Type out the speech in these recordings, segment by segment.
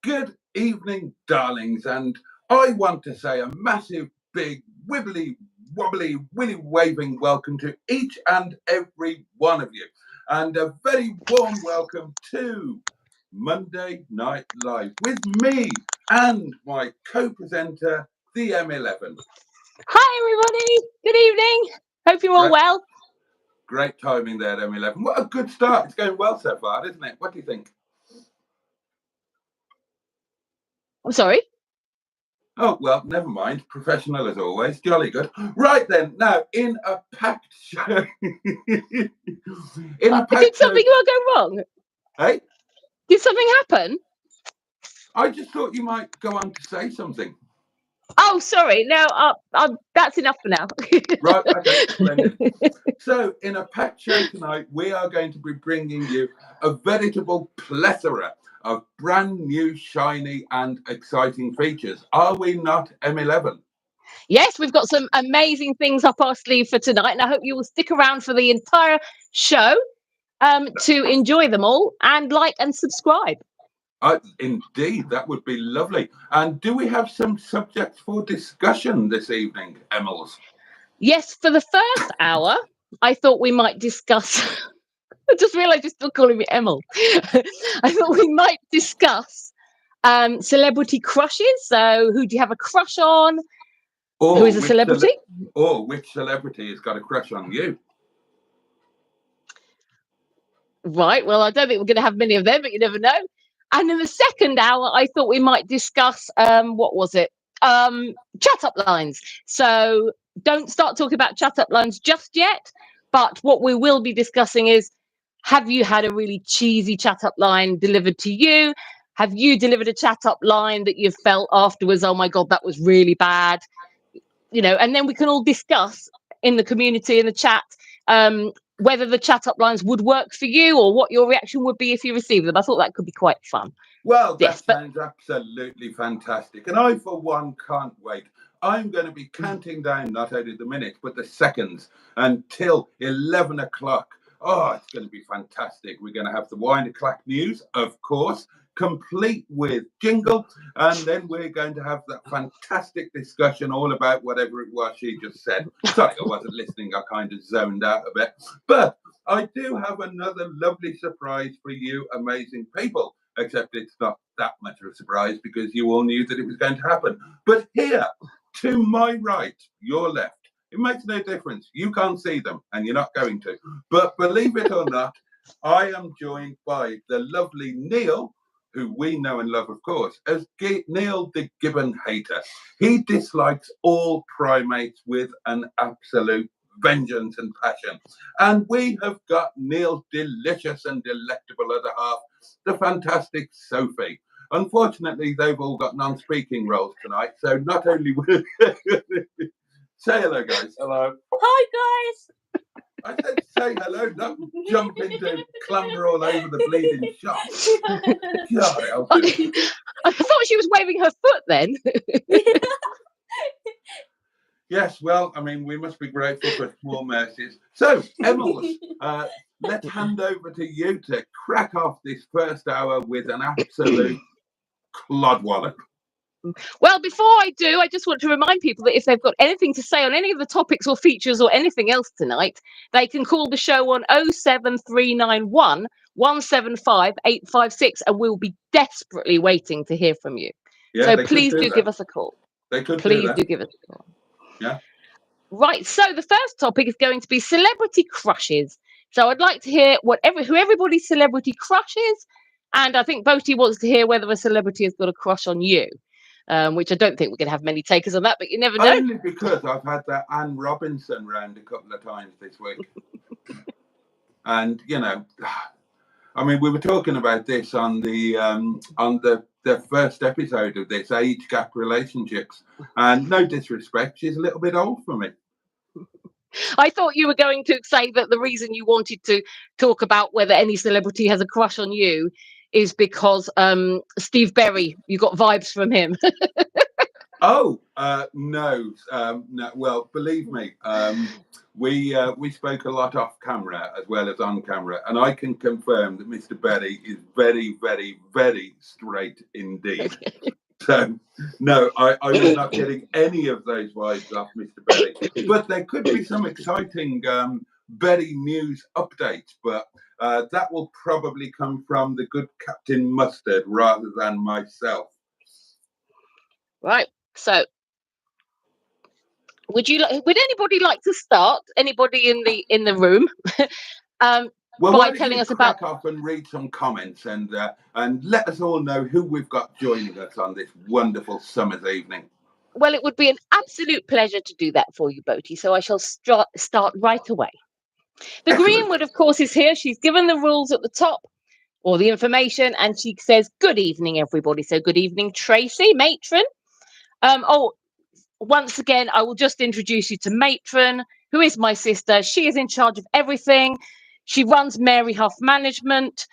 Good evening, darlings, and I want to say a massive, big, wibbly, wobbly, willy waving welcome to each and every one of you, and a very warm welcome to Monday Night Live with me and my co-presenter, the M11. Hi, everybody. Good evening. Hope you're all well. Great timing there, M11. What a good start. It's going well so far, isn't it? What do you think? I'm sorry. Oh, well, never mind. Professional as always. Jolly good. Right then, now, in a packed show... Did something go wrong? Hey? Did something happen? I just thought you might go on to say something. Oh, sorry. No, that's enough for now. Right, okay, splendid. So, in a packed show tonight, we are going to be bringing you a veritable plethora of brand new, shiny and exciting features. Are we not, M11? Yes, we've got some amazing things up our sleeve for tonight, and I hope you will stick around for the entire show to enjoy them all and like and subscribe. Indeed, that would be lovely. And do we have some subjects for discussion this evening, Emmels? Yes, for the first hour, I thought we might discuss... I just realised you're still calling me Emil. I thought we might discuss celebrity crushes. So who do you have a crush on? Who is a celebrity? Or which celebrity has got a crush on you? Right. Well, I don't think we're going to have many of them, but you never know. And in the second hour, I thought we might discuss, what was it? Chat up lines. So don't start talking about chat up lines just yet. But what we will be discussing is, have you had a really cheesy chat up line delivered to you? Have you delivered a chat up line that you felt afterwards, oh my God, that was really bad? You know, and then we can all discuss in the community, in the chat, whether the chat up lines would work for you or what your reaction would be if you received them. I thought that could be quite fun. Well, that sounds absolutely fantastic. And I, for one, can't wait. I'm going to be counting down not only the minutes, but the seconds until 11 o'clock. Oh, it's going to be fantastic. We're going to have the Wier and clack news, of course, complete with jingle. And then we're going to have that fantastic discussion all about whatever it was she just said. Sorry, I wasn't listening. I kind of zoned out a bit. But I do have another lovely surprise for you amazing people. Except it's not that much of a surprise because you all knew that it was going to happen. But here, to my right, your left, it makes no difference. You can't see them and you're not going to. But believe it or not, I am joined by the lovely Neil, who we know and love, of course, as Neil the Gibbon Hater. He dislikes all primates with an absolute vengeance and passion. And we have got Neil's delicious and delectable other half, the fantastic Sophie. Unfortunately, they've all got non-speaking roles tonight, so not only will say hello, guys. Hello. Hi, guys. I said say hello, not jump into clamber all over the bleeding shop. God, I thought she was waving her foot then. Yes, well, I mean, we must be grateful for small mercies. So, Emmels, let's hand over to you to crack off this first hour with an absolute clodwallop. Well, before I do, I just want to remind people that if they've got anything to say on any of the topics or features or anything else tonight, they can call the show on 07391 175 856 and we'll be desperately waiting to hear from you. Yeah, so please do give us a call. They could please do give us a call. Yeah. Right, so the first topic is going to be celebrity crushes. So I'd like to hear who everybody's celebrity crush is, and I think Boaty wants to hear whether a celebrity has got a crush on you, which I don't think we're going to have many takers on that, but you never know. Only because I've had that Anne Robinson round a couple of times this week. And, you know, I mean, we were talking about this on the first episode of this, age gap relationships. And no disrespect, she's a little bit old for me. I thought you were going to say that the reason you wanted to talk about whether any celebrity has a crush on you is because Steve Berry, you got vibes from him. Oh, no, no. Well, believe me, we spoke a lot off camera as well as on camera, and I can confirm that Mr. Betty is very, very, very straight indeed. So, no, I was not getting any of those vibes off Mr. Betty. But there could be some exciting Betty news updates, but that will probably come from the good Captain Mustard rather than myself. Right. So, would anybody like to start? Anybody in the room? Well, by why don't telling you us about crack off and read some comments and let us all know who we've got joining us on this wonderful summer's evening. Well, it would be an absolute pleasure to do that for you, Boaty. So I shall start right away. The Excellent. Greenwood, of course, is here. She's given the rules at the top, or the information, and she says, "Good evening, everybody." So, good evening, Tracy, matron. Once again, I will just introduce you to Matron, who is my sister. She is in charge of everything. She runs Mary Huff Management.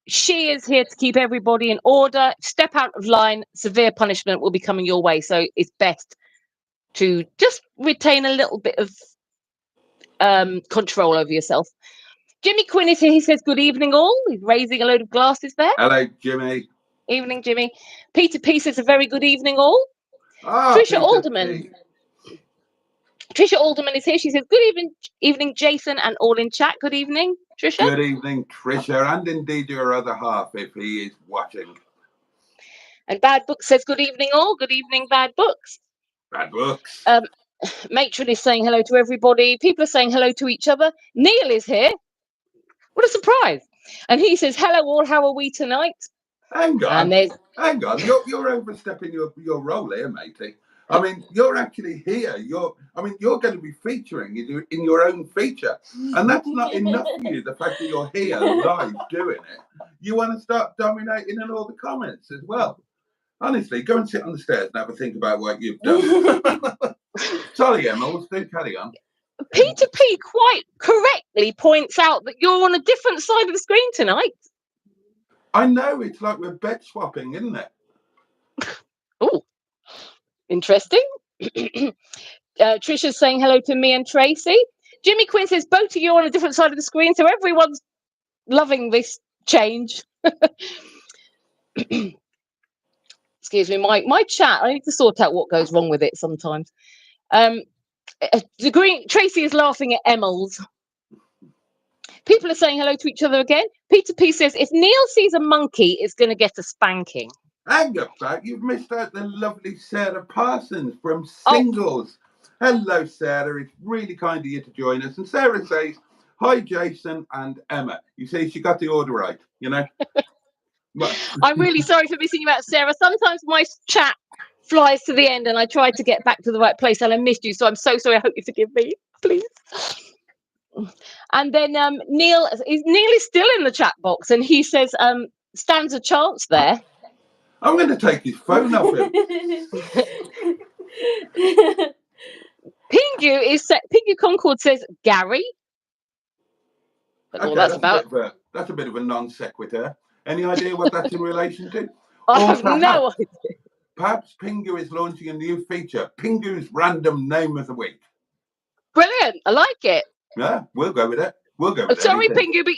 She is here to keep everybody in order. Step out of line, severe punishment will be coming your way. So it's best to just retain a little bit of control over yourself. Jimmy Quinn is here. He says, "Good evening, all." He's raising a load of glasses there. Hello, Jimmy. Evening, Jimmy. Peter P says, "A very good evening, all." Ah, Trisha Peter Alderman. P. Trisha Alderman is here. She says, "Good evening, Jason, and all in chat." Good evening, Trisha. Good evening, Trisha, and indeed your other half if he is watching. And Bad Books says, "Good evening, all." Good evening, Bad Books. Bad Books. Matron is saying hello to everybody. People are saying hello to each other. Neil is here. What a surprise! And he says, "Hello, all. How are we tonight?" Hang on. And Hang on. You're overstepping your role here, matey. I mean, you're actually here. You're going to be featuring in your own feature. And that's not enough for you, the fact that you're here live doing it. You want to start dominating in all the comments as well. Honestly, go and sit on the stairs and have a think about what you've done. Sorry, Emma, we'll still carry on. Peter P quite correctly points out that you're on a different side of the screen tonight. I know, it's like we're bed swapping, isn't it? Oh, interesting. Trisha's saying hello to me and Tracy. Jimmy Quinn says, "Boaty, you're on a different side of the screen," so everyone's loving this change. Excuse me, my chat. I need to sort out what goes wrong with it sometimes. Tracy is laughing at Emmels. People are saying hello to each other again. Peter P says, "If Neil sees a monkey, it's going to get a spanking." Hang about, you've missed out the lovely Sarah Parsons from Singles. Hello, Sarah. It's really kind of you to join us. And Sarah says, "Hi, Jason and Emma." You see, she got the order right, you know. I'm really sorry for missing you out, Sarah. Sometimes my chat flies to the end and I try to get back to the right place and I missed you. So I'm so sorry. I hope you forgive me, please. And then Neil is still in the chat box and he says, "Stands a chance there." I'm going to take his phone off him. Pingu Concord says, "Gary." Okay, That's about. That's a bit of a non sequitur. Any idea what that's in relation to? I have no idea. Perhaps Pingu is launching a new feature, Pingu's Random Name of the Week. Brilliant. I like it. Yeah, we'll go with it. We'll go with it. Sorry, Pingu, but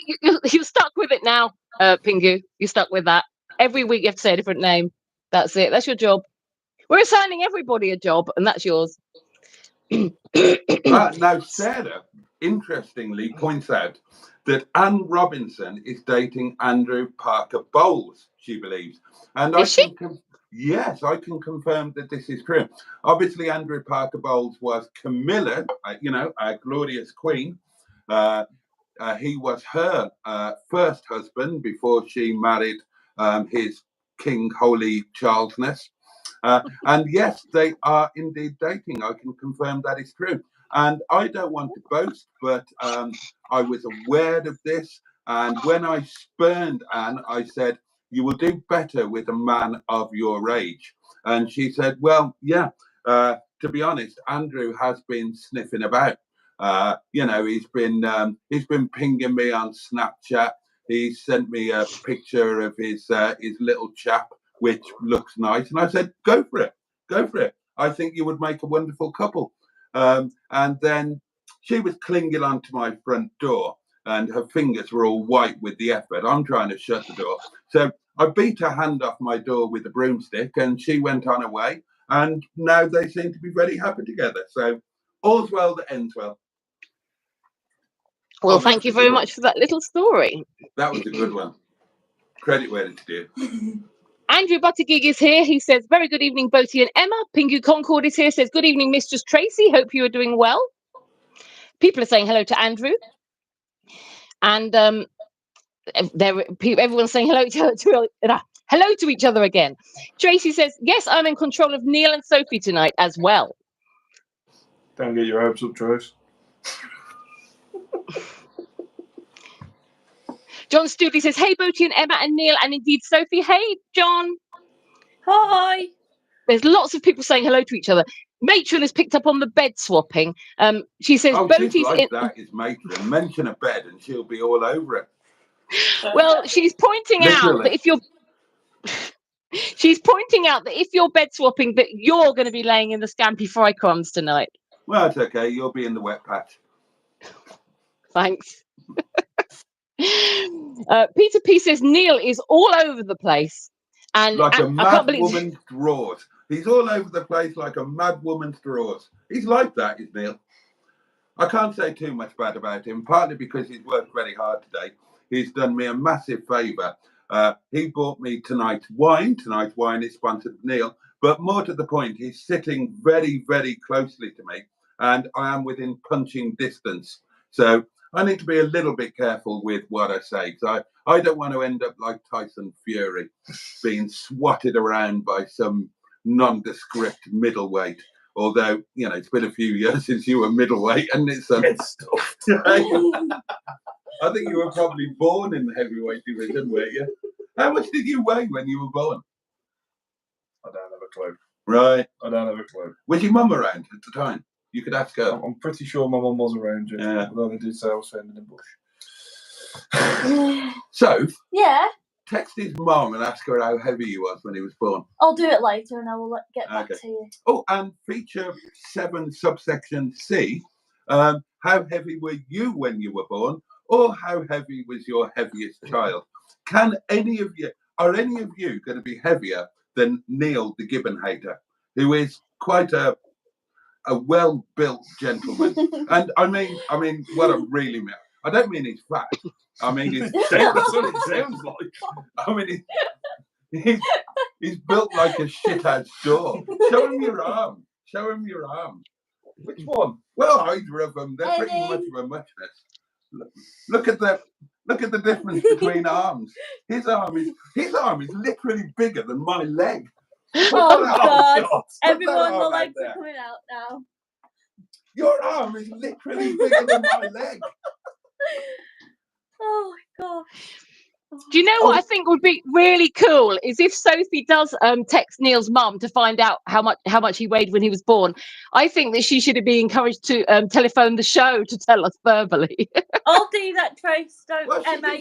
you're stuck with it now, Pingu. You're stuck with that. Every week you have to say a different name. That's it. That's your job. We're assigning everybody a job, and that's yours. Now, Sarah, interestingly, points out that Anne Robinson is dating Andrew Parker Bowles, she believes. And yes, I can confirm that this is true. Obviously, Andrew Parker Bowles was Camilla, our glorious queen. He was her first husband before she married his King Holy Charlesness. And yes, they are indeed dating. I can confirm that is true. And I don't want to boast, but I was aware of this. And when I spurned Anne, I said, "You will do better with a man of your age." And she said, "Well, yeah, to be honest, Andrew has been sniffing about. He's been pinging me on Snapchat. He sent me a picture of his little chap, which looks nice." And I said, "Go for it. Go for it. I think you would make a wonderful couple. And then she was clinging onto my front door, and her fingers were all white with the effort. I'm trying to shut the door. So I beat her hand off my door with a broomstick, and she went on her way. And now they seem to be very happy together. So all's well that ends well. Well, thank you very much for that little story. That was a good one. Credit where it's due. Andrew Buttigieg is here. He says, very good evening, Boaty and Emma. Pingu Concord is here, says, good evening, Mistress Tracy. Hope you are doing well. People are saying hello to Andrew. And everyone's saying hello to each other again. Tracy says, yes, I'm in control of Neil and Sophie tonight as well. Don't get your hopes up, Trace. John Studley says, hey, Boaty and Emma and Neil, and indeed Sophie. Hey, John. Hi. There's lots of people saying hello to each other. Matron has picked up on the bed swapping. She says, Boaty's she's like that is Matron. Mention a bed and she'll be all over it. Well, she's pointing out that if you're bed swapping, that you're going to be laying in the scampy fry crumbs tonight. Well, it's okay. You'll be in the wet patch. Thanks. Peter P says Neil is all over the place. And like a mad woman's drawers. He's all over the place like a mad woman's drawers. He's like that, is Neil. I can't say too much bad about him, partly because he's worked very hard today. He's done me a massive favour. He bought me tonight's wine. Tonight's wine is sponsored Neil. But more to the point, he's sitting very, very closely to me, and I am within punching distance. So I need to be a little bit careful with what I say. So I don't want to end up like Tyson Fury, being swatted around by some nondescript middleweight. Although, you know, it's been a few years since you were middleweight, and it's stuff. I think you were probably born in the heavyweight division, weren't you? How much did you weigh when you were born? I don't have a clue. Right. I don't have a clue. Was your mum around at the time? You could ask her. I'm pretty sure my mum was around. Yeah. Although they did say I was found in the bush. So, Yeah. text his mum and ask her how heavy he was when he was born. I'll do it later and I will get back Okay. to you. Oh, and feature 7 subsection C. How heavy were you when you were born? Or how heavy was your heaviest child? Are any of you going to be heavier than Neil the Gibbon hater, who is quite a well-built gentleman? And I mean, what I really mean, I don't mean he's fat. I mean, That's what it sounds like. I mean, he's built like a shit-ass door. Show him your arm. Show him your arm. Which one? Well, either of them. They're pretty much of a muchness. Look at the difference between arms. His arm is literally bigger than my leg. Oh, God. God. Everyone, the arm legs out are there. coming out now. Your arm is literally bigger than my leg. Oh, my God. Do you know what I think would be really cool is if Sophie does text Neil's mum to find out how much he weighed when he was born. I think that she should be encouraged to telephone the show to tell us verbally. I'll do that, Trace. Well, Emma,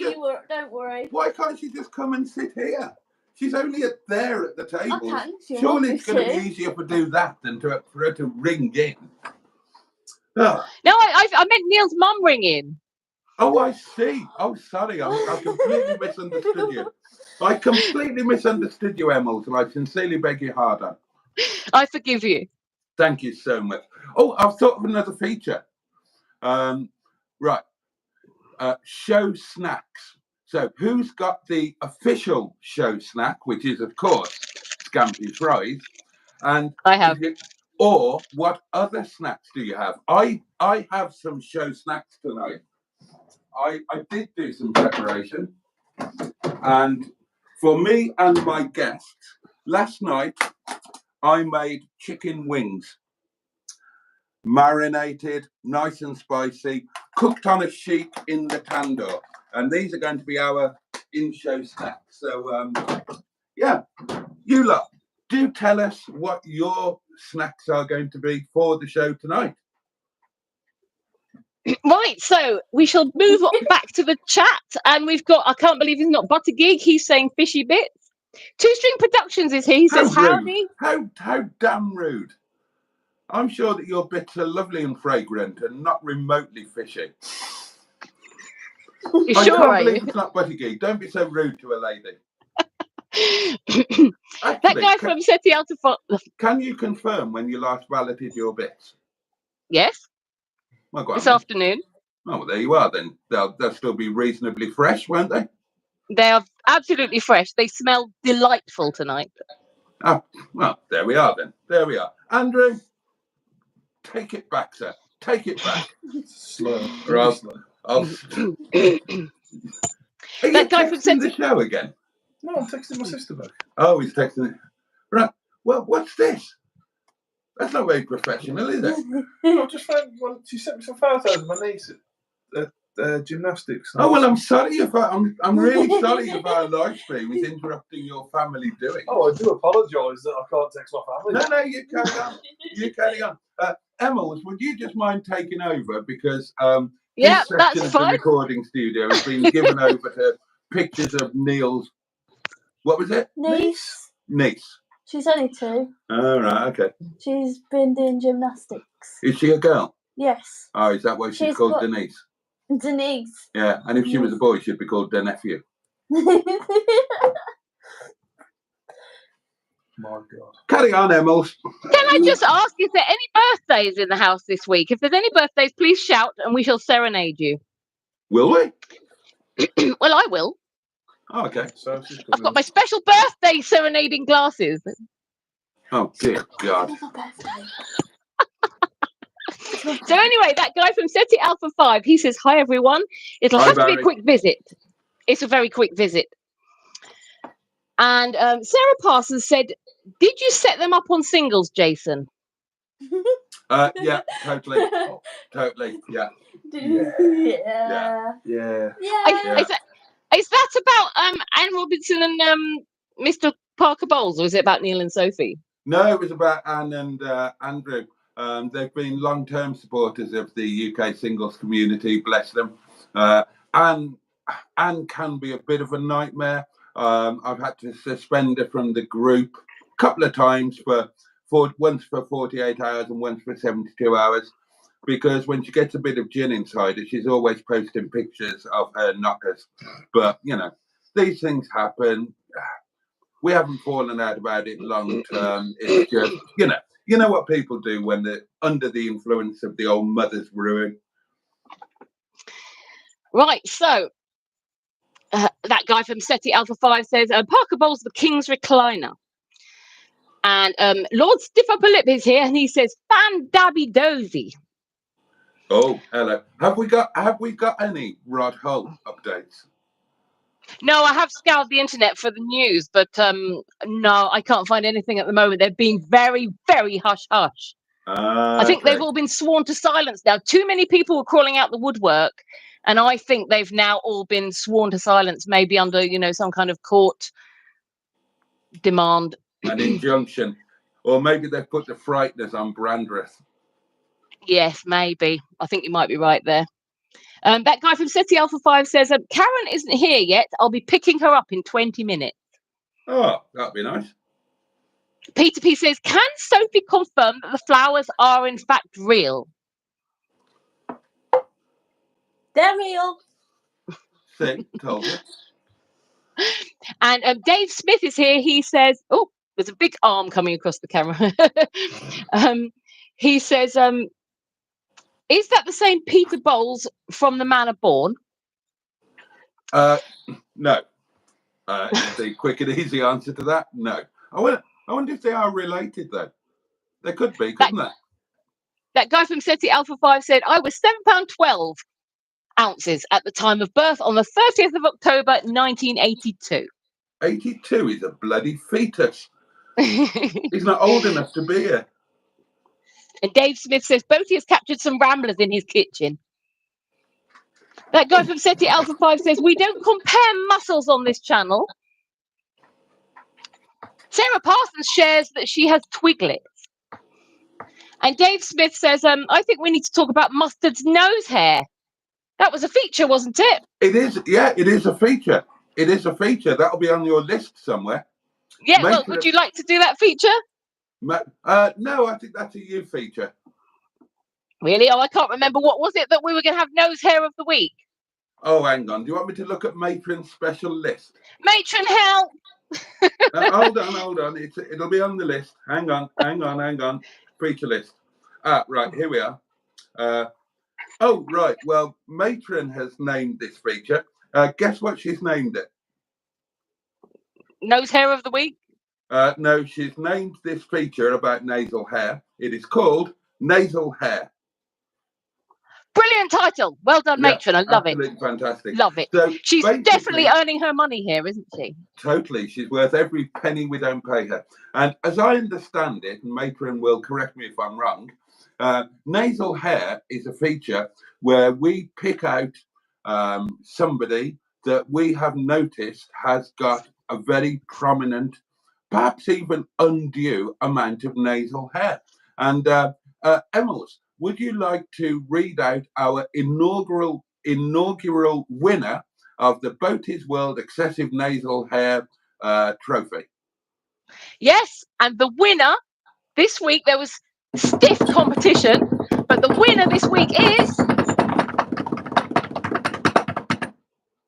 don't worry. Why can't she just come and sit here? She's only there at the table. I can, Surely it's going to be easier for do that than for her to ring in. Oh. No, I meant Neil's mum ring in. Oh, I see. Oh, sorry. I completely misunderstood you. I completely misunderstood you, Emils, and I sincerely beg your pardon. I forgive you. Thank you so much. Oh, I've thought of another feature. Right. Show snacks. So who's got the official show snack, which is, of course, Scampi Fries? And I have. Or what other snacks do you have? I have some show snacks tonight. I did do some preparation, and for me and my guests, last night I made chicken wings, marinated, nice and spicy, cooked on a sheet in the tandoor, and these are going to be our in-show snacks. So, yeah, you lot, do tell us what your snacks are going to be for the show tonight. Right, so we shall move back to the chat, and we've got, I can't believe he's not Buttigieg, he's saying fishy bits. Two String Productions is here, he says howdy. How damn rude. I'm sure that your bits are lovely and fragrant and not remotely fishy. You I sure, can't are believe you? it's not Butty Gee. Don't be so rude to a lady. That Actually, guy from SETI Alpha 5. can you confirm when you last balloted your bits? Yes, Well, go on this then. afternoon. Oh, well, there you are then. They'll still be reasonably fresh, won't they? They are absolutely fresh. They smell delightful tonight. Oh, well, there we are then. There we are. Andrew, take it back, sir. Take it back. Slow. Or Really I'll, slow. Are you That guy from texting the SETI. show again? No, I'm texting my sister back. Oh, he's texting it. Right. Well, what's this? That's not very professional, is it? I just found one. She sent me some photos of my niece at gymnastics. Oh, well, I'm sorry if I'm really sorry if our live stream is interrupting your family doing. Oh, I do apologise that I can't text my family. No, you carry on. You carry on. Emma, would you just mind taking over? Because Yeah, this section that's of the fine. recording studio has been given over to pictures of Neil's, what was it? Niece. Niece. She's only 2. All right, okay. She's been doing gymnastics. Is she a girl? Yes. Oh, is that why she's She's called got- Denise? Denise. Yeah, and if she was a boy, she'd be called the nephew. My God. Carry on, Emils. Can I just ask, is there any birthdays in the house this week? If there's any birthdays, please shout and we shall serenade you. Will we? Well, I will. Oh, okay. So she's I've got my special birthday serenading glasses. Oh, dear God. Another birthday. So anyway, that guy from SETI Alpha 5, he says, hi, everyone. It'll Hi, have to be a Barry. quick visit. It's a very quick visit. And Sarah Parsons said, did you set them up on singles, Jason? Yeah, totally. Totally, yeah. Yeah. Yeah. Yeah. Is that about Anne Robinson and Mr. Parker Bowles, or is it about Neil and Sophie? No, it was about Anne and Andrew. They've been long-term supporters of the UK singles community, bless them. Anne can be a bit of a nightmare. I've had to suspend her from the group a couple of times, once for 48 hours and once for 72 hours, because when she gets a bit of gin inside her, she's always posting pictures of her knockers. But, you know, these things happen. We haven't fallen out about it long term. It's just, you know what people do when they're under the influence of the old mother's ruin. Right, so that guy from SETI Alpha 5 says, Parker Bowles, the King's Recliner. And Lord Stiff Upper Lip is here, and he says, fan dabby dozy. Oh, hello. Have we got any Rod Hull updates? No, I have scoured the internet for the news, but no, I can't find anything at the moment. They've been very, very hush-hush. I think they've all been sworn to silence now. Too many people were crawling out the woodwork, and I think they've now all been sworn to silence, maybe under, some kind of court demand. An injunction. Or maybe they've put the frighteners on Brandreth. Yes, maybe. I think you might be right there. That guy from SETI Alpha 5 says, Karen isn't here yet. I'll be picking her up in 20 minutes. Oh, that'd be nice. Peter P says, can Sophie confirm that the flowers are in fact real? They're real. See, told you. And Dave Smith is here. He says, oh, there's a big arm coming across the camera. He says, is that the same Peter Bowles from The Manor Born? No. Is the quick and easy answer to that? No. I wonder if they are related, though. They could be, couldn't they? That guy from SETI Alpha 5 said, I was £7.12 ounces at the time of birth on the 30th of October, 1982. 82 is a bloody fetus. He's not old enough to be here. And Dave Smith says, Boaty has captured some ramblers in his kitchen. That guy from SETI Alpha 5 says, we don't compare muscles on this channel. Sarah Parsons shares that she has twiglets. And Dave Smith says, I think we need to talk about Mustard's nose hair. That was a feature, wasn't it? It is, yeah, it is a feature. It is a feature. That'll be on your list somewhere. Yeah, well, would you like to do that feature? No, I think that's a you feature. Really? Oh, I can't remember. What was it that we were going to have nose hair of the week? Oh, hang on. Do you want me to look at Matron's special list? Matron, help! Hold on. It'll be on the list. Hang on. Feature list. Right, here we are. Oh, right. Well, Matron has named this feature. Guess what she's named it? Nose hair of the week? No, she's named this feature about nasal hair. It is called Nasal Hair. Brilliant title. Well done, Matron. I love it. Absolutely fantastic. Love it. So She's basically- definitely earning her money here, isn't she? Totally. She's worth every penny we don't pay her. And as I understand it, and Matron will correct me if I'm wrong, nasal hair is a feature where we pick out somebody that we have noticed has got a very prominent, perhaps even undue amount of nasal hair. And Emmels, would you like to read out our inaugural winner of the Boaty's World Excessive Nasal Hair Trophy? Yes, and the winner this week, there was stiff competition, but the winner this week is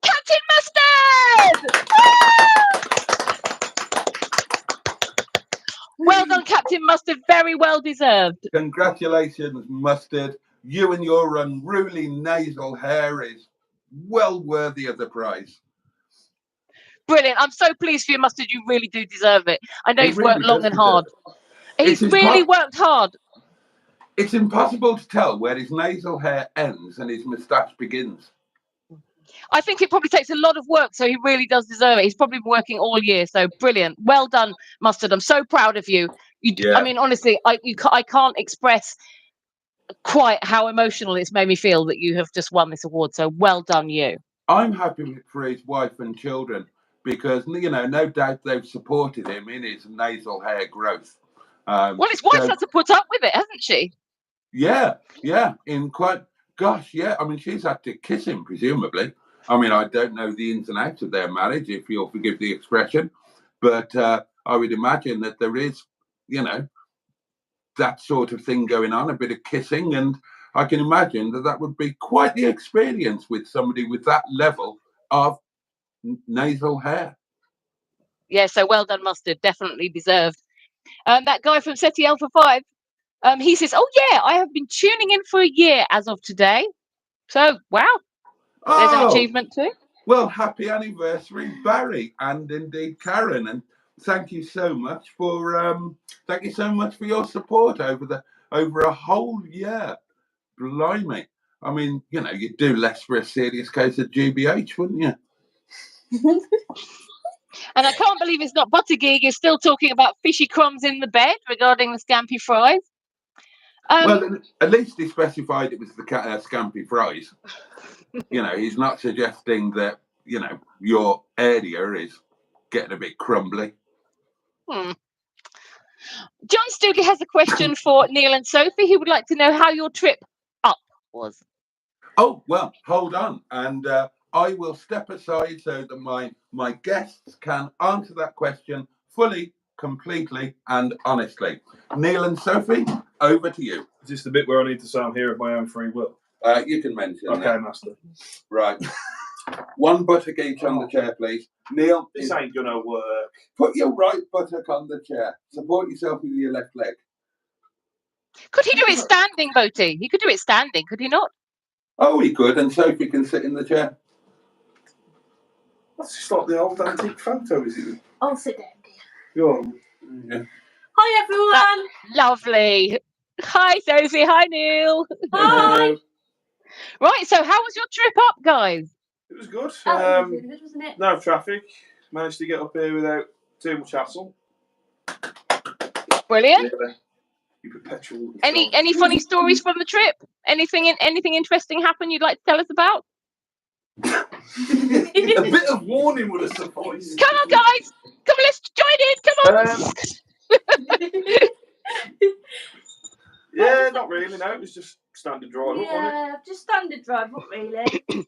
Captain Mustard! Well done, Captain Mustard. Very well deserved. Congratulations, Mustard. You and your unruly nasal hair is well worthy of the prize. Brilliant. I'm so pleased for you, Mustard. You really do deserve it. I know He you've really worked long does and deserve hard. it. He's It's really worked hard. It's impossible to tell where his nasal hair ends and his moustache begins. I think it probably takes a lot of work, so he really does deserve it. He's probably been working all year, so brilliant. Well done, Mustard. I'm so proud of you. Yeah. I mean, honestly, I can't express quite how emotional it's made me feel that you have just won this award. So well done, you. I'm happy for his wife and children because, you know, no doubt they've supported him in his nasal hair growth. Well, his wife had to put up with it, hasn't she? Yeah. In quite, gosh, yeah. I mean, she's had to kiss him, presumably. I mean, I don't know the ins and outs of their marriage, if you'll forgive the expression, but I would imagine that there is, you know, that sort of thing going on, a bit of kissing, and I can imagine that would be quite the experience with somebody with that level of nasal hair. Yeah, so well done, Mustard. Definitely deserved. That guy from SETI Alpha 5, he says, oh, yeah, I have been tuning in for a year as of today. So, wow. There's an achievement too. Well, happy anniversary, Barry, and indeed Karen, and thank you so much for your support over a whole year. Blimey. I mean, you know, you'd do less for a serious case of GBH, wouldn't you? And I can't believe it's not Buttergeek is still talking about fishy crumbs in the bed regarding the scampi fries. Well, at least he specified it was the scampi fries. You know, he's not suggesting that, you know, your area is getting a bit crumbly. John Stugey has a question for Neil and Sophie. He would like to know how your trip up was. Oh, well, hold on. And I will step aside so that my guests can answer that question fully, completely, and honestly. Neil and Sophie, over to you. Is this the bit where I need to say I'm here of my own free will? You can mention Okay, that. Master. Right. One buttock each on the chair, please. Neil, This ain't gonna work. put your right buttock on the chair. Support yourself with your left leg. Could he do it standing, Boaty? He could do it standing, could he not? Oh, he could, and Sophie can sit in the chair. That's just like the old antique photo, is it? I'll sit down, dear. Go on. Yeah. Hi, everyone. Lovely. Hi, Sophie. Hi, Neil. Hi. Right, so how was your trip up, guys? It was good. That was really good, wasn't it? No traffic. Managed to get up here without too much hassle. Brilliant. Yeah. You perpetual. Any funny stories from the trip? Anything interesting happened you'd like to tell us about? A bit of warning would have sufficed. Come on, guys. Come on, let's join in. Come on. Yeah, not really. No, it was just standard drive up, wasn't Yeah, just standard drive up, really. it?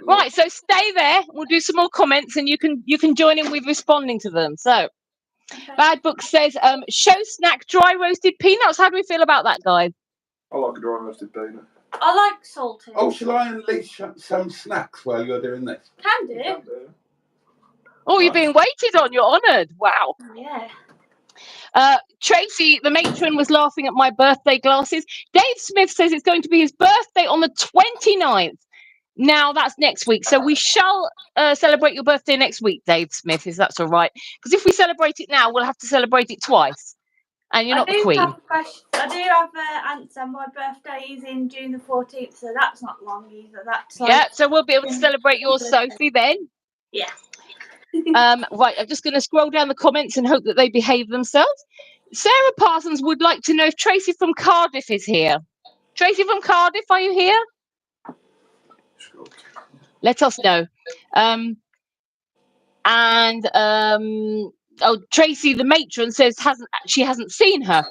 Right, so stay there. We'll do some more comments, and you can join in with responding to them. So, Bad Book says, show snack dry roasted peanuts. How do we feel about that, guys? I like a dry roasted peanut. I like salted. Oh, shall I unleash some snacks while you're doing this? Can do. You can do. Oh, you're being waited on. You're honoured. Wow. Yeah. Tracy, the matron, was laughing at my birthday glasses. Dave Smith says it's going to be his birthday on the 29th. Now, that's next week. So we shall celebrate your birthday next week, Dave Smith, if that's all right. Because if we celebrate it now, we'll have to celebrate it twice. And you're not the queen. I do have an answer. My birthday is in June the 14th, so that's not long either. That's like, Yeah, so we'll be able to celebrate yours, Sophie, then. Yeah. Right, I'm just going to scroll down the comments and hope that they behave themselves. Sarah Parsons would like to know if Tracy from Cardiff is here. Tracy from Cardiff, are you here? Let us know. Tracy, the matron, says she hasn't seen her.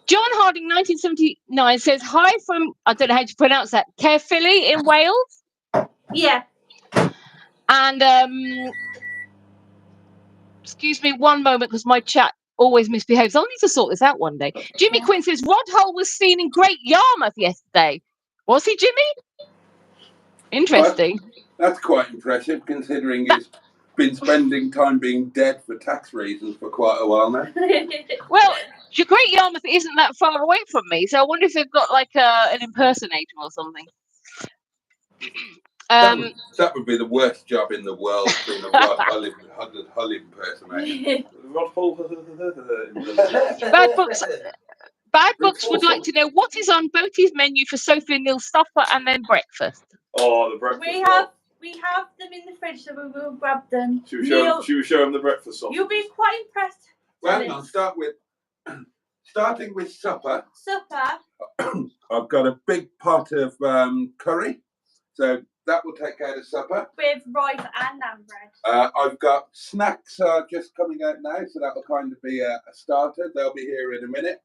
John Harding, 1979, says hi from, I don't know how to pronounce that, Caerphilly in Wales. Yeah. And excuse me one moment because my chat always misbehaves. I'll need to sort this out one day. Jimmy Quinn says Rod Hull was seen in Great Yarmouth yesterday. Was he, Jimmy? Interesting. That's quite impressive, considering he's been spending time being dead for tax reasons for quite a while now. Well, Great Yarmouth isn't that far away from me, so I wonder if they've got like an impersonator or something. That would be the worst job in the world, being a Rod Hull impersonator. Rod Hull. Bad Books would like to know what is on Boaty's menu for Sophie and Neil's supper and then breakfast. Oh, the breakfast. We have them in the fridge, so we will grab them. Should we show him the breakfast sauce? You'll be quite impressed. Well, I'll starting with supper. I've got a big pot of curry, so that will take care of supper. With rice and naan bread. I've got snacks just coming out now, so that will kind of be a starter. They'll be here in a minute.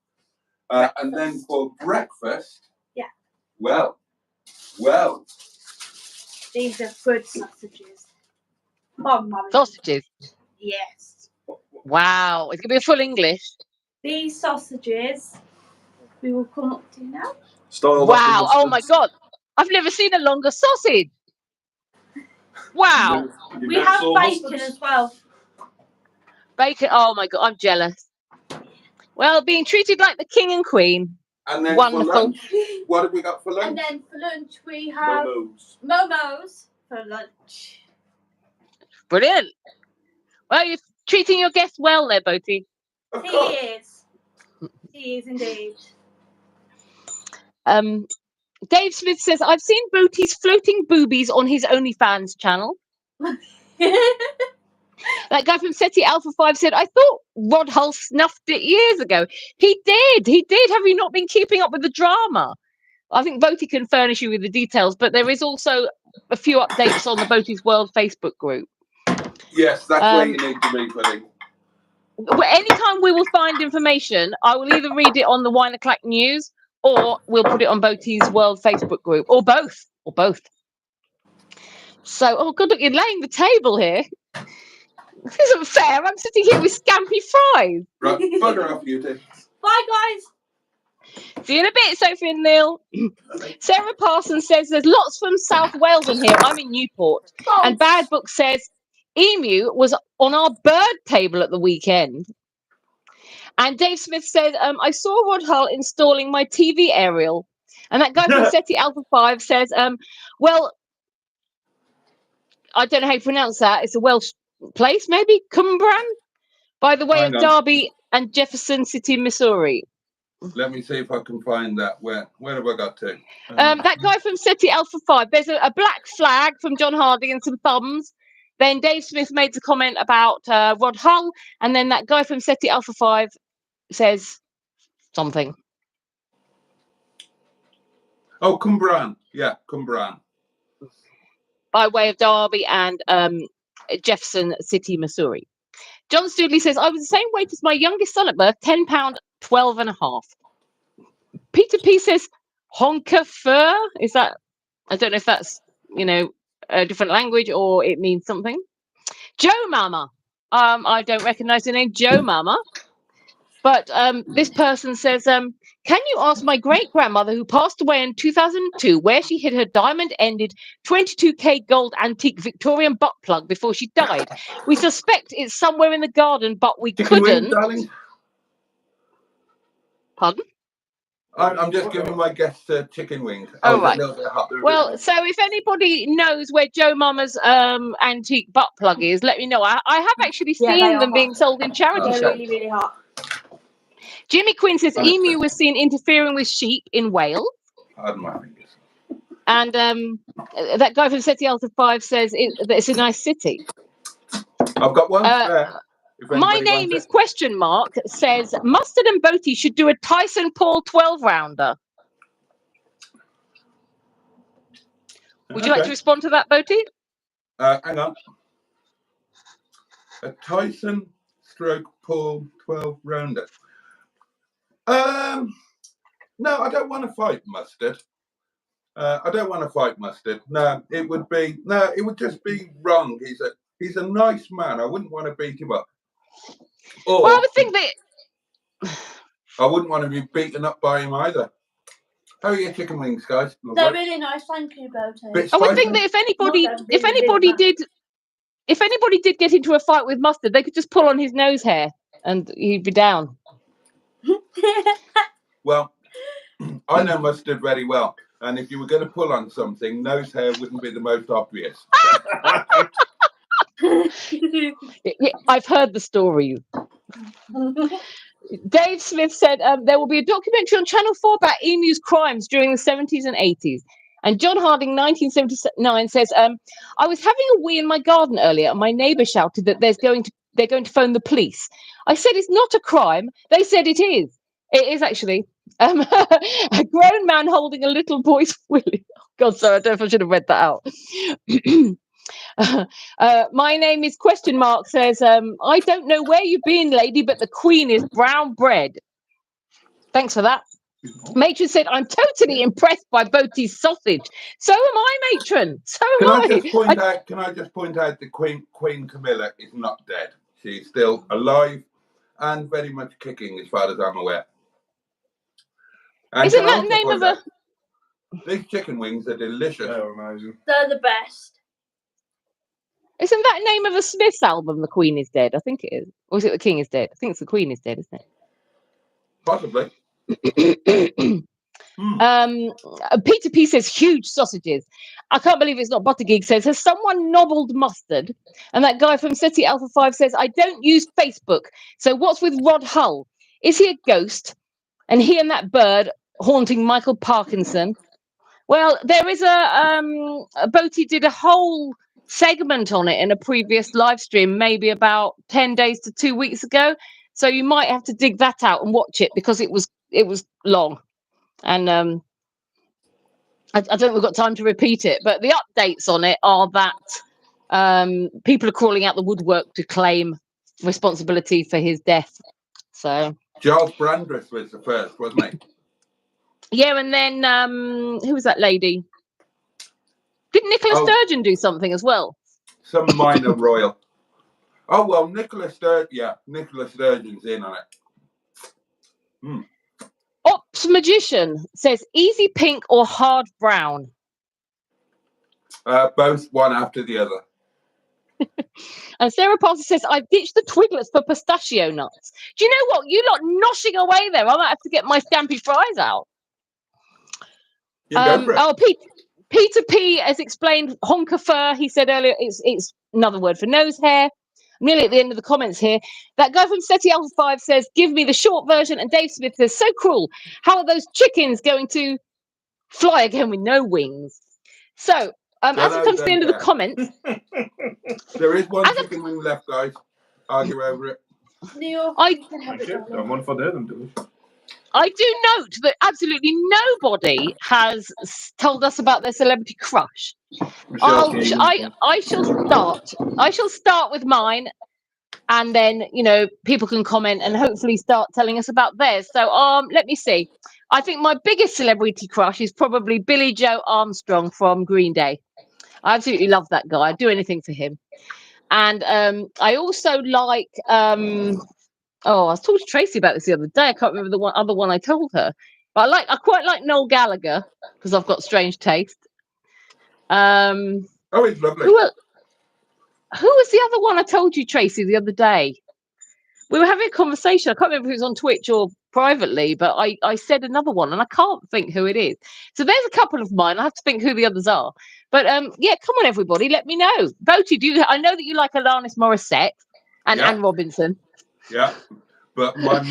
And then for breakfast, well. These are good sausages. Sausages? Yes. Wow, it's going to be a full English. These sausages, we will come up to now. Wow, oh my God. I've never seen a longer sausage. Wow. We have bacon as well. Bacon, oh my God, I'm jealous. Well, being treated like the king and queen. And then wonderful. For lunch, what have we got for lunch? And then for lunch we have momos for lunch. Brilliant. Well, you're treating your guests well there, Boaty. He is. He is indeed. Dave Smith says, I've seen Boaty's floating boobies on his OnlyFans channel. That guy from SETI Alpha 5 said, I thought Rod Hull snuffed it years ago. He did. Have you not been keeping up with the drama? I think Boaty can furnish you with the details, but there is also a few updates on the Boaty's World Facebook group. Yes, that's where you need to be, buddy. Anytime we will find information, I will either read it on the Wier Clack News or we'll put it on Boaty's World Facebook group, or both. So, oh God, look, you're laying the table here. This isn't fair. I'm sitting here with scampi fries. Right, bugger off, you two. Bye, guys. See you in a bit, Sophie and Neil. Sarah Parsons says there's lots from South Wales on here. I'm in Newport. And Bad Book says Emu was on our bird table at the weekend. And Dave Smith says, I saw Rod Hull installing my TV aerial. And that guy from SETI Alpha 5 says, well, I don't know how you pronounce that. It's a Welsh place, maybe Cumbran, by the way of Derby and Jefferson City, Missouri. Let me see if I can find that. Where have I got to? That guy from SETI Alpha 5. There's a black flag from John Harding and some thumbs. Then Dave Smith made a comment about Rod Hull, and then that guy from SETI Alpha 5 says something. Oh, Cumbran. Yeah, Cumbran. By way of Derby and Jefferson City, Missouri. John Studley says, I was the same weight as my youngest son at birth, £10, 12.5. Peter P says, honker fur. Is that, I don't know if that's, a different language or it means something. Joe Mama. I don't recognise the name Joe Mama. But this person says, can you ask my great-grandmother who passed away in 2002 where she hid her diamond-ended 22k gold antique Victorian butt plug before she died? We suspect it's somewhere in the garden, but we Chicken wing, couldn't. darling. Pardon? I'm just giving my guests chicken wings. Oh, A right. little bit hot. Well, so if anybody knows where Joe Mama's antique butt plug is, let me know. I have actually Yeah, they seen are them being hot. sold in charity They're shops. really, really hot. Jimmy Quinn says emu was seen interfering with sheep in Wales. Pardon my fingers. And that guy from City Alta 5 says that it's a nice city. I've got one spare. If My anybody name wants is question mark says Mustard and Boaty should do a Tyson Paul 12 rounder. Would you like to respond to that, Boaty? Hang on. A Tyson stroke Paul 12 rounder. No, I don't want to fight Mustard. I don't want to fight Mustard. No, it would just be wrong. He's a nice man. I wouldn't want to beat him up. Or Well, I would think that I wouldn't want to be beaten up by him either. How are your chicken wings, guys? They're really nice, thank you, Boaty. I would think that if anybody did get into a fight with Mustard, they could just pull on his nose hair and he'd be down. Well, I know Mustard very well, and if you were going to pull on something, nose hair wouldn't be the most obvious. Yeah, I've heard the story. Dave Smith said there will be a documentary on Channel 4 about emus' crimes during the 70s and 80s. And John Harding, 1979, says, I was having a wee in my garden earlier, and my neighbour shouted that they're going to phone the police. I said it's not a crime. They said it is. It is actually. A grown man holding a little boy's willy. Oh, God, sorry, I don't know if I should have read that out. My name is question mark says, I don't know where you've been, lady, but the Queen is brown bread. Thanks for that. Matron said, I'm totally impressed by Boaty's sausage. So am I, Matron. So am I. Can I just point out that Queen Camilla is not dead. She's still alive and very much kicking, as far as I'm aware. And isn't that the name of a... These chicken wings are delicious. They're amazing. They're the best. Isn't that the name of a Smiths album, The Queen is Dead? I think it is. Or is it The King is Dead? I think it's The Queen is Dead, isn't it? Possibly. Peter P says huge sausages. I can't believe it's not Buttergig says, has someone nobbled Mustard? And that guy from City Alpha 5 says, I don't use Facebook. So what's with Rod Hull? Is he a ghost? And he and that bird haunting Michael Parkinson? Well, there is Boaty did a whole segment on it in a previous live stream, maybe about 10 days to 2 weeks ago. So you might have to dig that out and watch it because it was long. And I don't think we've got time to repeat it, but the updates on it are that people are crawling out the woodwork to claim responsibility for his death. So Giles Brandreth was the first, wasn't he? Yeah, and then who was that lady? Didn't Nicola Sturgeon do something as well? Some minor royal. Oh well, Nicola Sturgeon's in on it. Ops Magician says easy pink or hard brown. Both, one after the other. And Sarah Potter says, I've ditched the twiglets for pistachio nuts. Do you know what? You lot noshing away there. I might have to get my Stampy Fries out. Peter P has explained honker fur. He said earlier it's another word for nose hair. I'm nearly at the end of the comments here. That guy from SETI Alpha 5 says, give me the short version. And Dave Smith says, so cruel. How are those chickens going to fly again with no wings? So, as it comes to the end of the comments. There is one chicken wing left, guys. Argue over it. I do note that absolutely nobody has told us about their celebrity crush. I shall start with mine, and then people can comment and hopefully start telling us about theirs. So let me see. I think my biggest celebrity crush is probably Billy Joe Armstrong from Green Day. I absolutely love that guy. I'd do anything for him. And I also like I was talking to Tracy about this the other day. I can't remember the other one I told her. But I quite like Noel Gallagher because I've got strange taste. Oh, he's lovely. Who was the other one I told you, Tracy, the other day? We were having a conversation. I can't remember if it was on Twitch or privately, but I said another one and I can't think who it is. So there's a couple of mine. I have to think who the others are. But yeah, come on, everybody, let me know. Boaty, I know that you like Alanis Morissette and Anne Robinson. Yeah, but my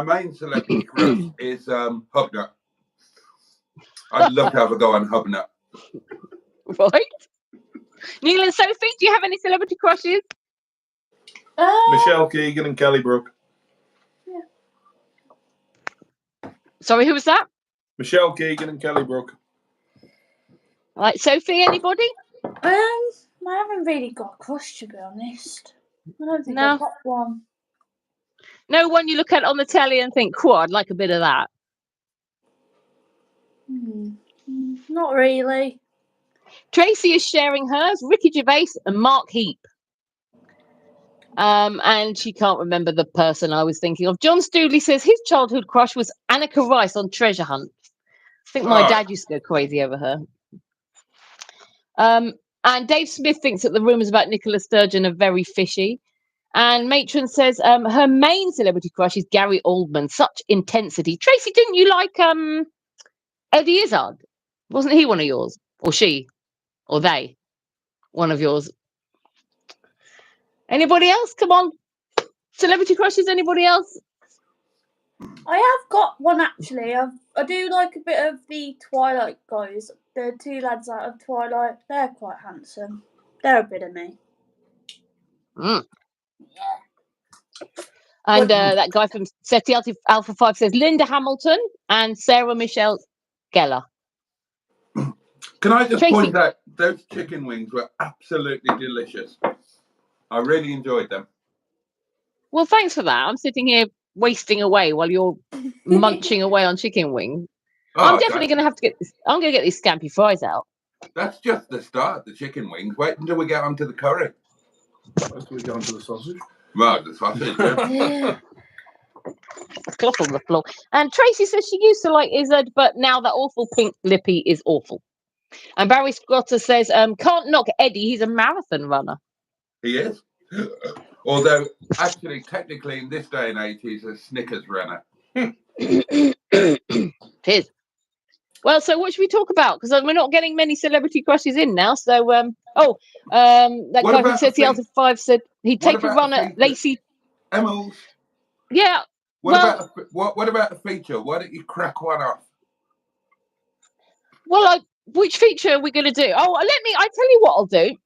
main celebrity crush is Hubnut. I'd love to have a go on Hubnut. Right. Neil and Sophie, do you have any celebrity crushes? Michelle Keegan and Kelly Brook. Yeah. Sorry, who was that? Michelle Keegan and Kelly Brook. Right, Sophie, anybody? I haven't really got a crush, to be honest. I don't think I've got one. No one you look at on the telly and think, cool, I'd like a bit of that. Not really. Tracy is sharing hers, Ricky Gervais and Mark Heap. And she can't remember the person I was thinking of. John Stoodley says his childhood crush was Annika Rice on Treasure Hunt. I think my dad used to go crazy over her. And Dave Smith thinks that the rumours about Nicola Sturgeon are very fishy. And Matron says her main celebrity crush is Gary Oldman. Such intensity. Tracy, didn't you like Eddie Izzard? Wasn't he one of yours? Or she? Or they? One of yours? Anybody else? Come on. Celebrity crushes, anybody else? I have got one, actually. I do like a bit of the Twilight guys. The two lads out of Twilight. They're quite handsome. They're a bit of me. Yeah. And that guy from SETI Alpha 5 says Linda Hamilton and Sarah Michelle Gellar. Can I just Tracy. point out, those chicken wings were absolutely delicious. I really enjoyed them. Well, thanks for that. I'm sitting here wasting away while you're munching away on chicken wings. I'm definitely going to have to get this. I'm going to get these scampi fries out. That's just the start, the chicken wings. Wait until we get onto the curry. Until we get onto the sausage. Right, the sausage. Yeah. Cloth on the floor. And Tracy says she used to like Izzard, but now that awful pink lippy is awful. And Barry Scotter says, can't knock Eddie. He's a marathon runner. He is. Although, actually, technically, in this day and age, he's a Snickers runner. It is. Well, so what should we talk about? Because we're not getting many celebrity crushes in now. So, that guy from SETI Alpha 5 said he'd take a run at Lacey. Emma. Yeah. What about the feature? Why don't you crack one off? Well, which feature are we going to do? I tell you what I'll do.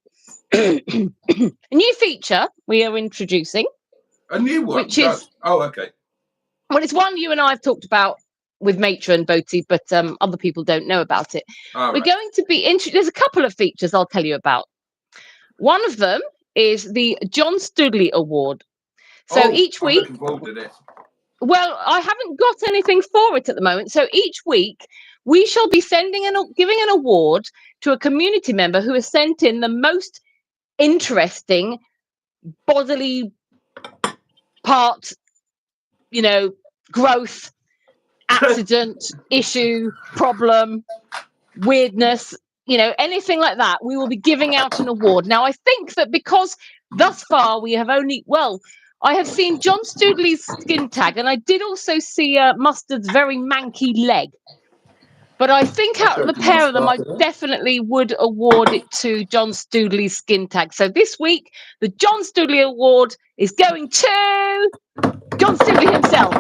A new feature we are introducing. A new one? Which is... Oh, okay. Well, it's one you and I have talked about with Matron Boaty, but other people don't know about it. We're going to be... There's a couple of features I'll tell you about. One of them is the John Stoodley Award. So each week... I'm looking forward to this. Well, I haven't got anything for it at the moment. So each week we shall be giving an award to a community member who has sent in the most interesting bodily part, growth, accident, issue, problem, weirdness, anything like that. We will be giving out an award. Now, I think that because thus far we have I have seen John Stoodley's skin tag, and I did also see Mustard's very manky leg. But I think out of the pair of them, I definitely would award it to John Stoodley's skin tag. So this week, the John Stoodley Award is going to John Stoodley himself.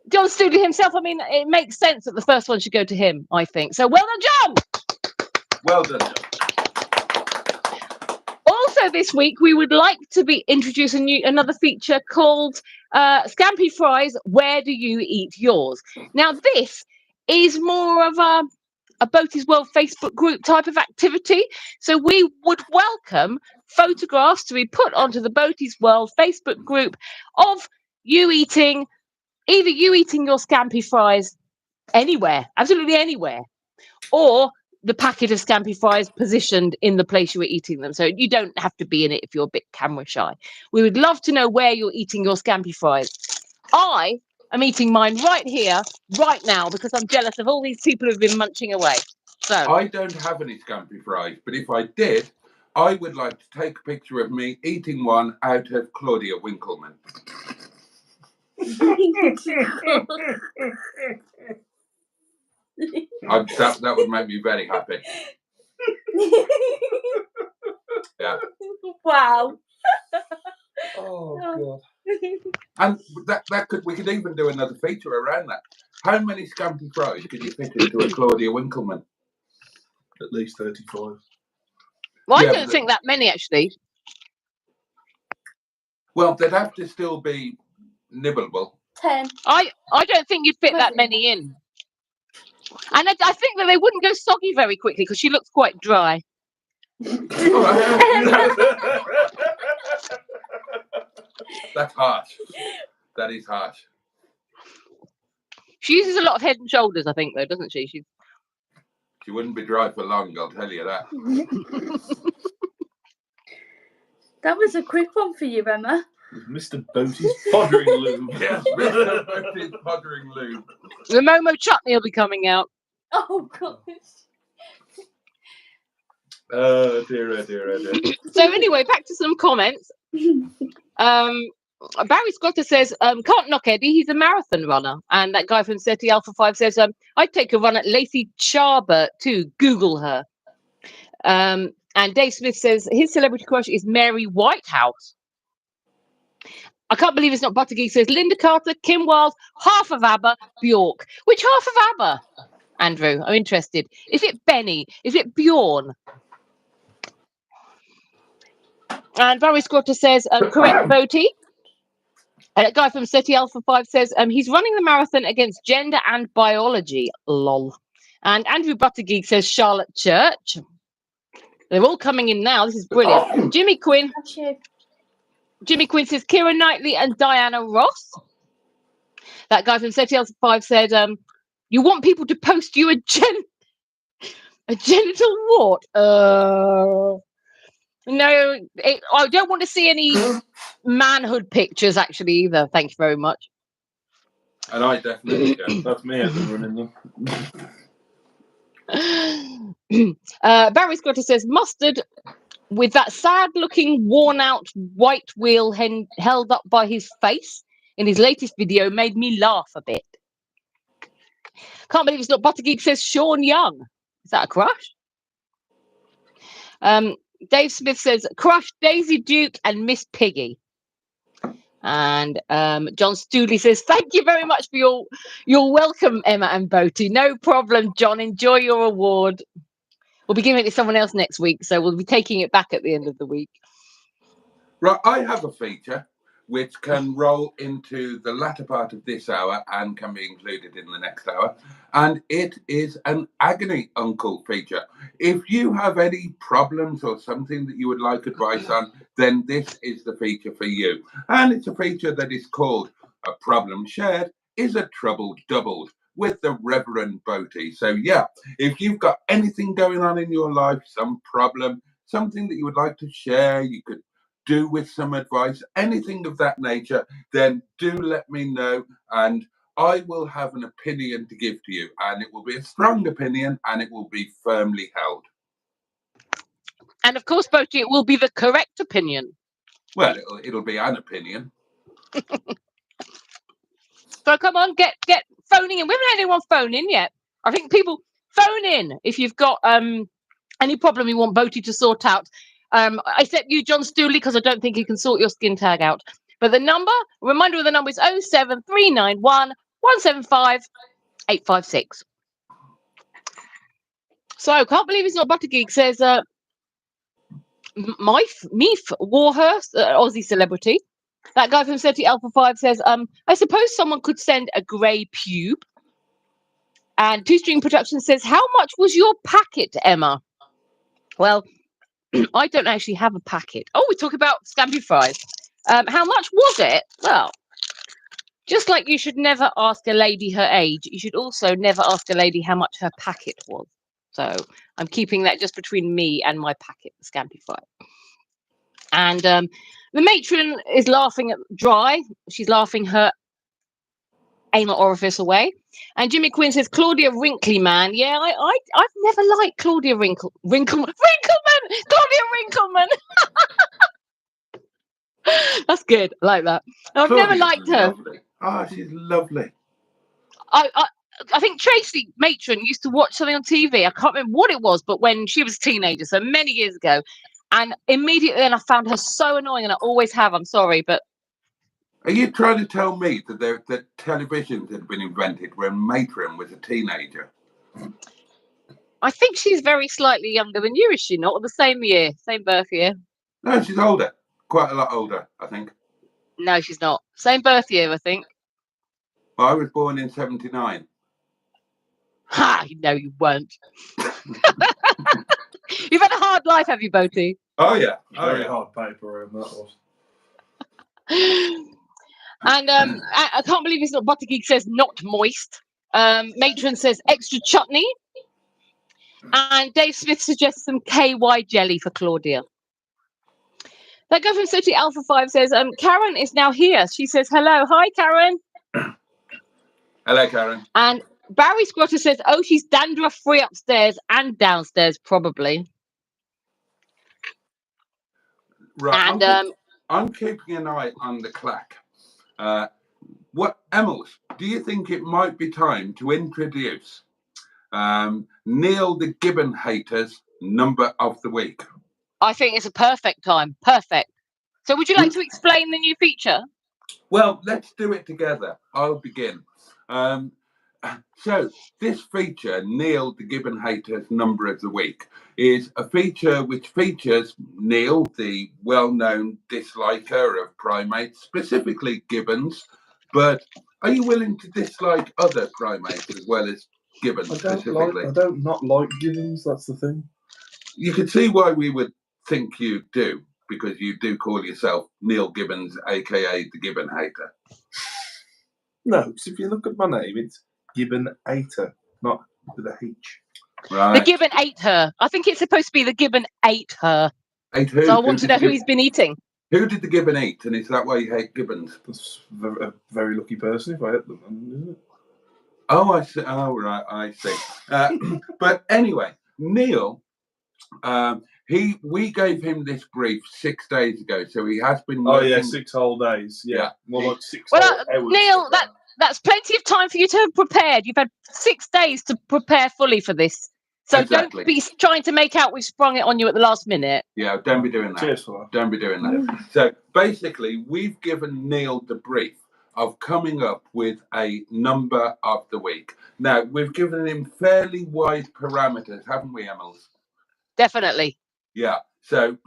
John Stoodley himself. I mean, it makes sense that the first one should go to him, I think. So well done, John. Well done, John. Also this week, we would like to be introducing another feature called Scampi Fries, Where Do You Eat Yours? Now, this is more of a Boaty's World Facebook group type of activity. So we would welcome photographs to be put onto the Boaty's World Facebook group of you eating your Scampi Fries anywhere, absolutely anywhere, or the packet of scampi fries positioned in the place you were eating them. So you don't have to be in it if you're a bit camera shy. We would love to know where you're eating your scampi fries. I am eating mine right here, right now, because I'm jealous of all these people who've been munching away. So I don't have any scampi fries, but if I did, I would like to take a picture of me eating one out of Claudia Winkleman. That would make me very happy. Yeah. Wow. Oh God. And we could even do another feature around that. How many scampi fries could you fit into a Claudia Winkleman? At least 35. well, Yeah, I don't think that many actually. Well, they'd have to still be nibbleable. 10. I don't think you'd fit that many in. And I think that they wouldn't go soggy very quickly because she looks quite dry. That's harsh. That is harsh. She uses a lot of Head and Shoulders, I think, though, doesn't she? She wouldn't be dry for long, I'll tell you that. That was a quick one for you, Emma. Mr. Boaty's poddering lube. Yes, Mr. Boaty's poddering lube. The Momo chutney will be coming out. Oh, gosh. Oh dear, oh dear, oh dear. So anyway, back to some comments. Barry Scotter says, can't knock Eddie, he's a marathon runner. And that guy from SETI Alpha 5 says, I'd take a run at Lacey Charbert too. Google her. And Dave Smith says his celebrity crush is Mary Whitehouse. I can't believe it's not Buttergeek says Linda Carter, Kim Wilde, half of ABBA, Bjork. Which half of ABBA, Andrew? I'm interested. Is it Benny? Is it Bjorn? And Barry Scotter says, correct, Boaty. And a guy from SETI Alpha 5 says, he's running the marathon against gender and biology. Lol. And Andrew Buttergeek says Charlotte Church. They're all coming in now. This is brilliant. Jimmy Quinn says Keira Knightley and Diana Ross. That guy from SETI Alpha 5 said, you want people to post you a genital wart? No, I don't want to see any manhood pictures actually either. Thank you very much. And I definitely don't. That's me as I'm running them. Barry Scotter says mustard with that sad looking worn out white wheel held up by his face in his latest video made me laugh a bit. Can't believe it's not Buttergeek says Sean Young. Is that a crush? Dave Smith says crush Daisy Duke and Miss Piggy. And John Stooley says thank you very much for your welcome, Emma and Boaty. No problem, John. Enjoy your award. We'll be giving it to someone else next week, so we'll be taking it back at the end of the week. Right, I have a feature which can roll into the latter part of this hour and can be included in the next hour. And it is an Agony Uncle feature. If you have any problems or something that you would like advice on, then this is the feature for you. And it's a feature that is called A Problem Shared is a Trouble Doubled with the Reverend Boaty. So yeah, if you've got anything going on in your life, some problem, something that you would like to share, you could do with some advice, anything of that nature, then do let me know and I will have an opinion to give to you, and it will be a strong opinion and it will be firmly held. And of course, Boaty, it will be the correct opinion. Well, it'll be an opinion. So come on, get phoning in. We haven't had anyone phone in yet. I think people phone in if you've got any problem you want Boaty to sort out. Except you, John Stooley, because I don't think you can sort your skin tag out. But the reminder of the number is 07391 175 856. So can't believe it's not Buttergeek says Meef Warhurst, Aussie celebrity. That guy from SETI Alpha 5 says, I suppose someone could send a grey pube. And Two String Production says, how much was your packet, Emma? Well, I don't actually have a packet. Oh, we talk about scampi fries. How much was it? Well, just like you should never ask a lady her age, you should also never ask a lady how much her packet was. So I'm keeping that just between me and my packet, the Scampy Fry. And the matron is laughing at Dry. She's laughing her anal orifice away. And Jimmy Quinn says, Claudia Wrinkly Man. Yeah, I've never liked Claudia Wrinkleman. Claudia Wrinkleman. That's good. I like that. I've never Claudia's liked her. lovely. Ah, she's lovely. I think Tracy Matron used to watch something on TV. I can't remember what it was, but when she was a teenager, so many years ago. And immediately then I found her so annoying, and I always have. I'm sorry, but Are you trying to tell me that televisions had been invented when Matron was a teenager? I think she's very slightly younger than you, is she not? Or the same year, same birth year? No, she's older. Quite a lot older, I think. No, she's not. Same birth year, I think. Well, I was born in 79. Ha! No, you weren't. You've had a hard life, have you, Boaty? Oh, yeah. Oh, Very yeah. hard paper, that was. And I can't believe it's not. Butter Geek says not moist. Matron says extra chutney. And Dave Smith suggests some KY jelly for Claudia. That guy from City Alpha 5 says, Karen is now here. She says, hello. Hi, Karen. Hello, Karen. And Barry Squatter says, oh, she's dandruff-free upstairs and downstairs, probably. Right. And I'm keeping an eye on the clack. Emmels, do you think it might be time to introduce Neil the Gibbon Hater's number of the week? I think it's a perfect time. Perfect. So would you like to explain the new feature? Well, let's do it together. I'll begin. So this feature, Neil the Gibbon Hater's number of the week, is a feature which features Neil, the well-known disliker of primates, specifically gibbons. But are you willing to dislike other primates as well as gibbons specifically? I don't not like gibbons, that's the thing. You can see why we would think you do, because you do call yourself Neil Gibbons, aka the Gibbon Hater. No, because if you look at my name, it's Gibbon Hater, not with a H. Right. The gibbon ate her. I think it's supposed to be the gibbon ate her. Ate who? So I want to know who he's been eating. Who did the gibbon eat? And is that why you hate gibbons? That's a very lucky person if I hit them, isn't it? Oh, I see. Oh, right, I see. But anyway, Neil, we gave him this brief 6 days ago, so he has been working. Oh yeah, 6 whole days. Yeah. More like 6 Well, whole hours. Neil, that's plenty of time for you to have prepared. You've had 6 days to prepare fully for this. So Exactly. Don't be trying to make out we've sprung it on you at the last minute. Yeah, don't be doing that. Cheers for that. Don't be doing that. So basically, we've given Neil the brief of coming up with a number of the week. Now, we've given him fairly wide parameters, haven't we, Emils? Definitely. Yeah. So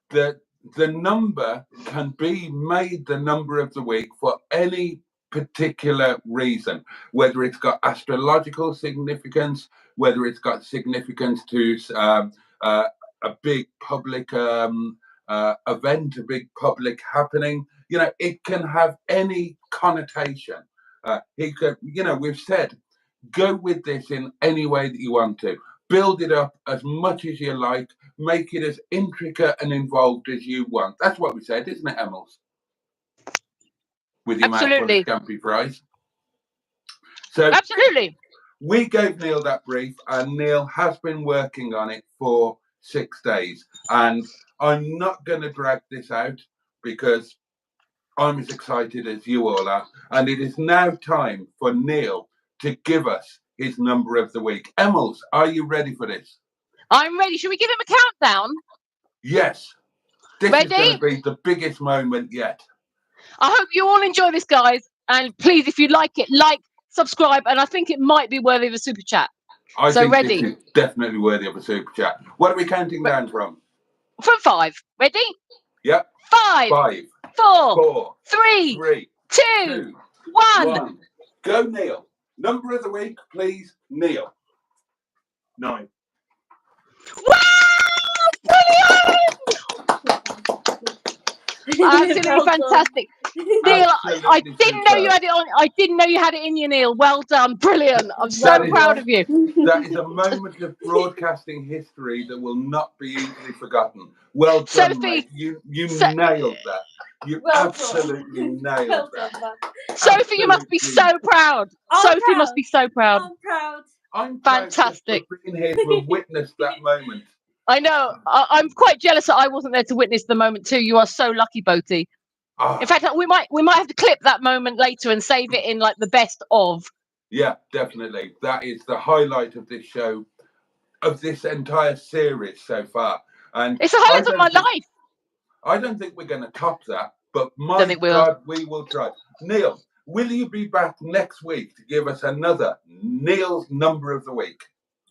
the number can be made the number of the week for any particular reason, whether it's got astrological significance, whether it's got significance to a big public event, a big public happening. You know, it can have any connotation. He could, you know, we've said, go with this in any way that you want to. Build it up as much as you like. Make it as intricate and involved as you want. That's what we said, isn't it, Emils? With your Absolutely. Scampy Fries. So Absolutely. we gave Neil that brief, and Neil has been working on it for 6 days. And I'm not going to drag this out because I'm as excited as you all are. And it is now time for Neil to give us his number of the week. Emils, are you ready for this? I'm ready. Should we give him a countdown? Yes. This Ready? is going to be the biggest moment yet. I hope you all enjoy this, guys. And please, if you like it, like, subscribe, and I think it might be worthy of a super chat. I think ready? this is definitely worthy of a super chat. What are we counting down from? From 5. Ready? Yep. 5, 5, 4, 4, 3, 3, 2, 2, 1. Go, Neil. Number of the week, please, Neil. 9. Wow! Brilliant! Absolutely Well done. fantastic. Neil, I didn't know you had it on. I didn't know you had it in you, Neil. Well done, brilliant. I'm so That is- proud of you. That is a moment of broadcasting history that will not be easily forgotten. Well done, Sophie, mate. You So- nailed that. You Well absolutely done. nailed Well that. done, man. Sophie, you must be so proud. I'm Sophie must proud. be so proud. I'm proud. I'm proud just Fantastic. for being here to have witnessed that moment. I know. I'm quite jealous that I wasn't there to witness the moment too. You are so lucky, Boaty. Ah, In fact, we might have to clip that moment later and save it in like the best of. yeah, definitely. That is the highlight of this show, of this entire series so far. And It's the highlight of my life. I don't think we're going to top that, but my Don't think we will. God, we will try. Neil, will you be back next week to give us another Neil's number of the week?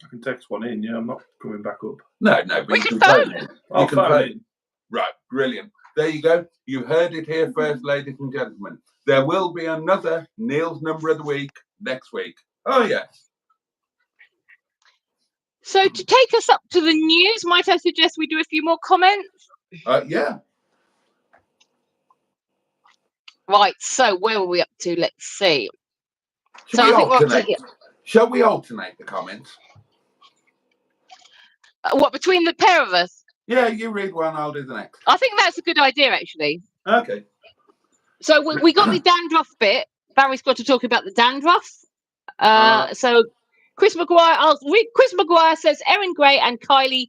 I can text one in. Yeah, I'm not coming back up. No, but We you can phone phone. in. I'll You can phone phone in. in. Right, brilliant. There you go. You heard it here first, ladies and gentlemen. There will be another Neil's number of the week next week. Oh, yes. So to take us up to the news, might I suggest we do a few more comments? Yeah. Right. So where were we up to? Let's see. Shall So we I think we're up to alternate? here. Shall we alternate the comments? What, between the pair of us? Yeah, you read one, I'll do the next. I think that's a good idea, actually. Okay. So we got the dandruff bit. Barry's got to talk about the dandruff. So Chris Maguire, Chris Maguire says Erin Gray and Kylie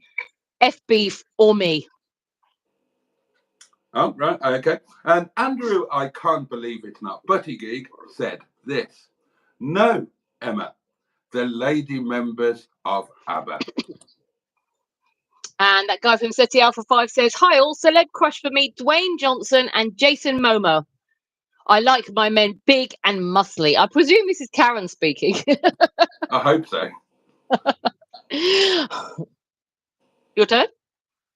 F beef or me. Oh, right, okay. And Andrew, I can't believe it's not Butty Geek, said this. No, Emma, the lady members of ABBA. And that guy from SETI Alpha 5 says, hi all, celeb crush for me, Dwayne Johnson and Jason Momoa. I like my men big and muscly. I presume this is Karen speaking. I hope so. Your turn?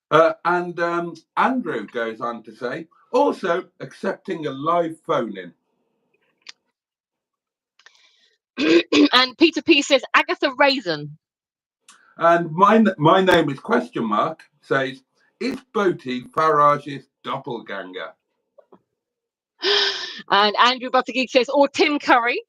And Andrew goes on to say, also accepting a live phone-in. And Peter P says, Agatha Raisin. And my name is question mark, says, is Boaty Farage's doppelganger? And Andrew Buttergeek says, or Tim Curry.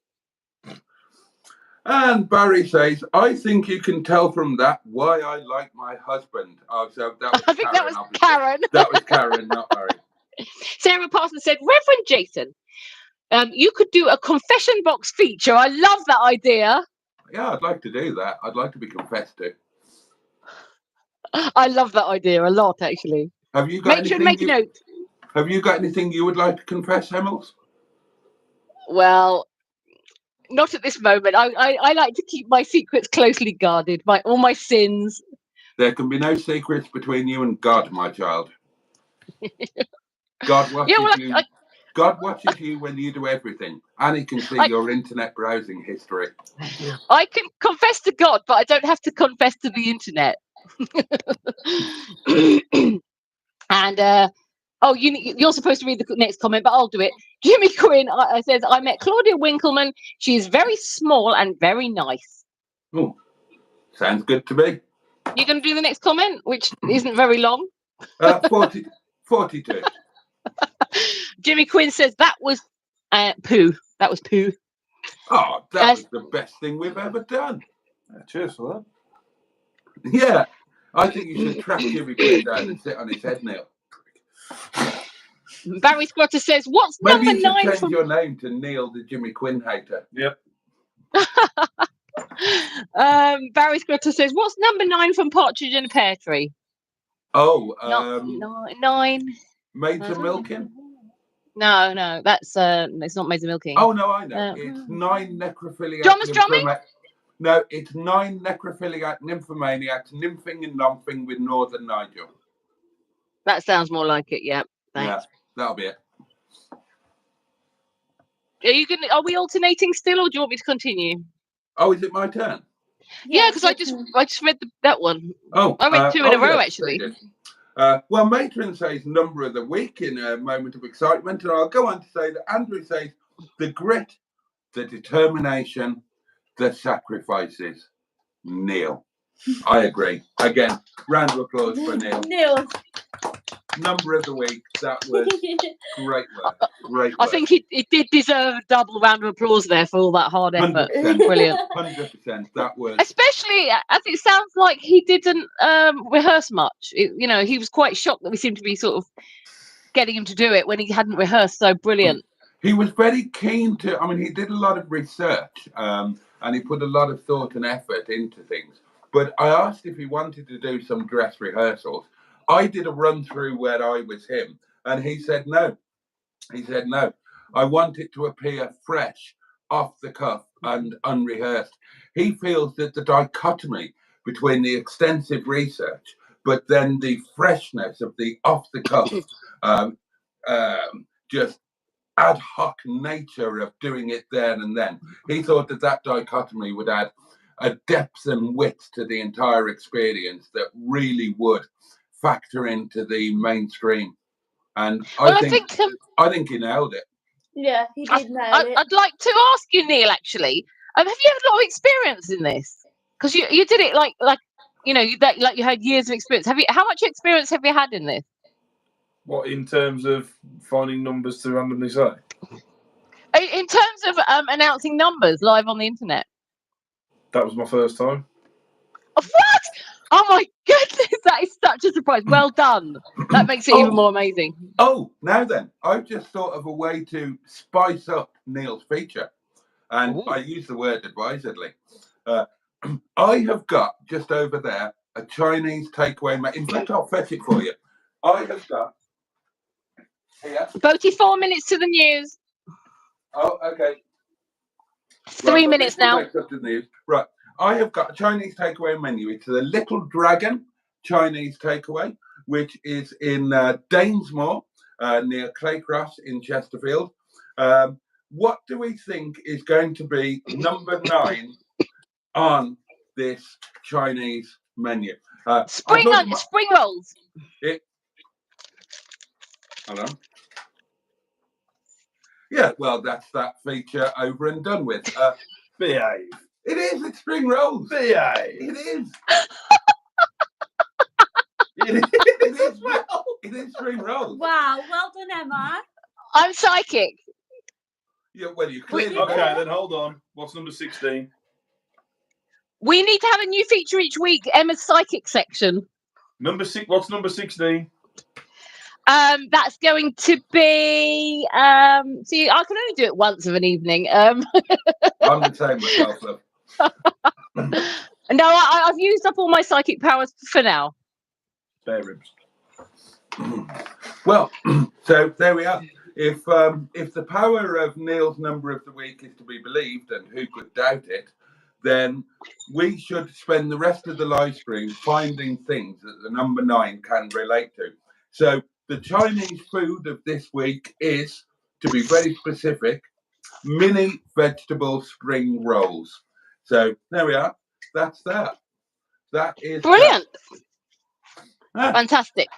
And Barry says, I think you can tell from that why I like my husband. Oh, so that was I think that was obviously. Karen. That was Karen, not Barry. Sarah Parsons said, Reverend Jason, you could do a confession box feature. I love that idea. Yeah, I'd like to do that. I'd like to be confessed to. I love that idea a lot, actually. Have you got Matron, make a note. Have you got anything you would like to confess, Hemmels? Well, not at this moment. I like to keep my secrets closely guarded, all my sins. There can be no secrets between you and God, my child. God watches you. God watches you when you do everything, and He can see your internet browsing history. I can confess to God, but I don't have to confess to the internet. And you're supposed to read the next comment, but I'll do it. Jimmy Quinn says, I met Claudia Winkleman. She is very small and very nice. Oh, sounds good to me. You're going to do the next comment, which isn't very long. 42. Jimmy Quinn says, that was poo. That was poo. Oh, that was the best thing we've ever done. Cheers for that. Yeah, I think you should track Jimmy Quinn down and sit on his head, Neil. Barry Squatter says, what's Maybe number you should 9 change from... your name to Neil the Jimmy Quinn hater. Yep. Barry Squatter says, what's number 9 from Partridge in a Pear Tree? Oh, 9. Maids of Milking? No, that's it's not Maids of Milking. Oh no, I know. It's 9 necrophiliac. Drumming? No, it's 9 necrophiliac nymphomaniacs nymphing and nomphing with Northern Nigel. That sounds more like it. Yeah, thanks. Yeah, that'll be it. Are we alternating still, or do you want me to continue? Oh, is it my turn? Yeah, because I just read that one. Oh, I read 2 in a row, yes, actually. Well, Matron says number of the week in a moment of excitement, and I'll go on to say that Andrew says the grit, the determination, the sacrifices. Neil. I agree. Again, round of applause for Neil. Neil. number of the week. That was great work. Great work. I think it did deserve a double round of applause there for all that hard effort. 100%. Brilliant. 100%. That was. Especially as it sounds like he didn't rehearse much. He was quite shocked that we seemed to be sort of getting him to do it when he hadn't rehearsed. So brilliant. He was very keen to. I mean, he did a lot of research, and he put a lot of thought and effort into things. But I asked if he wanted to do some dress rehearsals. I did a run through where I was him, and he said no. He said no. I want it to appear fresh, off the cuff, and unrehearsed. He feels that the dichotomy between the extensive research, but then the freshness of the off the cuff, just ad hoc nature of doing it there and then. He thought that dichotomy would add a depth and width to the entire experience that really would factor into the mainstream. And I think he nailed it. Yeah, he did nail it. I'd like to ask you, Neil, actually, have you had a lot of experience in this? Because you did it like you had years of experience. How much experience have you had in this? What, in terms of finding numbers to randomly say? In terms of announcing numbers live on the internet. That was my first time. What? Oh my goodness, that is such a surprise. Well done. That makes it even more amazing. Oh, now then, I've just thought of a way to spice up Neil's feature. And I use the word advisedly. I have got just over there a Chinese takeaway. In fact, I'll fetch it for you. I have got here. Boaty, 4 minutes to the news. Oh, okay. 3 minutes now. Up to the news. Right. I have got a Chinese takeaway menu. It's the Little Dragon Chinese takeaway, which is in Dainsmore, near Claycross in Chesterfield. What do we think is going to be number 9 on this Chinese menu? Spring rolls. Hold on. Yeah, well, that's that feature over and done with. Behave. It is. It's spring rolls. Behave. It is. It is spring rolls. Wow, well done, Emma. I'm psychic. Yeah, well, you clearly. Okay, then hold on. What's number 16? We need to have a new feature each week. Emma's psychic section. What's number 16? That's going to be. See, I can only do it once of an evening. I'm the same myself, love. No, I've used up all my psychic powers for now. Spare ribs. Well, so there we are. If the power of Neil's number of the week is to be believed, and who could doubt it, then we should spend the rest of the live stream finding things that the number 9 can relate to. So the Chinese food of this week is, to be very specific, mini vegetable spring rolls. So there we are. That's that. That is brilliant. That. Fantastic.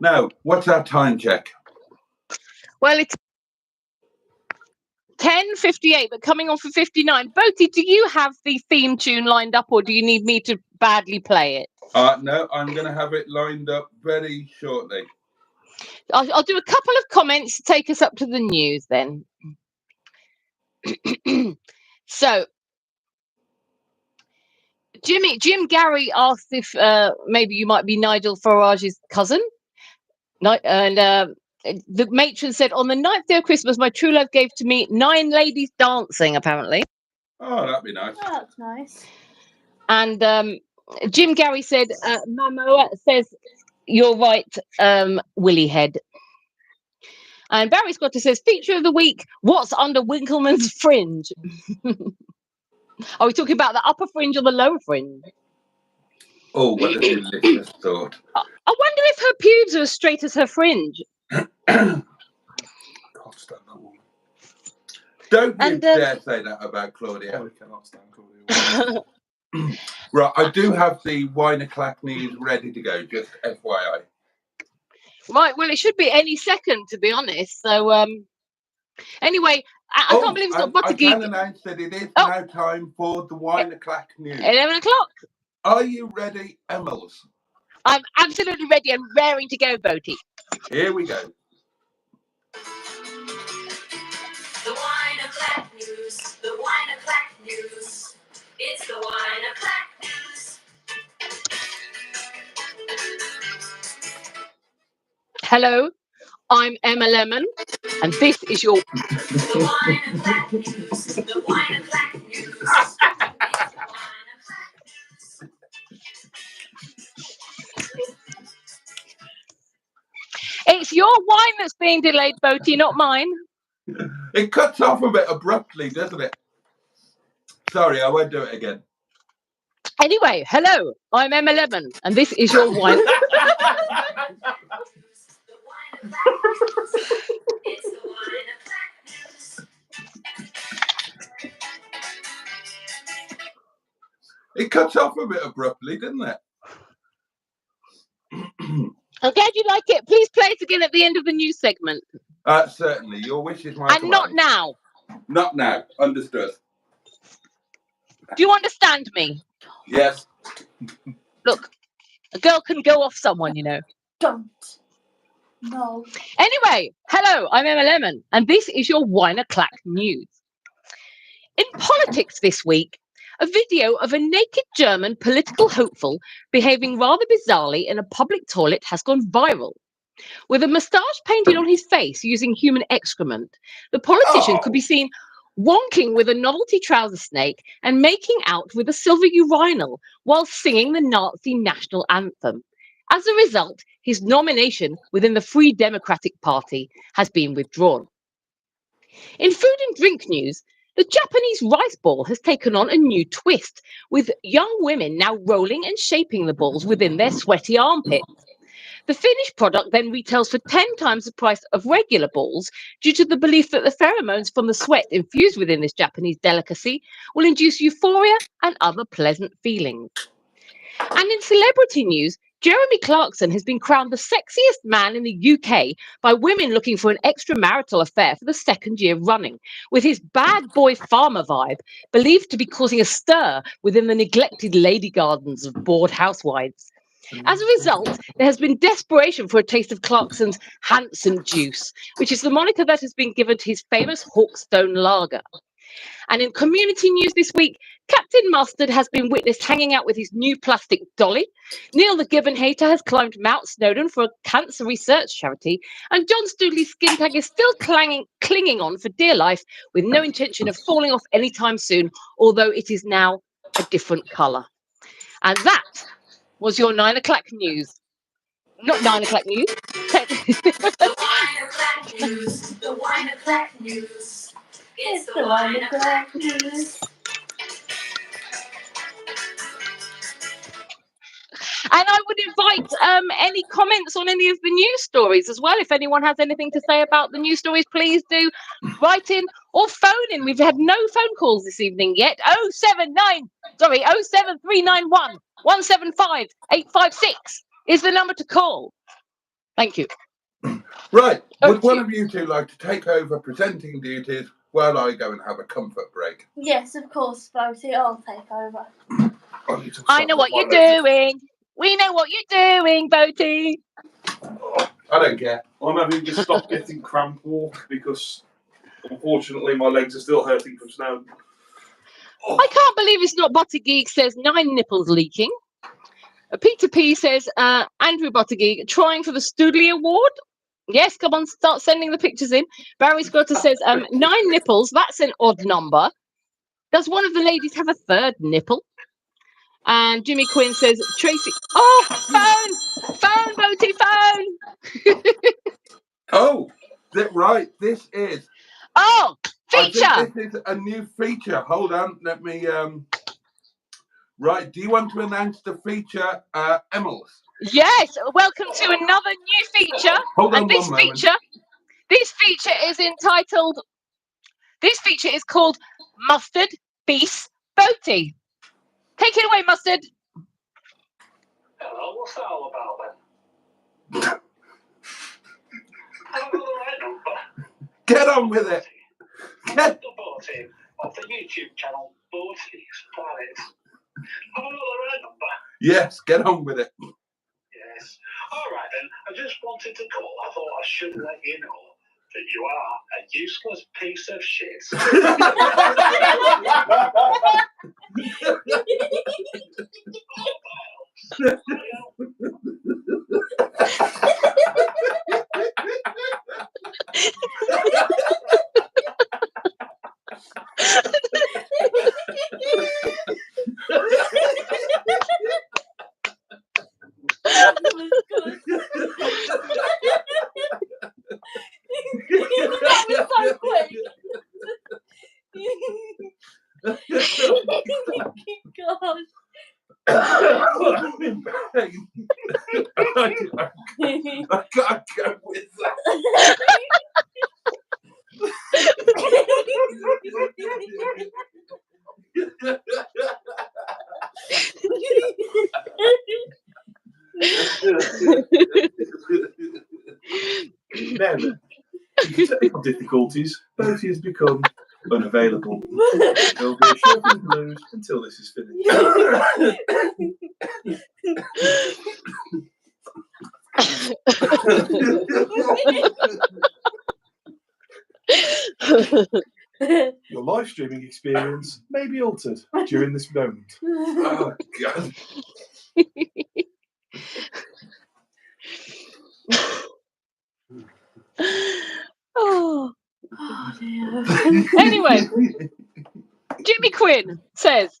Now, what's our time check? Well, it's 10:58, but coming on for 59. Boaty, do you have the theme tune lined up, or do you need me to badly play it? No, I'm going to have it lined up very shortly. I'll do a couple of comments to take us up to the news then. So, Jim Gary asked if maybe you might be Nigel Farage's cousin. And the matron said, on the 9th day of Christmas, my true love gave to me 9 ladies dancing, apparently. Oh, that'd be nice. Oh, that's nice. And Jim Gary said, Mamo says, you're right, Willy Head. And Barry Scotter says, feature of the week, what's under Winkleman's fringe? Are we talking about the upper fringe or the lower fringe? Oh, what a delicious thought. I wonder if her pubes are as straight as her fringe. God, stand that woman. Don't you dare say that about Claudia. I cannot stand Claudia. Right, I do have the Winer Clack news ready to go, just FYI. Right, well, it should be any second, to be honest. So, anyway, I can't believe it's not Butter I Geek. can announce that it is now time for the Winer Clack news. 11 o'clock. Are you ready, Emmels? I'm absolutely ready and raring to go, Boaty. Here we go. The wine and clack news. The wine and clack news. It's the wine and clack news. Hello, I'm Emma Lemon, and this is your... The wine and clack news. The wine and clack news. It's the wine and clack news. It's your wine that's being delayed, Boaty, not mine. It cuts off a bit abruptly, doesn't it? Sorry, I won't do it again. Anyway, hello, I'm Emma Lemon, and this is your wine... The wine and clack news. It's the wine and clack news. It cuts off a bit abruptly, didn't it? I'm glad you like it. Please play it again at the end of the news segment. Certainly. Your wish is my And command. not now. Not now. Understood. Do you understand me? Yes. Look, a girl can go off someone, you know. Don't. No. Anyway, hello, I'm Emma Lemon, and this is your Wine O'Clock news. In politics this week, a video of a naked German political hopeful behaving rather bizarrely in a public toilet has gone viral. With a moustache painted on his face using human excrement, the politician could be seen wonking with a novelty trouser snake and making out with a silver urinal while singing the Nazi national anthem. As a result, his nomination within the Free Democratic Party has been withdrawn. In food and drink news, the Japanese rice ball has taken on a new twist, with young women now rolling and shaping the balls within their sweaty armpits. The finished product then retails for 10 times the price of regular balls due to the belief that the pheromones from the sweat infused within this Japanese delicacy will induce euphoria and other pleasant feelings. And in celebrity news, Jeremy Clarkson has been crowned the sexiest man in the UK by women looking for an extramarital affair for the second year running, with his bad boy farmer vibe believed to be causing a stir within the neglected lady gardens of bored housewives. As a result, there has been desperation for a taste of Clarkson's handsome juice, which is the moniker that has been given to his famous Hawkstone lager. And in community news this week, Captain Mustard has been witnessed hanging out with his new plastic dolly. Neil the Gibbon hater has climbed Mount Snowdon for a cancer research charity. And John Studley's skin tag is still clinging on for dear life with no intention of falling off anytime soon, although it is now a different colour. And that was your 9 o'clock news. Not 9 o'clock news. The wine and clack news. The wine and clack news. It's the wine and clack news. And I would invite any comments on any of the news stories as well. If anyone has anything to say about the news stories, please do write in or phone in. We've had no phone calls this evening yet. 07391 175 856 is the number to call. Thank you. Right. Would Okay. one of you two like to take over presenting duties while I go and have a comfort break? Yes, of course, Boaty. I'll take over. I know what you're doing. We know what you're doing, Boaty. I don't care. I'm having to stop getting cramp walk because, unfortunately, my legs are still hurting from snow. I can't believe it's not Buttergeek says 9 nipples leaking. Peter P says Andrew Buttergeek trying for the Studley Award. Yes, come on, start sending the pictures in. Barry Scotter says 9 nipples. That's an odd number. Does one of the ladies have a third nipple? And Jimmy Quinn says Tracy. Oh, phone, Boaty, phone. Oh, right. This is. Oh, I think feature. this is a new feature. Hold on. Let me. Right. Do you want to announce the feature, Emils? Yes. Welcome to another new feature. Hold on And this one moment. feature is entitled. This feature is called Mustard Beast Boaty. Take it away, Mustard. Hello, what's that all about then? Have I got the right number? Get on with it. Get the Boaty of the YouTube channel Boaty's Planet. Have I got the right number? Yes, get on with it. Yeah, just wanted to call. I thought I should let you know that you are a useless piece of shit. That was so quick. God. I can't go with that. Now then, due to technical difficulties, Boaty has become unavailable. There will be a short interlude until this is finished. Your live streaming experience may be altered during this moment. Oh, God. Oh. Oh, dear. Anyway, Jimmy Quinn says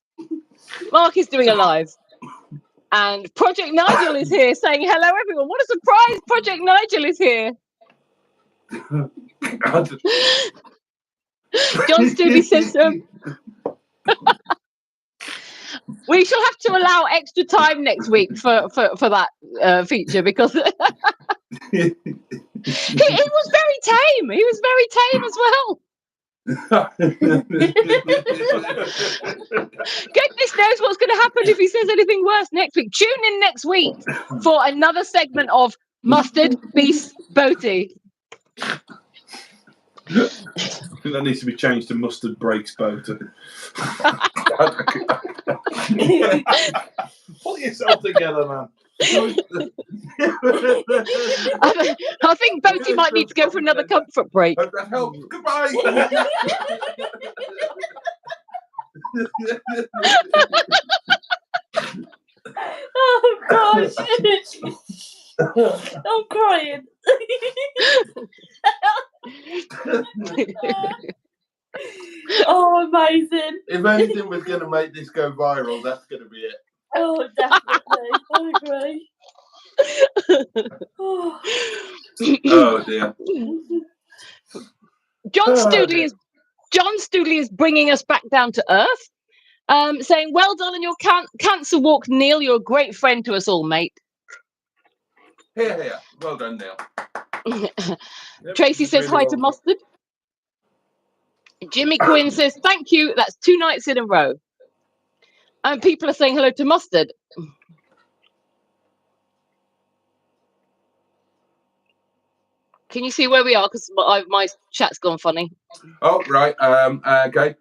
Mark is doing a live. And Project Nigel is here saying hello, everyone. What a surprise! Project Nigel is here. God. John Stooley says we shall have to allow extra time next week for that feature because he was very tame. He was very tame as well. Goodness knows what's going to happen if he says anything worse next week. Tune in next week for another segment of Mustard Beast Boaty. I think that needs to be changed to Mustard Breaks Boaty. Pull yourself together, man. I think Boaty might need to go for another comfort break. Hope that helps. Goodbye. Oh, gosh. I'm crying. Oh, amazing. If anything was going to make this go viral, that's going to be it. Oh, definitely. I agree. Oh. Oh, dear. John Stooley is bringing us back down to earth, saying, "Well done on your cancer walk, Neil. You're a great friend to us all, mate." Here, here. Well done, Neil. Tracy says hi to Mustard. Jimmy Quinn says thank you. That's 2 nights in a row. And people are saying hello to Mustard. Can you see where we are? Because my chat's gone funny. Oh, right. Okay.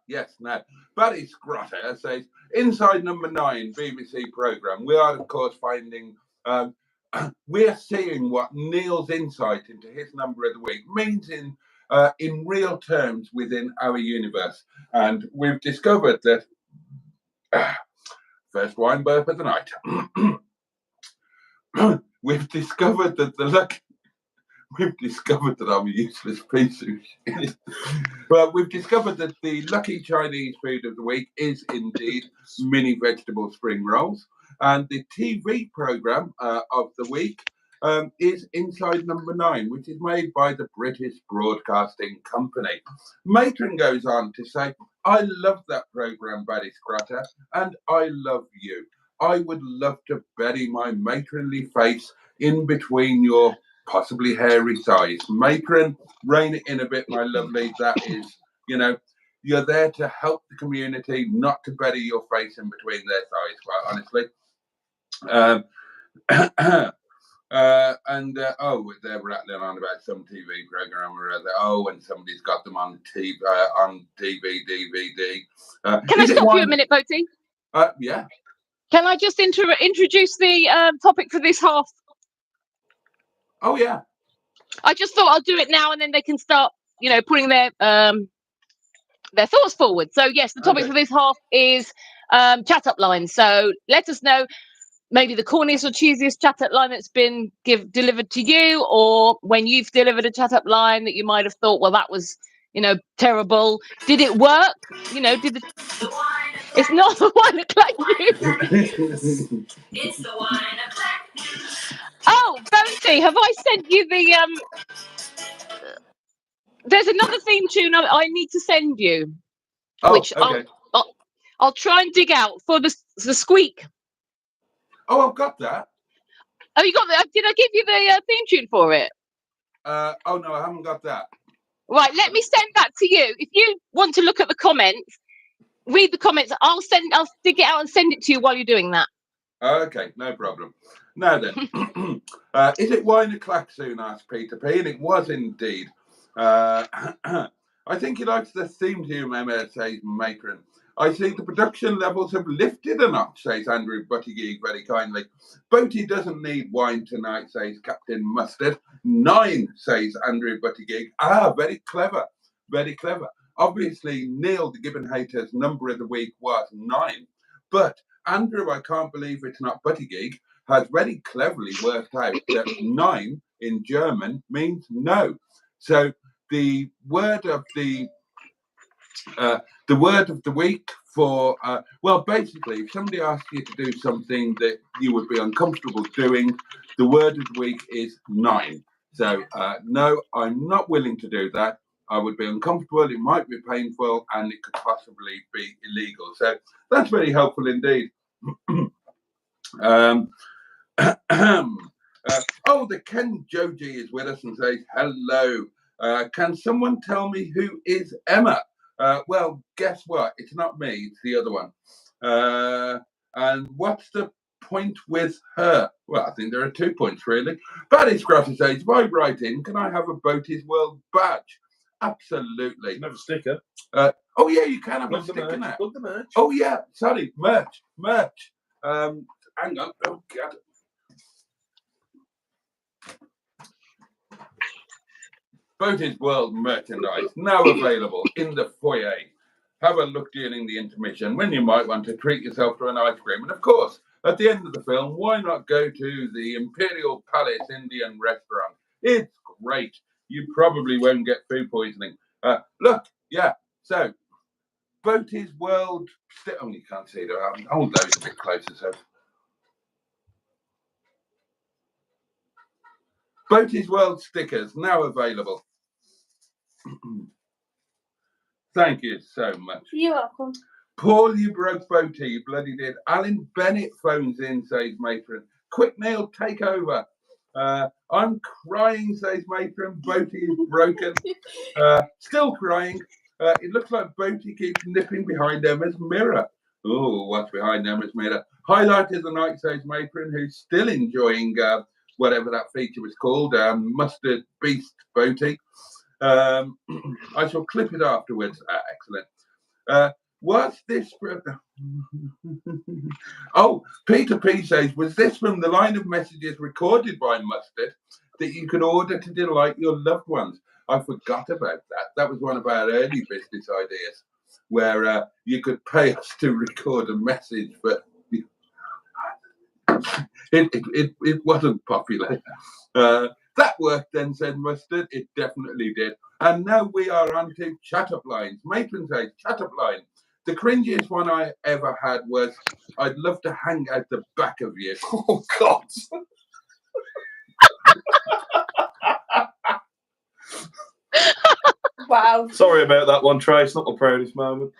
Yes. Now, Buddy Scrotter says, inside number 9 BBC programme, we are, of course, finding... we're seeing what Neil's insight into his number of the week means in real terms within our universe. And we've discovered that... first wine burp of the night. We've discovered that We've discovered that I'm a useless piece of shit. But we've discovered that the lucky Chinese food of the week is indeed mini vegetable spring rolls. And the TV programme of the week is Inside Number 9, which is made by the British Broadcasting Company. Matron goes on to say, I love that programme, Baddy Scrotter, and I love you. I would love to bury my matronly face in between your possibly hairy thighs. Matron, rein it in a bit, my lovely. That is, you're there to help the community, not to bury your face in between their thighs, quite honestly. They're rattling on about some TV program or other. Oh, and somebody's got them on TV, on DVD. Can I stop you a minute, Boaty? Yeah. Can I just introduce the topic for this half? Oh yeah. I just thought I'll do it now, and then they can start, putting their thoughts forward. So yes, the topic Okay. for this half is chat up lines. So let us know maybe the corniest or cheesiest chat up line that's been delivered to you, or when you've delivered a chat up line that you might have thought, well, that was terrible. Did it work? It's not the wine and clack news. It's the wine and clack news. Oh, Boaty, have I sent you the There's another theme tune I need to send you, which okay. I'll try and dig out for the Squeak. Oh, I've got that. Oh, you got that? Did I give you the theme tune for it? Oh no, I haven't got that. Right, let me send that to you. If you want to look at the comments, read the comments. I'll dig it out and send it to you while you're doing that. Okay, no problem. Now then, is it wine and clack soon? Asked Peter P, and it was indeed. I think he likes the theme tune, Emma, says Matron. I see the production levels have lifted a notch, says Andrew Buttigieg very kindly. Boaty doesn't need wine tonight, says Captain Mustard. 9, says Andrew Buttigieg. Ah, very clever, very clever. Obviously, Neil, the Gibbon Haters number of the week was 9. But Andrew, I can't believe it's not Buttigieg, has very cleverly worked out that 9 in German means no. So the word of the week for well, basically, if somebody asks you to do something that you would be uncomfortable doing, the word of the week is 9. So no, I'm not willing to do that. I would be uncomfortable. It might be painful, and it could possibly be illegal. So that's very helpful indeed. Oh, the Ken Joji is with us and says hello. Can someone tell me who is Emma? Well, guess what? It's not me. It's the other one. And what's the point with her? Well, I think there are 2 points really. Badinage Scratcher says, if I write in, can I have a Boaty's World badge? Absolutely. You can have a sticker. Oh yeah, you can have Plug a the sticker merch. now. Plug the merch. Oh yeah, sorry, merch. Hang on. Oh God. Boaty's World merchandise now available in the foyer. Have a look during the intermission when you might want to treat yourself to an ice cream. And of course, at the end of the film, why not go to the Imperial Palace Indian restaurant? It's great. You probably won't get food poisoning. Look, yeah. So, Boaty's World. Oh, you can't see it. I'll hold those a bit closer. So, Boaty's World stickers now available. Thank you so much. You're welcome. Paul, you broke Boaty, you bloody did. Alan Bennett phones in, says Matron. Quick, Neil, take over. I'm crying, says Matron. Boaty is broken. Still crying. It looks like Boaty keeps nipping behind Emma's mirror. Oh, what's behind Emma's mirror? Highlight of the night, says Matron, who's still enjoying whatever that feature was called, Mustard Beast Boaty. I shall clip it afterwards. Excellent. Was this from... Oh, Peter P says, was this from the line of messages recorded by Mustard that you could order to delight your loved ones? I forgot about that. That was one of our early business ideas, where you could pay us to record a message, but it wasn't popular. That worked then, said Mustard. It definitely did. And now we are on to chat-up lines. Matron says, chat-up line. The cringiest one I ever had was, I'd love to hang out the back of you. Oh, God. Wow. Sorry about that one, Trace. Not my proudest moment.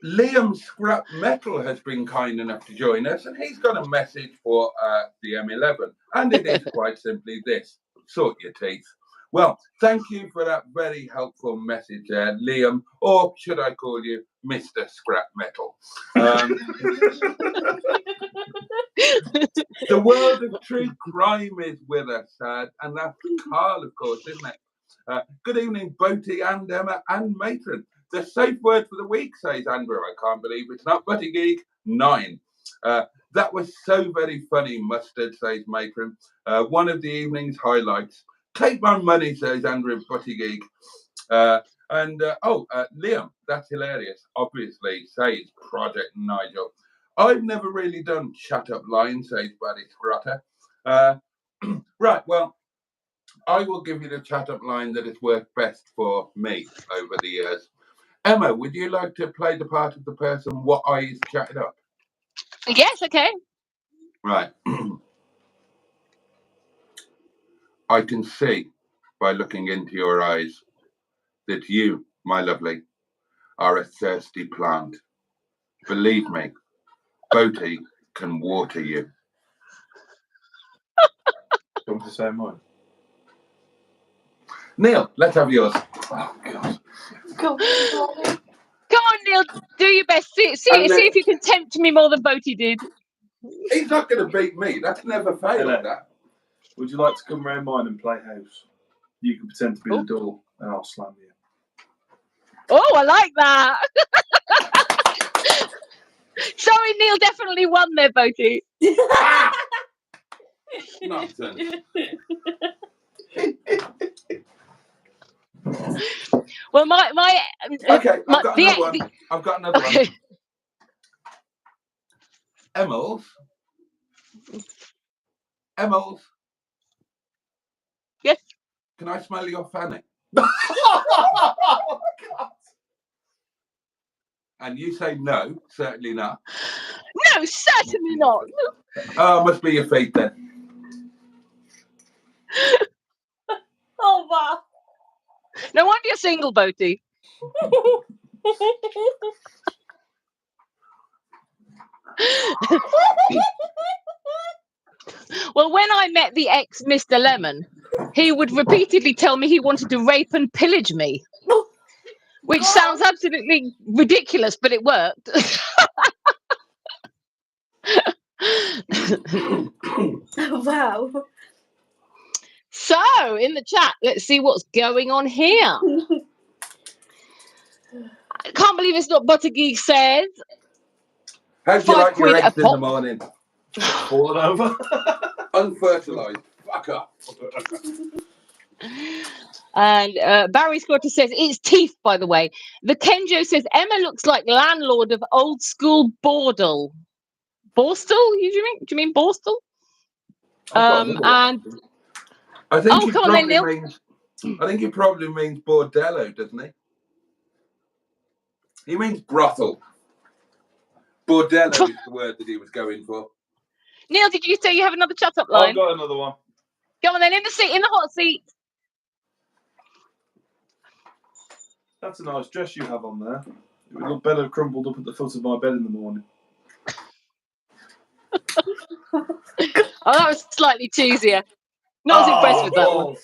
Liam Scrap Metal has been kind enough to join us, and he's got a message for the M11. And it is quite simply this: sort your teeth. Well, thank you for that very helpful message there, Liam, or should I call you Mr. Scrap Metal? The world of true crime is with us, and that's Carl, of course, isn't it? Good evening, Boaty and Emma and Matron. The safe word for the week, says Andrew. I can't believe it's not Buttigieg. 9. That was so very funny, Mustard, says Matron. One of the evening's highlights. Take my money, says Andrew Buttigieg. Liam, that's hilarious. Obviously, says Project Nigel. I've never really done shut up line, says Buddy Scrotter. Right, well, I will give you the chat up line that has worked best for me over the years. Emma, would you like to play the part of the person what I chatted up? Yes, okay. Right. I can see by looking into your eyes that you, my lovely, are a thirsty plant. Believe me, Boaty can water you. Do you want to say mine? Neil, let's have yours. Oh, God. Come on. Come on, Neil, do your best. See if you can tempt me more than Boaty did. He's not going to beat me. That's never failed. Hello. That. Would you like to come round mine and play house? You can pretend to be the door and I'll slam you. Oh, I like that. Sorry, Neil definitely won there, Boaty. Nonsense. Well, Okay, I've got another one. Emmels. Yes. Can I smell your fanny? And you say no, certainly not. No, certainly not. Oh, must be your feet then. Oh, wow. No wonder you're single, Boaty. Well, when I met the ex Mr. Lemon, he would repeatedly tell me he wanted to rape and pillage me, which sounds absolutely ridiculous, but it worked. Wow. So, in the chat, let's see what's going on here. I can't believe it's not Buttigieg says. How do you like your £5 eggs a in the pop. morning? Falling over. Unfertilised. Fuck up. And Barry Scotter says it's teeth, by the way. The Kenjo says Emma looks like landlord of old school bordel. Borstal? Do you mean Borstal? And I think he come on then, Neil. I think he probably means bordello, doesn't he? He means brothel. Bordello is the word that he was going for. Neil, did you say you have another chat up line? I've got another one. Come on then, in the hot seat. That's a nice dress you have on there. It would look better crumpled up at the foot of my bed in the morning. Oh, that was slightly cheesier. Not as impressed with that one.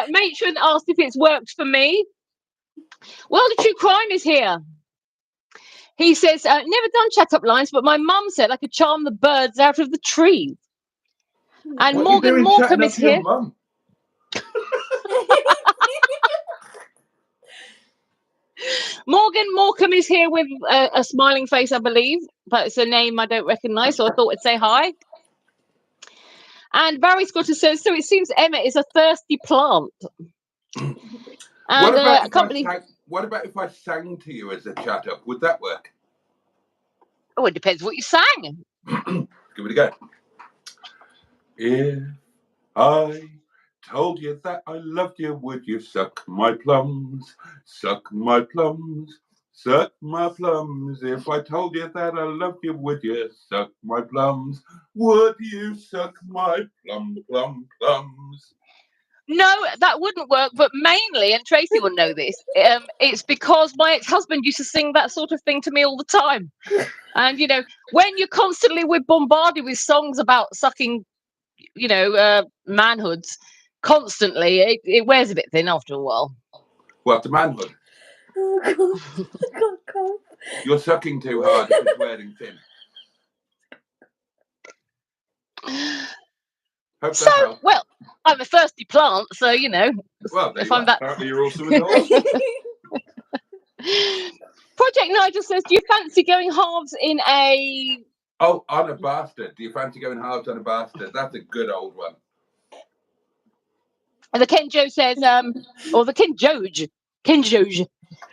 Matron asked if it's worked for me. Well, the true crime is here. He says, never done chat up lines, but my mum said I could charm the birds out of the trees. And What Morgan you doing Morecambe chatting is up to your here. mum? Morgan Morecambe is here with a smiling face, I believe, but it's a name I don't recognise, so I thought I'd say hi. And Barry Scotter says, so it seems Emma is a thirsty plant. And What about if I sang to you as a chat up? Would that work? Oh, it depends what you sang. Give it a go. If I told you that I loved you, would you suck my plums? Suck my plums. Suck my plums. If I told you that I loved you, would you suck my plums? Would you suck my plums? No, that wouldn't work, but mainly, and Tracy will know this, it's because my ex-husband used to sing that sort of thing to me all the time. And, you know, when you're constantly bombarded with songs about sucking, you know, manhoods constantly, it wears a bit thin after a while. What, the manhood? Oh, God. You're sucking too hard if it's wearing thin. Hope that helps. Well, I'm a thirsty plant, so, you know, well, if I'm that... Apparently you're also with us. Project Nigel says, do you fancy going halves in a... Oh, on a bastard. Do you fancy going halves on a bastard? That's a good old one. And the Ken Joe says, or the Ken Joge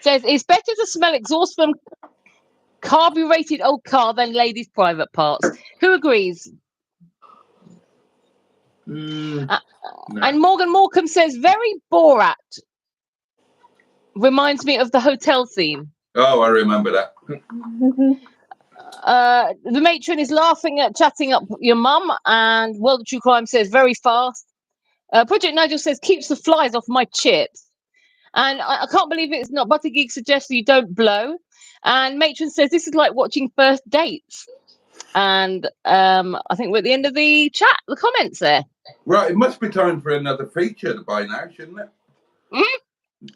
says, it's better to smell exhaust from carbureted old car than ladies' private parts. Who agrees? No. And Morgan Morecambe says, very Borat. Reminds me of the hotel theme. Oh, I remember that. The matron is laughing at chatting up your mum, and World of True Crime says, very fast. Project Nigel says, keeps the flies off my chips. And I can't believe it's not. Butter Geek suggests you don't blow. And Matron says, this is like watching first dates. And I think we're at the end of the chat, the comments there. Right, it must be time for another feature by now, shouldn't it?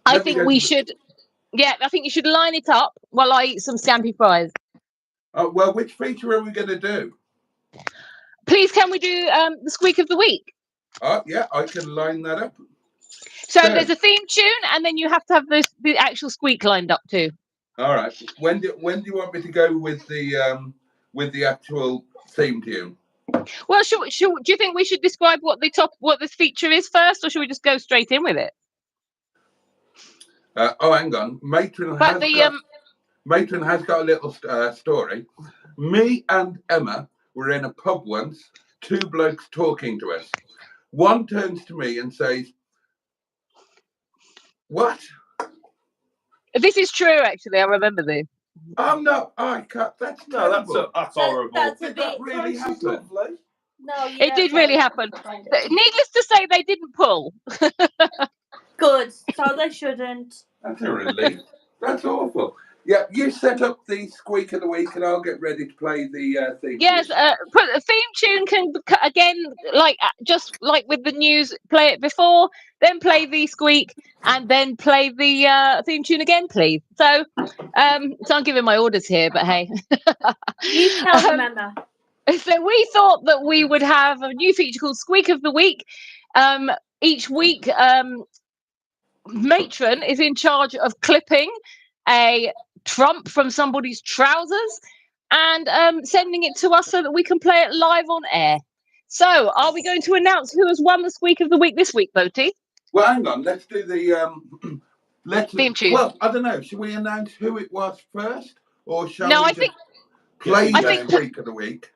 I think we should. Yeah, I think you should line it up while I eat some scampi fries. Well, which feature are we going to do? Please, can we do the Squeak of the Week? Yeah, I can line that up. So there's a theme tune, and then you have to have the actual squeak lined up too. All right. When do you want me to go with the actual theme tune? Well, do you think we should describe what the feature is first, or should we just go straight in with it? Hang on. Matron has got a little story. Me and Emma were in a pub once. Two blokes talking to us. One turns to me and says, "What?" This is true, actually. I remember this. Oh no, I can't. That's terrible. That's horrible. That's a Did bit. that really happen? No, you It don't did really happen. Needless to say, they didn't pull. Good. So they shouldn't. That's a relief. That's awful. Yeah, you set up the Squeak of the Week, and I'll get ready to play the theme. Yes, tune. but the theme tune can again, like just like with the news, play it before, then play the Squeak, and then play the theme tune again, please. So, so I'm giving my orders here, but hey. You tell them, Emma. So we thought that we would have a new feature called Squeak of the Week. Each week, Matron is in charge of clipping a trump from somebody's trousers and sending it to us so that we can play it live on air. So, are we going to announce who has won the Squeak of the Week this week, Boaty? Well, hang on. Let's do the theme tune. Well, I don't know. Should we announce who it was first, or shall No, we I just think play I the think- Squeak of the Week?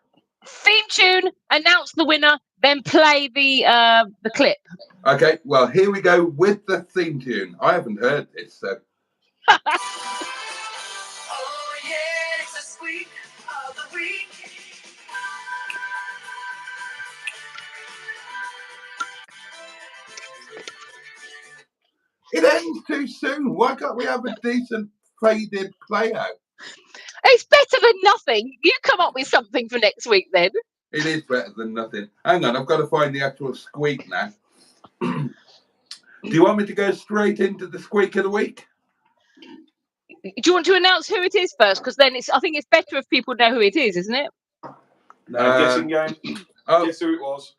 Theme tune, announce the winner, then play the clip. Okay. Well, here we go with the theme tune. I haven't heard this, so. Oh yeah, it's a Squeak of the Week. It ends too soon. Why can't we have a decent faded play out? It's better than nothing. You come up with something for next week, then. It is better than nothing. Hang on, I've got to find the actual squeak now. Do you want me to go straight into the Squeak of the Week? Do you want to announce who it is first? Because then I think it's better if people know who it is, isn't it? Guessing game. Guess who it was.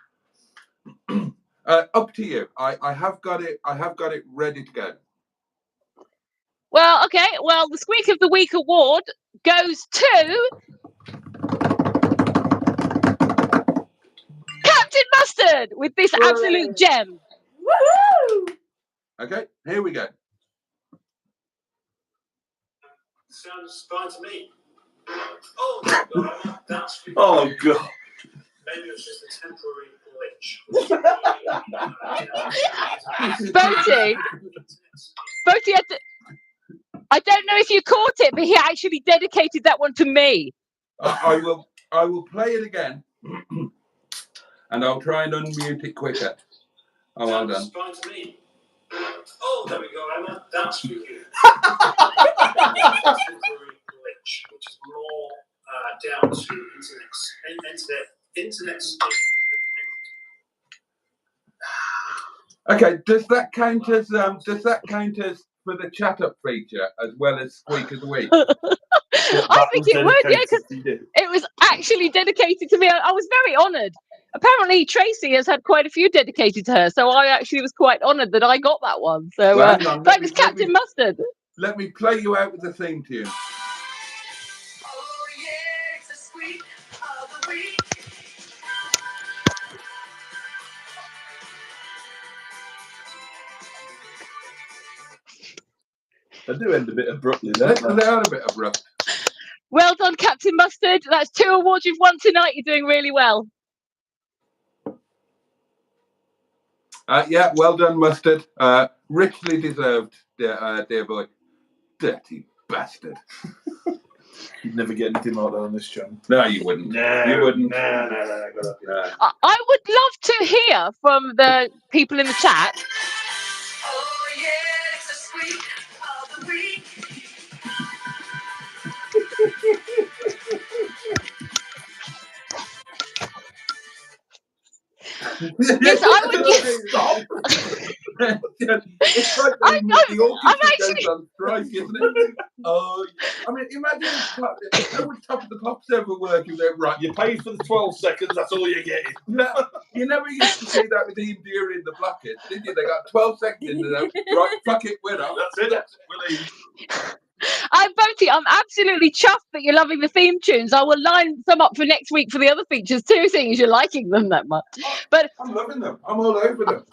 Up to you. I have got it. I have got it ready to go. Well, okay. Well, the Squeak of the Week award goes to Captain Mustard with this absolute gem. Woohoo! Okay, here we go. Sounds fine to me. Oh, God, that's Oh god. maybe it was just a temporary glitch. Boaty, I don't know if you caught it, but he actually dedicated that one to me. I will play it again, and I'll try and unmute it quicker. Oh, well done. Sounds fine to me. Oh, there we go, Emma. That's for you. Temporary glitch, which is more down to internet. Okay, does that count as for the chat up feature as well as Squeak of the Week? I think it would, yeah, because it was actually dedicated to me. I was very honoured. Apparently, Tracy has had quite a few dedicated to her, so I actually was quite honoured that I got that one. So, Well, hang on, thanks, Captain Mustard. Let me play you out with the theme tune. I do end a bit abruptly They there. are a bit abrupt. Well done, Captain Mustard. That's 2 awards you've won tonight. You're doing really well. Yeah, well done, Mustard. Richly deserved, dear boy. Dirty bastard. You'd never get anything like that on this channel. No, you wouldn't. No, You wouldn't. No. I would love to hear from the people in the chat. Oh yeah, it's the squeak of the week. Yes, I would. Stop. It's like I'm the orchestra actually- goes on strike, isn't it? Oh, I mean, imagine how would Top of the Pops ever work if they're right. You paid for the 12 seconds, that's all you're getting. No, you never used to see that with Ian Dury in the blockheads, did you? They got 12 seconds into them. Right, fuck it, we're up. That's it. We'll leave. I'm Boaty. I'm absolutely chuffed that you're loving the theme tunes. I will line some up for next week for the other features too, seeing as you're liking them that much. But I'm loving them. I'm all over them.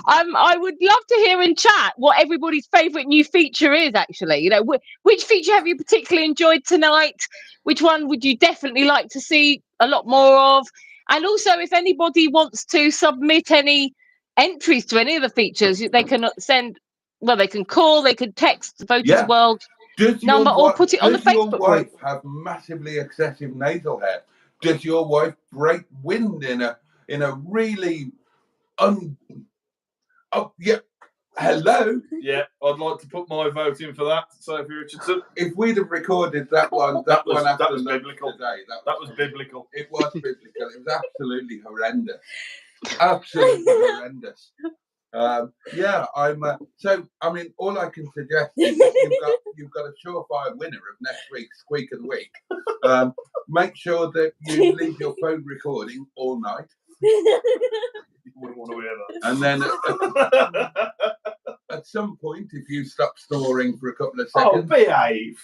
I would love to hear in chat what everybody's favourite new feature is. Actually, you know, which feature have you particularly enjoyed tonight? Which one would you definitely like to see a lot more of? And also, if anybody wants to submit any entries to any of the features, they can send. Well, they can call, they can text the Voters Yeah. World Does number your or wife- put it on the Does your Facebook wife group. have massively excessive nasal hair? Does your wife break wind in a really Oh yeah. Hello. Yeah, I'd like to put my vote in for that, Sophie Richardson. If we'd have recorded that one, That was after biblical. today, That was biblical. It was biblical. It was absolutely horrendous. Absolutely horrendous. Yeah, I'm. So, I mean, all I can suggest is that you've got a surefire winner of next week's Squeak of the Week. Make sure that you leave your phone recording all night, You wouldn't want to hear that. and then at some point, if you stop snoring for a couple of seconds. Oh, behave.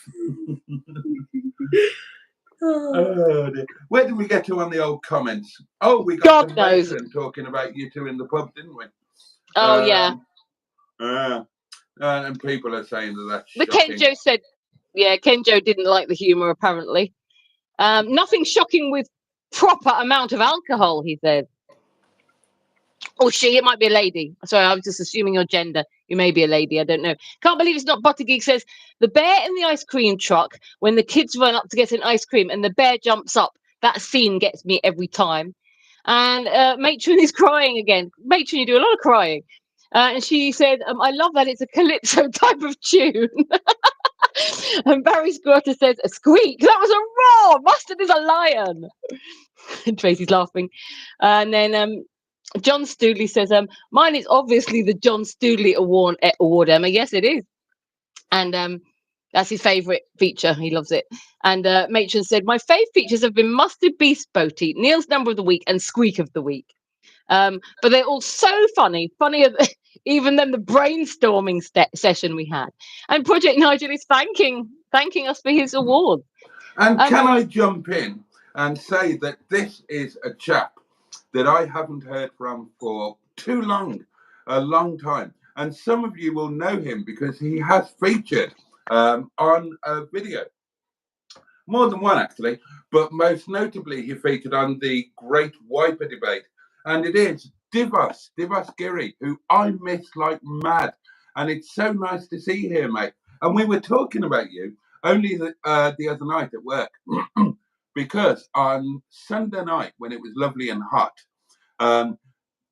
Oh, dear. Where did we get to on the old comments? Oh, we got God some knows. veteran talking about you two in the pub, didn't we? Oh yeah. And people are saying that's But shocking. Kenjo said, yeah, Kenjo didn't like the humour apparently. Nothing shocking with proper amount of alcohol, he said. Or she, it might be a lady. Sorry, I was just assuming your gender. You may be a lady, I don't know. Can't believe it's not Butter Geek says, the bear in the ice cream truck, when the kids run up to get an ice cream and the bear jumps up, that scene gets me every time. And Matron is crying again. Matron, you do a lot of crying. And she said, I love that it's a calypso type of tune. And Barry Squatter says, a squeak. That was a roar. Mustard is a lion. And Tracy's laughing. And then John Stoodley says, mine is obviously the John Stoodley Award, Emma. Yes, it is. And that's his favourite feature. He loves it. And Matron said, my fave features have been Mustard Beast Boaty, Neil's Number of the Week, and Squeak of the Week. But they're all so funny, funnier even than the brainstorming session we had. And Project Nigel is thanking us for his award. And can I jump in and say that this is a chap that I haven't heard from for too long, a long time. And some of you will know him because he has featured on a video. More than one, actually. But most notably, he featured on the Great Wiper Debate. And it is Divas Giri, who I miss like mad. And it's so nice to see you here, mate. And we were talking about you only the other night at work. Because on Sunday night, when it was lovely and hot, I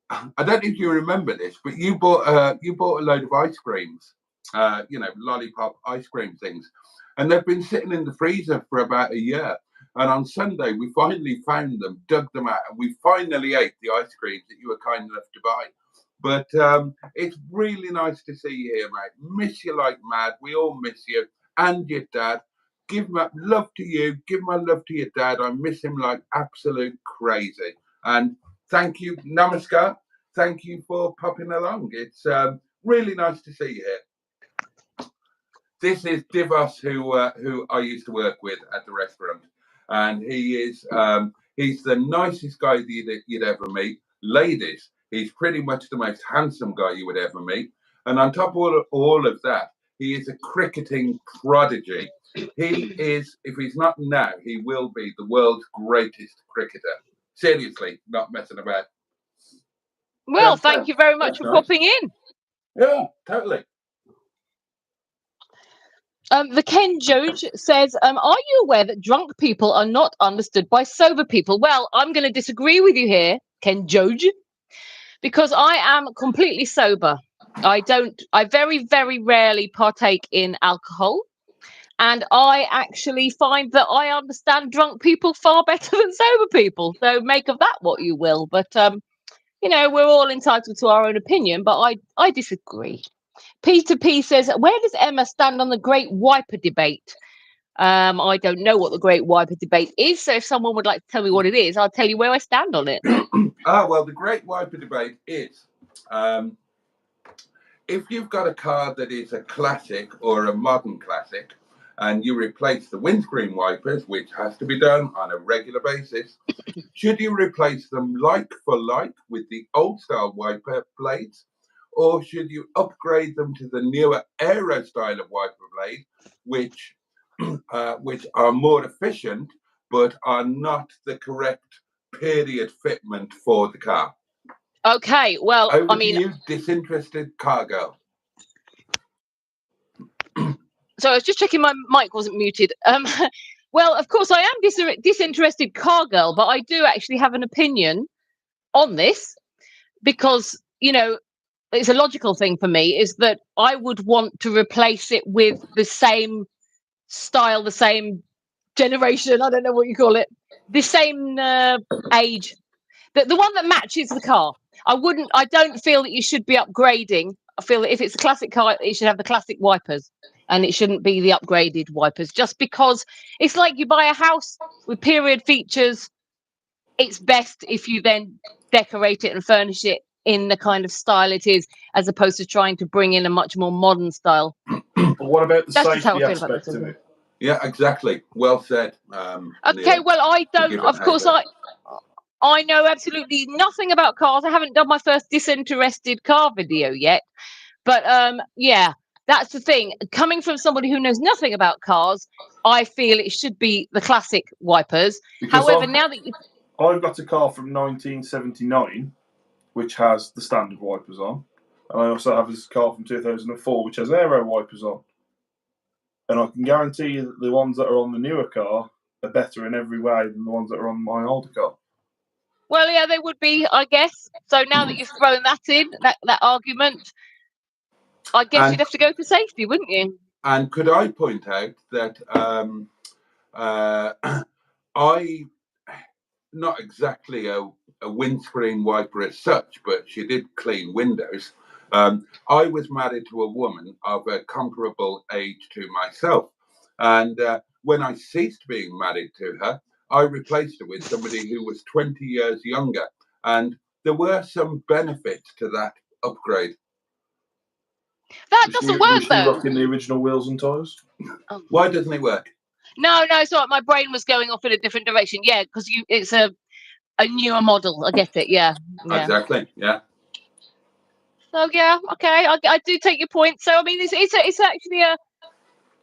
don't know if you remember this, but you bought a load of ice creams, lollipop ice cream things. And they've been sitting in the freezer for about a year. And on Sunday, we finally found them, dug them out, and we finally ate the ice creams that you were kind enough to buy. But it's really nice to see you here, mate. Miss you like mad. We all miss you. And your dad. Give my love to you. Give my love to your dad. I miss him like absolute crazy. And thank you, Namaskar. Thank you for popping along. It's really nice to see you here. This is Divas, who I used to work with at the restaurant, and he is he's the nicest guy that you'd ever meet. Ladies, he's pretty much the most handsome guy you would ever meet. And on top of all of that, He is a cricketing prodigy. He is, if he's not now, he will be the world's greatest cricketer. Seriously, not messing about. Well, thank you very much for popping in. Yeah, totally. The Ken Joge says, are you aware that drunk people are not understood by sober people? Well, I'm going to disagree with you here, Ken Joge, because I am completely sober. I very, very rarely partake in alcohol. And I actually find that I understand drunk people far better than sober people. So make of that what you will. But, you know, we're all entitled to our own opinion, but I disagree. Peter P says, where does Emma stand on the Great Wiper debate? I don't know what the Great Wiper debate is, so if someone would like to tell me what it is, I'll tell you where I stand on it. Well, the Great Wiper debate is, if you've got a car that is a classic or a modern classic, and you replace the windscreen wipers, which has to be done on a regular basis, should you replace them like for like with the old style wiper blades? Or should you upgrade them to the newer aero style of wiper blade, which are more efficient but are not the correct period fitment for the car? Okay, well, Over I mean, to you, disinterested car girl. So I was just checking my mic wasn't muted. Well, of course, I am disinterested car girl, but I do actually have an opinion on this because, you know, it's a logical thing for me is that I would want to replace it with the same style, the same generation. I don't know what you call it. The same age, the one that matches the car. I don't feel that you should be upgrading. I feel that if it's a classic car, it should have the classic wipers and it shouldn't be the upgraded wipers, just because it's like you buy a house with period features. It's best if you then decorate it and furnish it in the kind of style it is, as opposed to trying to bring in a much more modern style. But what about the That's just how I safety feel about aspect this. of it? Yeah, exactly. Well said. Okay, Neil. well, I don't, of course, I know absolutely nothing about cars. I haven't done my first disinterested car video yet. But yeah, that's the thing. Coming from somebody who knows nothing about cars, I feel it should be the classic wipers. Because However, now that I've got a car from 1979, which has the standard wipers on. And I also have this car from 2004, which has aero wipers on. And I can guarantee you that the ones that are on the newer car are better in every way than the ones that are on my older car. well, yeah, they would be, I guess. So now that you've thrown that in, that argument, I guess you'd have to go for safety, wouldn't you? And could I point out that I, not exactly a windscreen wiper as such, but she did clean windows. I was married to a woman of a comparable age to myself. And when I ceased being married to her, I replaced her with somebody who was 20 years younger. And there were some benefits to that upgrade. That doesn't work, Was she though. rocking the original wheels and tyres? Why doesn't it work? No, it's all right. My brain was going off in a different direction. Yeah, because it's a newer model. I get it. Yeah. Exactly. Yeah. So yeah, okay, I do take your point. So I mean, it's actually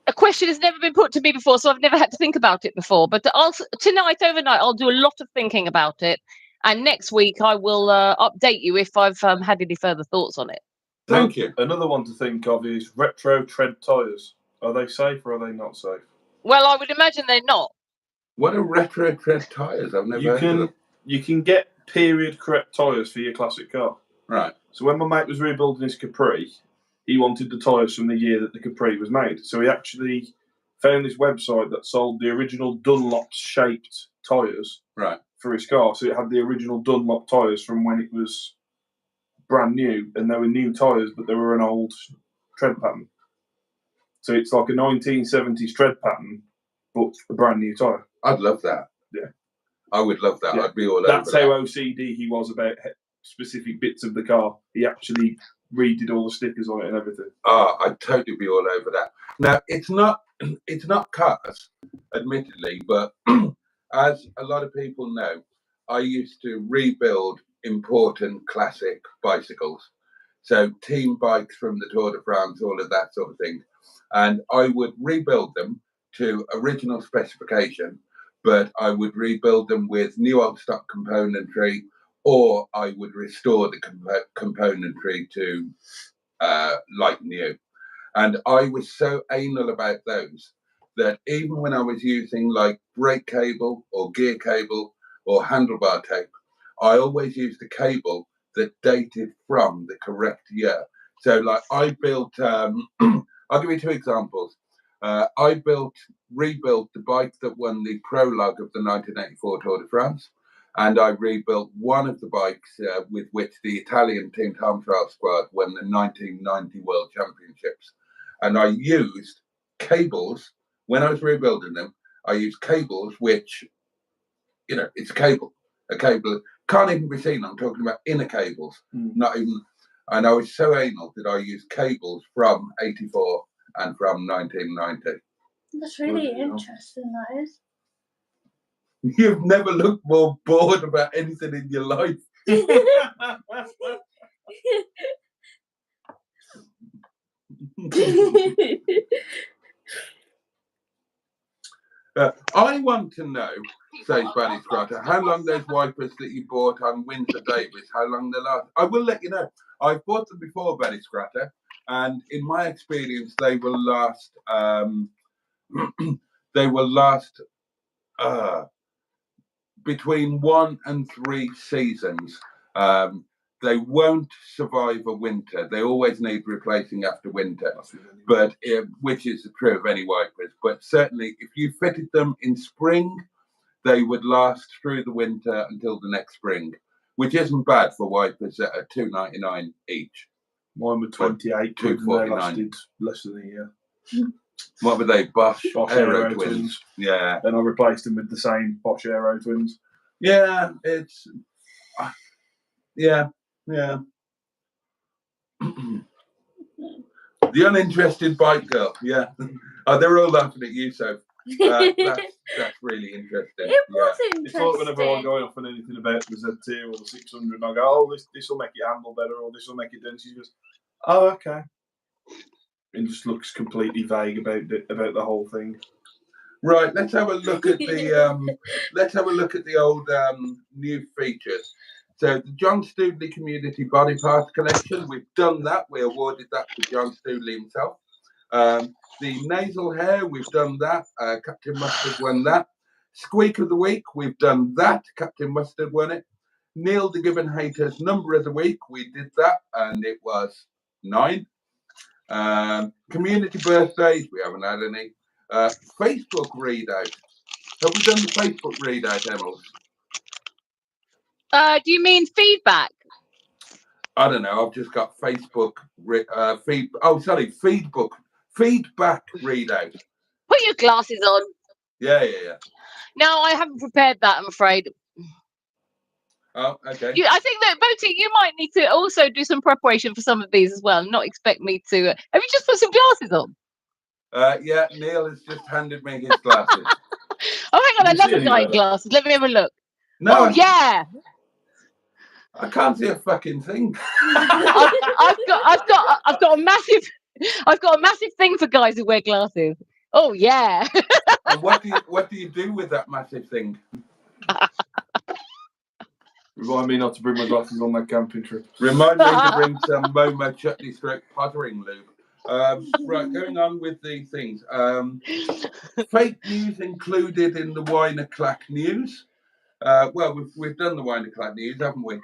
a question that's never been put to me before, so I've never had to think about it before. But overnight, I'll do a lot of thinking about it, and next week I will update you if I've had any further thoughts on it. Thank you. Another one to think of is retro tread tyres. Are they safe or are they not safe? Well, I would imagine they're not. What are retro tread tyres? I've never heard of them. You can get period correct tyres for your classic car. Right. So when my mate was rebuilding his Capri, he wanted the tyres from the year that the Capri was made. So he actually found this website that sold the original Dunlop shaped tyres for his car. So it had the original Dunlop tyres from when it was brand new, and they were new tyres, but they were an old tread pattern. So it's like a 1970s tread pattern, but a brand new tyre. I'd love that. Yeah. I would love that. Yeah. I'd be all over That's how OCD he was about specific bits of the car. He actually redid all the stickers on it and everything. I'd totally be all over that. Now, it's not cars, admittedly, but as a lot of people know, I used to rebuild important classic bicycles. So team bikes from the Tour de France, all of that sort of thing. And I would rebuild them to original specification, but I would rebuild them with new old stock componentry, or I would restore the componentry to like new. And I was so anal about those that even when I was using like brake cable or gear cable or handlebar tape, I always used a cable that dated from the correct year. So like I built, I'll give you 2 examples. I rebuilt the bike that won the prologue of the 1984 Tour de France. And I rebuilt one of the bikes with which the Italian Team Time Trial Squad won the 1990 World Championships. And I used cables, when I was rebuilding them, I used cables which, you know, it's a cable can't even be seen. I'm talking about inner cables, not even. And I was so anal that I used cables from 84 and from 1990. That's really interesting, that is. You've never looked more bored about anything in your life. I want to know, says Badinage, how long those wipers that you bought on Windsor Davis, how long they last. I will let you know. I've bought them before, Badinage, and in my experience, they will last. They will last between 1 and 3 seasons. They won't survive a winter. They always need replacing after winter, but which is true of any wipers. But certainly, if you fitted them in spring, they would last through the winter until the next spring, which isn't bad for wipers that are $2.99 each. Mine were 28, $2.49. They lasted less than a year. What were they? Bosch Aero Twins. Twins. Yeah. Then I replaced them with the same Bosch Aero Twins. Yeah, it's yeah. The uninterested bike girl. Yeah. Oh, they're all laughing at you, so that's really interesting. It was interesting. It's like whenever I'm going off on anything about the ZT or the 600, I go, oh, this will make it handle better, or this will make it dense. She goes, oh, okay. And just looks completely vague about the whole thing. Right, let's have a look at the old new features. So the John Stoodley Community Body Parts Collection, we've done that. We awarded that to John Stoodley himself. The Nasal Hair, we've done that. Captain Mustard won that. Squeak of the Week, we've done that. Captain Mustard won it. Neil the Gibbon Haters Number of the Week, we did that, and it was 9. Community birthdays, we haven't had any. Facebook readout. Have we done the Facebook readout, Emily? Do you mean feedback? I don't know. I've just got Facebook feedback readout. Put your glasses on. Yeah. No, I haven't prepared that, I'm afraid. Oh, okay. I think that, Boaty, you might need to also do some preparation for some of these as well. Not expect me to. Have you just put some glasses on? Yeah, Neil has just handed me his glasses. Oh, hang on, I love a guy in glasses. Let me have a look. No, yeah. I can't see a fucking thing. I've got a massive thing for guys who wear glasses. Oh yeah. And what do you do with that massive thing? Remind me not to bring my glasses on that camping trip. Remind me to bring some Momo chutney stroke pottering lube. Right, going on with the things. Fake news included in the Wine and Clack news. Well, we've done the Wine and Clack news, haven't we?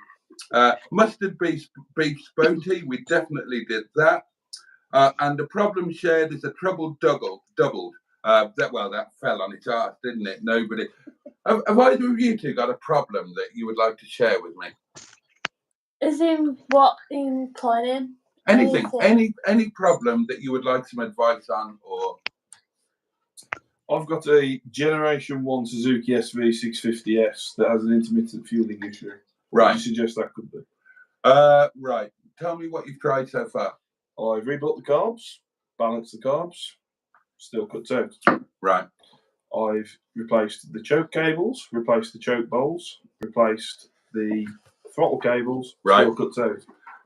Mustard beef Boaty, we definitely did that. And the problem shared is a trouble doubled. That fell on its arse, didn't it? Nobody. Have either of you two got a problem that you would like to share with me? As in what? In cloning? Anything. Any problem that you would like some advice on, or? I've got a Generation 1 Suzuki SV650S that has an intermittent fueling issue. Right. What do you suggest that could be? Right. Tell me what you've tried so far. I've rebuilt the carbs, balanced the carbs, still cuts out. Right. I've replaced the choke cables, replaced the choke bowls, replaced the throttle cables, right. Still cuts out.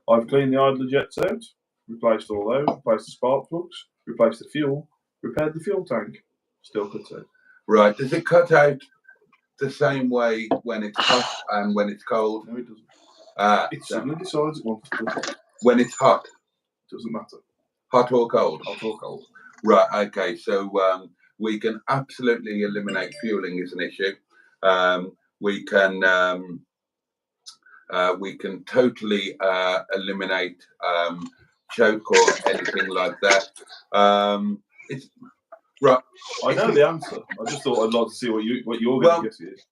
I've cleaned the idler jets out, replaced all those, replaced the spark plugs, replaced the fuel, repaired the fuel tank. Still cuts out. Right. Does it cut out the same way when it's hot and when it's cold? No, it doesn't. It So suddenly decides it wants to cut out. when it's hot, Doesn't matter. hot or cold? Hot or cold. Right. Okay. So we can absolutely eliminate fueling as an issue. We can totally eliminate choke or anything like that. It's right. I know the answer. I just thought I'd like to see what you're going to guess is.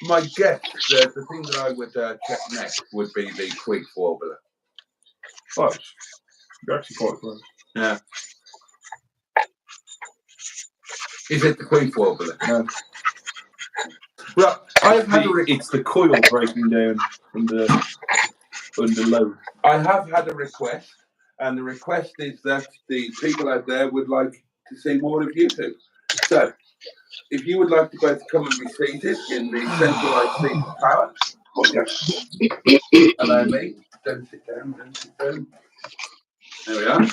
My guess, the thing that I would check next would be the Squeak warbler. Close. You're actually quite close. Yeah. Is it the Squeak warbler? No. Right. I've had It's the coil breaking down under load. I have had a request, and the request is that the people out there would like to see more of you two. So, if you would like to both come and be seated in the centralised seat of power. Allow me. Don't sit down, don't sit down. There we are.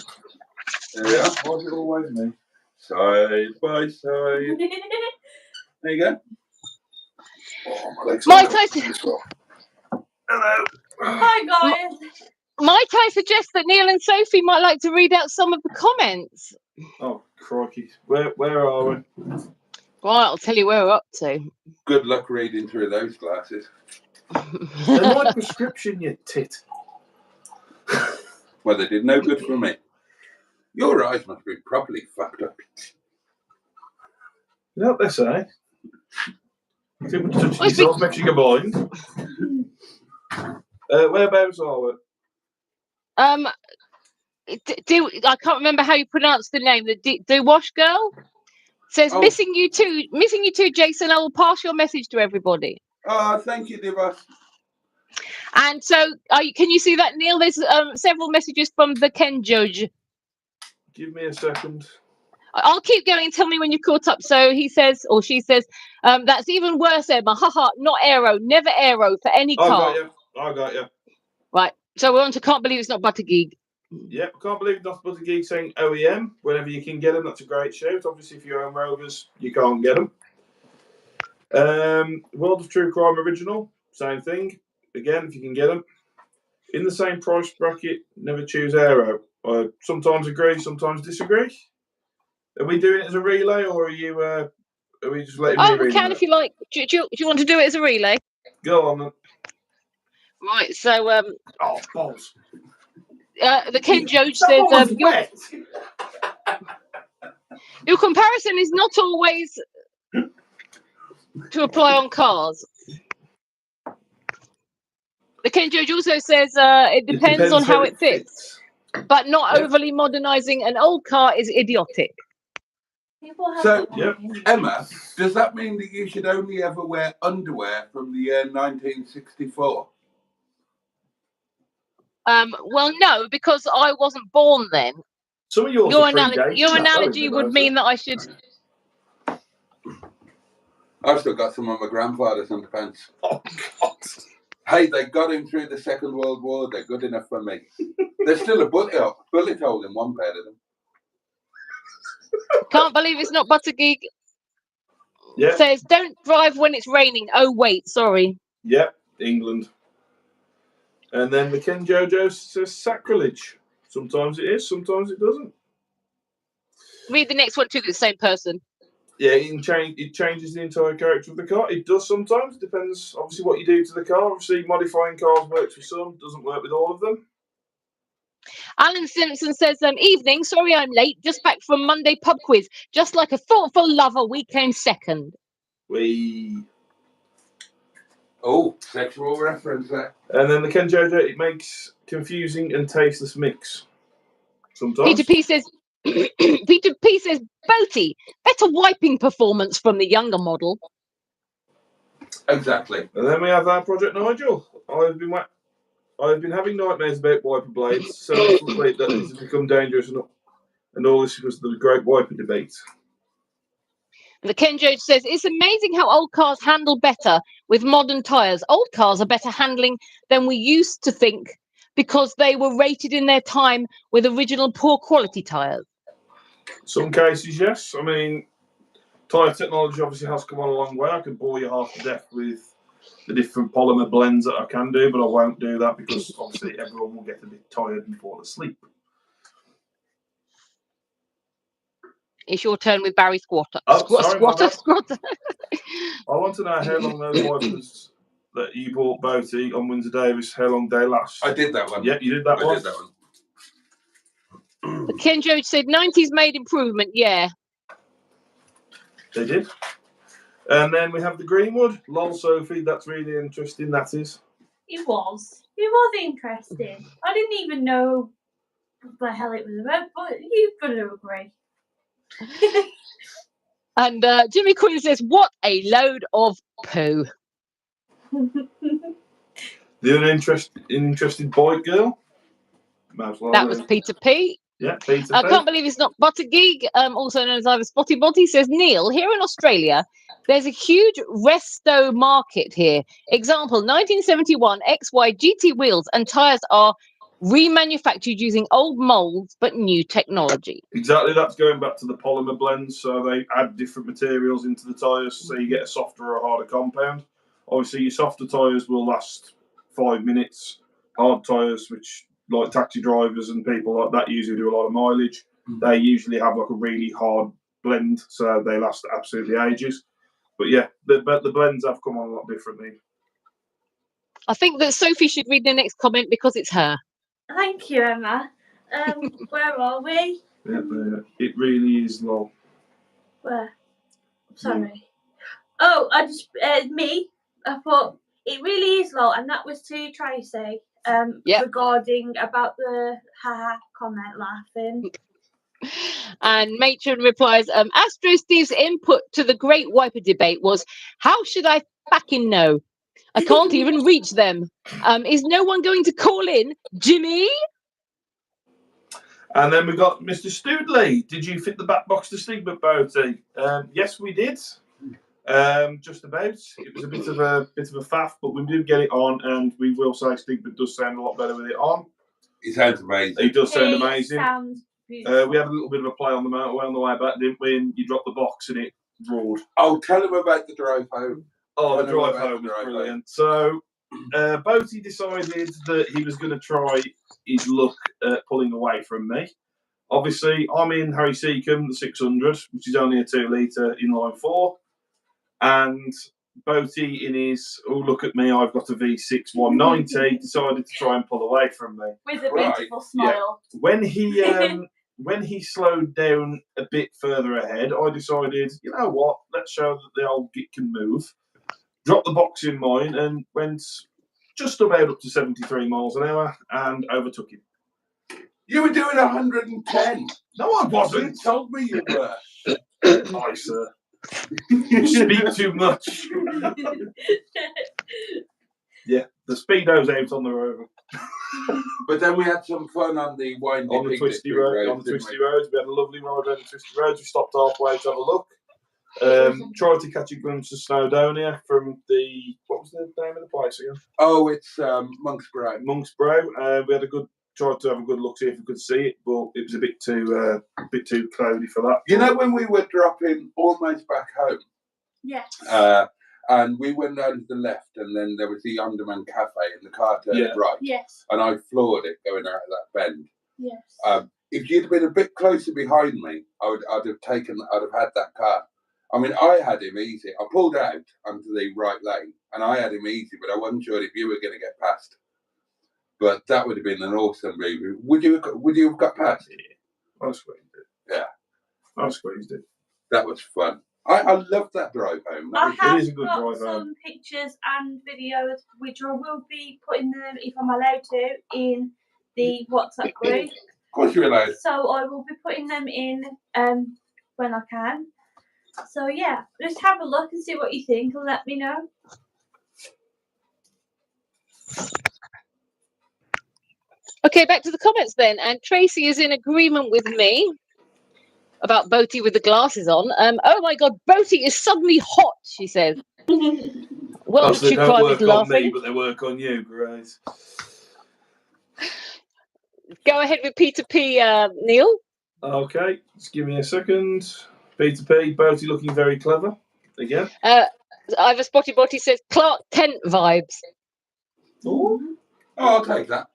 There we are. Why is it always me? Side by side. There you go. Might I, Hello. Hi guys. might I suggest that Neil and Sophie might like to read out some of the comments? Oh, crikey. Where are we? Right, I'll tell you where we're up to. Good luck reading through those glasses. They're my prescription, you tit. Well, they did no good for me. Your eyes must be properly fucked up. You know what they say? Too much touching yourself makes you go blind. Whereabouts are we? I can't remember how you pronounce the name. The Wash girl says, missing you too, Jason. I will pass your message to everybody. Oh, thank you, Divas. And so, can you see that, Neil? There's several messages from the Ken Judge. Give me a second. I'll keep going. Tell me when you're caught up. So he says, or she says, that's even worse, Emma. Haha, not aero. Never aero for any car. I got you. Right. So we're on to Can't Believe It's Not Butter Geek. Yep, Can't Believe It's Not Butter Geek saying OEM. Whenever you can get them, that's a great shout. Obviously, if you own Rovers, you can't get them. World of True Crime Original, same thing. Again, if you can get them. In the same price bracket, never choose aero. I sometimes agree, sometimes disagree. Are we doing it as a relay, or are we just letting me read we can if you like. Do you want to do it as a relay? Go on then. Right, so oh, balls. The Ken Judge says your comparison is not always to apply on cars. The Ken Judge also says it depends on how it fits, but not overly modernising an old car is idiotic. So, Emma, does that mean that you should only ever wear underwear from the year 1964? Well, no, because I wasn't born then. Some of yours your analogy would mean that I should. I've still got some of my grandfather's underpants. Oh, God. Hey, they got him through the Second World War. They're good enough for me. There's still a bullet hole in one pair of them. Can't Believe It's Not Butter Geek. Yeah. Says, don't drive when it's raining. Oh, wait, sorry. Yep, England. And then the Ken Jojo says sacrilege. Sometimes it is, sometimes it doesn't. Read the next one to the same person. Yeah, it changes the entire character of the car. It does sometimes. Depends, obviously, what you do to the car. Obviously, modifying cars works with some, doesn't work with all of them. Alan Simpson says, evening, sorry I'm late. Just back from Monday pub quiz. Just like a thoughtful lover, we came second. Oh, sexual reference there. And then the Ken Jojo, it makes confusing and tasteless mix. Sometimes. Peter P says, Boaty, better wiping performance from the younger model. Exactly. And then we have our Project Nigel. I've been having nightmares about wiper blades, so sleep that it's become dangerous and all this was the great wiper debate. The Ken Judge says, it's amazing how old cars handle better with modern tyres. Old cars are better handling than we used to think because they were rated in their time with original poor quality tyres? Some cases, yes. I mean, tyre technology obviously has come on a long way. I could bore you half to death with the different polymer blends that I can do, but I won't do that because obviously everyone will get a bit tired and fall asleep. It's your turn with Barry Squatter. Oh, sorry, my bad. Squatter. I want to know how long those wipers that you bought, Boaty, on Windsor Davis, how long they last. I did that one. Yeah, you did that one? I did that one. Ken Jones said 90s made improvement. Yeah. They did. And then we have the Greenwood. Lol, Sophie, that's really interesting, that is. It was interesting. I didn't even know what the hell it was about, but you've got to agree. And Jimmy Quinn says, what a load of poo. The other interesting bike girl. That was Peter P. Yeah, Peter I P. can't believe it's not Buttergeek, also known as either Spotty Body, says, Neil, here in Australia, there's a huge resto market here. Example, 1971 XY GT wheels and tyres are remanufactured using old molds but new technology. Exactly, that's going back to the polymer blends. So they add different materials into the tyres so you get a softer or harder compound. Obviously, your softer tyres will last 5 minutes. Hard tyres, which like taxi drivers and people like that usually do a lot of mileage, they usually have like a really hard blend, so they last absolutely ages. But yeah, the blends have come on a lot differently. I think that Sophie should read the next comment because it's her. Thank you, Emma. Where are we? Yeah, it really is low. Where? Sorry. Oh, I just me. I thought it really is low, and that was to Tracy. Regarding about the haha comment laughing. And Matron replies, Astro Steve's input to the Great Wiper debate was, how should I fucking know? I can't even reach them. Is no one going to call in? Jimmy? And then we got Mr. Stoodley. Did you fit the back box to Stigma, Boaty? Yes, we did. Just about. It was a bit of a faff, but we did get it on, and we will say Stigma does sound a lot better with it on. It sounds amazing. It does sound amazing. Sounds beautiful. We had a little bit of a play on the motorway on the way back, didn't we? And you dropped the box and it roared. Oh, tell them about the drive home. Oh, the drive home was brilliant. So, Boaty decided that he was going to try his luck at pulling away from me. Obviously, I'm in Harry Seacombe, the 600, which is only a 2 litre inline 4. And Boaty, in his, oh, look at me, I've got a V6 190, decided to try and pull away from me. With a beautiful smile. Yeah. When he slowed down a bit further ahead, I decided, you know what, let's show that the old git can move. Dropped the box in mine and went just about up to 73 miles an hour and overtook him. You were doing 110. No, I wasn't. You told me you were. Aye, sir. You speak too much. Yeah, the speedo's out on the road. But then we had some fun on the windy, on the twisty road. On the twisty roads, we had a lovely ride around the twisty roads. We stopped halfway to have a look. Tried to catch a glimpse of Snowdonia from the, what was the name of the place again? Oh, it's Monk's Brow. Monk's Brow. We had tried to have a good look, see if we could see it, but it was a bit too cloudy for that. You know when we were dropping almost back home? Yes. And we went down to the left, and then there was the Underman Cafe, and the car turned right. Yes. And I floored it going out of that bend. Yes. If you'd been a bit closer behind me, I'd have had that car. I mean, I had him easy. I pulled out onto the right lane, and I had him easy, but I wasn't sure if you were going to get past. But that would have been an awesome review. Would you have got past? Yeah. I squeezed it. Yeah. I squeezed it. That was fun. I love that drive home. I it is a good have drive got home. some pictures and videos, which I will be putting them, if I'm allowed to, in the WhatsApp group. Of course you're allowed. So I will be putting them in when I can. So yeah, just have a look and see what you think and let me know. Okay, back to the comments then. And Tracy is in agreement with me about Boaty with the glasses on. Oh my God, Boaty is suddenly hot, she says. Well, they she don't cried work with on me, laughing. but they work on you, Grace. Go ahead with Peter P, Neil. Okay, just give me a second. Peter P, Boaty looking very clever again. Ivor Spotty Botty says Clark Kent vibes. Ooh. Oh, I'll take that.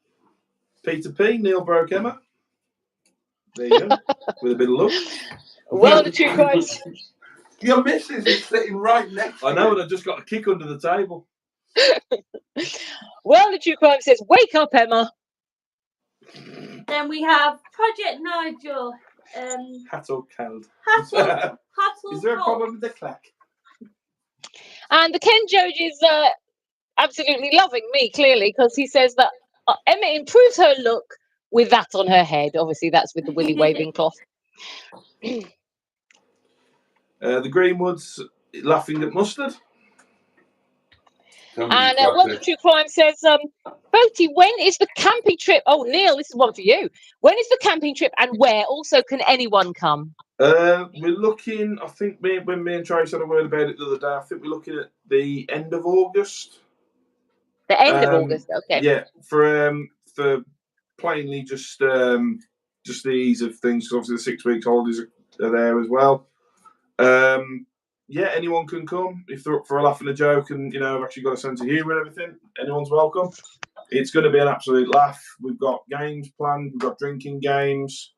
Peter P, Neil broke Emma. There you go. With a bit of luck. Well, the true crimes. Your missus is sitting right next to I know, you. and I just got a kick under the table. Well, the true crime says, wake up, Emma. Then we have Project Nigel. Hattle Cald. Hattle. Is there a problem with the clack? And the Ken Judge is absolutely loving me, clearly, because he says that Emma improves her look with that on her head. Obviously, that's with the willy waving cloth. The Greenwoods laughing at mustard. And One True Crime says, Boaty, when is the camping trip? Oh, Neil, this is one for you. When is the camping trip and where? Also, can anyone come? We're looking, I think when me and Trace had a word about it the other day, I think we're looking at the end of August. The end of August, okay. Yeah, for plainly just the ease of things, because obviously the 6 weeks holidays are there as well. Yeah, anyone can come if they're up for a laugh and a joke, and I've actually got a sense of humour and everything. Anyone's welcome. It's going to be an absolute laugh. We've got games planned. We've got drinking games.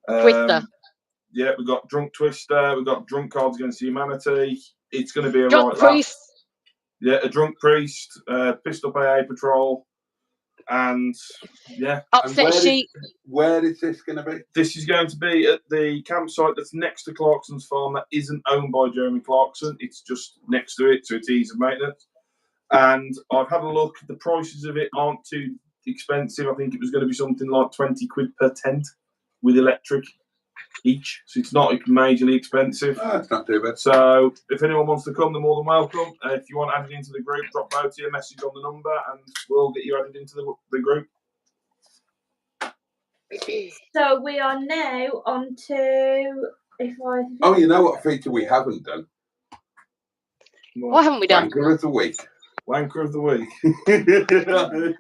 Twister. Yeah, we've got Drunk Twister. We've got Drunk Cards Against Humanity. It's going to be a drunk right priest. laugh. Yeah, a drunk priest, pissed up AA patrol, and yeah. Upset sheep. Where is this going to be? This is going to be at the campsite that's next to Clarkson's farm that isn't owned by Jeremy Clarkson. It's just next to it, so it's ease of maintenance. And I've had a look. The prices of it aren't too expensive. I think it was going to be something like 20 quid per tent with electric each. So it's not majorly expensive. Oh, it's not too bad. So if anyone wants to come, they're more than welcome. If you want added into the group, drop Boaty a message on the number and we'll get you added into the group. So we are now on to Oh, you know what feature we haven't done? What haven't we done? Wanker of the week. Wanker of the week.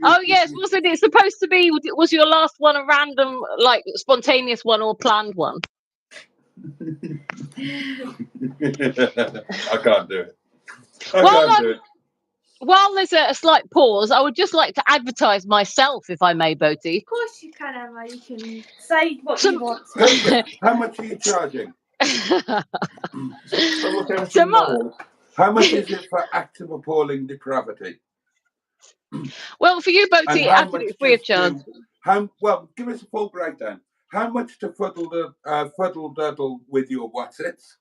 Oh yes, wasn't it supposed to be? Was your last one a random, like spontaneous one or planned one? I can't do it. While there's a slight pause, I would just like to advertise myself, if I may, Boaty. Of course you can, Emma. You can say what you want. How much are you charging? How much is it for active appalling depravity? Well, for you, Boaty, absolutely free of charge. Well, give us a full breakdown. How much to fuddle duddle with your whatsits?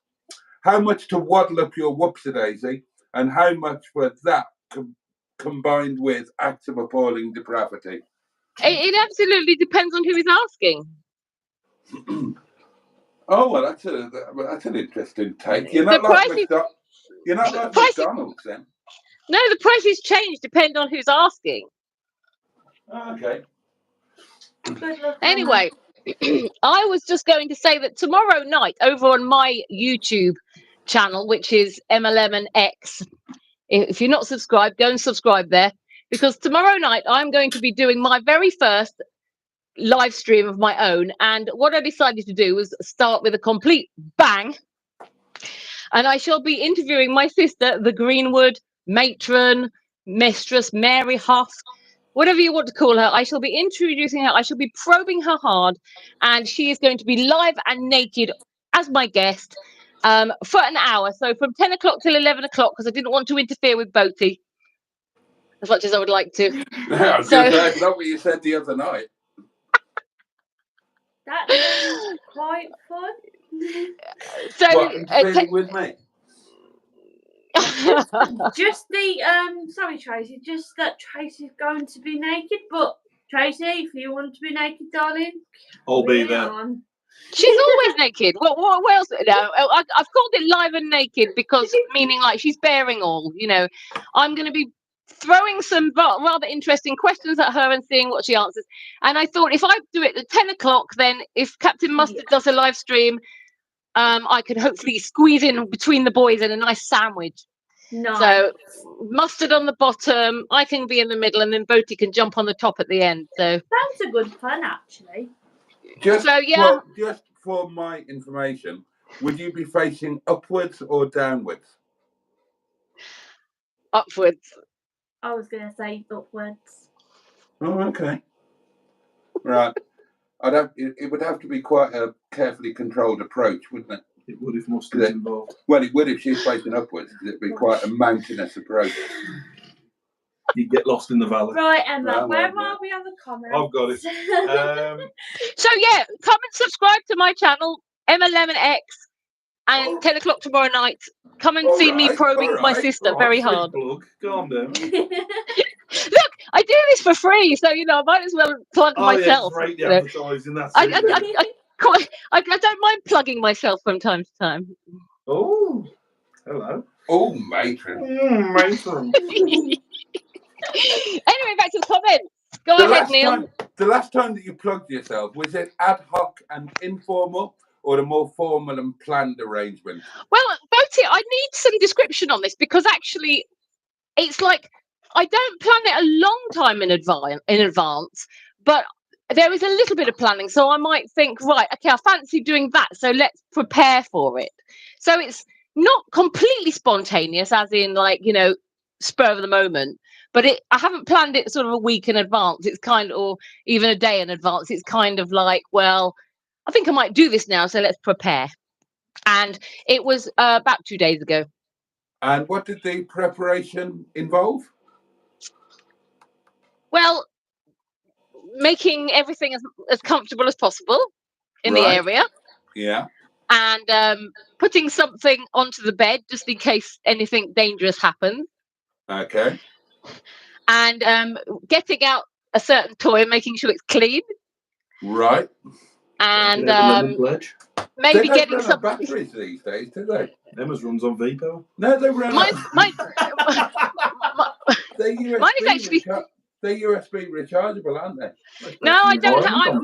How much to waddle up your whoopsie-daisy? And how much for that combined with acts of appalling depravity? It absolutely depends on who is asking. Oh, well, that's an interesting take. You're not like McDonald's then. No, the prices change depending on who's asking. Okay. Anyway, I was just going to say that tomorrow night over on my YouTube channel, which is MLMNX, if you're not subscribed, go and subscribe there, because tomorrow night I'm going to be doing my very first live stream of my own, and what I decided to do was start with a complete bang, and I shall be interviewing my sister, the Greenwood matron, mistress, Mary Huff, whatever you want to call her. I shall be introducing her, I shall be probing her hard, and she is going to be live and naked as my guest for an hour, so from 10 o'clock till 11 o'clock, because I didn't want to interfere with Boaty as much as I would like to. I was going to say, that's not what you said the other night. That is quite fun. So, what, with me? Just the sorry, Tracy. Just that Tracy's going to be naked, but Tracy, if you want to be naked, darling, I'll be there. On. She's always naked. What else? No, I've called it live and naked because meaning like she's bearing all. I'm going to be throwing some rather interesting questions at her and seeing what she answers. And I thought if I do it at 10 o'clock, then if Captain Mustard does a live stream, I could hopefully squeeze in between the boys in a nice sandwich. Nice. So mustard on the bottom, I can be in the middle, and then Boaty can jump on the top at the end. So sounds a good fun, actually. Just just for my information, would you be facing upwards or downwards? Upwards. I was going to say upwards. Oh, okay. Right. It would have to be quite a carefully controlled approach, wouldn't it? It would if mustard's involved. Well, it would if she's facing upwards, because it'd be quite a mountainous approach. You'd get lost in the valley. Right, Emma, where are we on the comments? I've got it. So yeah, come and subscribe to my channel, Emma Lemon X, and 10 o'clock tomorrow night. Come and see me probing my sister very hard. Plug. Calm down. Look, I do this for free, so I might as well plug myself. Yeah, the advertising. That's I don't mind plugging myself from time to time. Oh, hello. Oh, matron. Matron. Anyway, back to the comments. Go ahead, Neil. The last time that you plugged yourself, was it ad hoc and informal, or a more formal and planned arrangement? Well, Boaty, I need some description on this, because actually it's like I don't plan it a long time in advance, but there is a little bit of planning. So I might think, right, okay, I fancy doing that, so let's prepare for it. So it's not completely spontaneous, as in spur of the moment, but I haven't planned it sort of a week in advance. It's kind of, or even a day in advance. It's kind of like, well, I think I might do this now, so let's prepare. And it was about 2 days ago. And what did the preparation involve? Well, making everything as comfortable as possible in the area. Yeah. And putting something onto the bed just in case anything dangerous happens. Okay. And getting out a certain toy and making sure it's clean. Right. And they maybe don't getting run some on batteries these days, do they? Emma's runs on V-Power. No, they run mine they're is actually they're USB rechargeable, aren't they? No, I don't have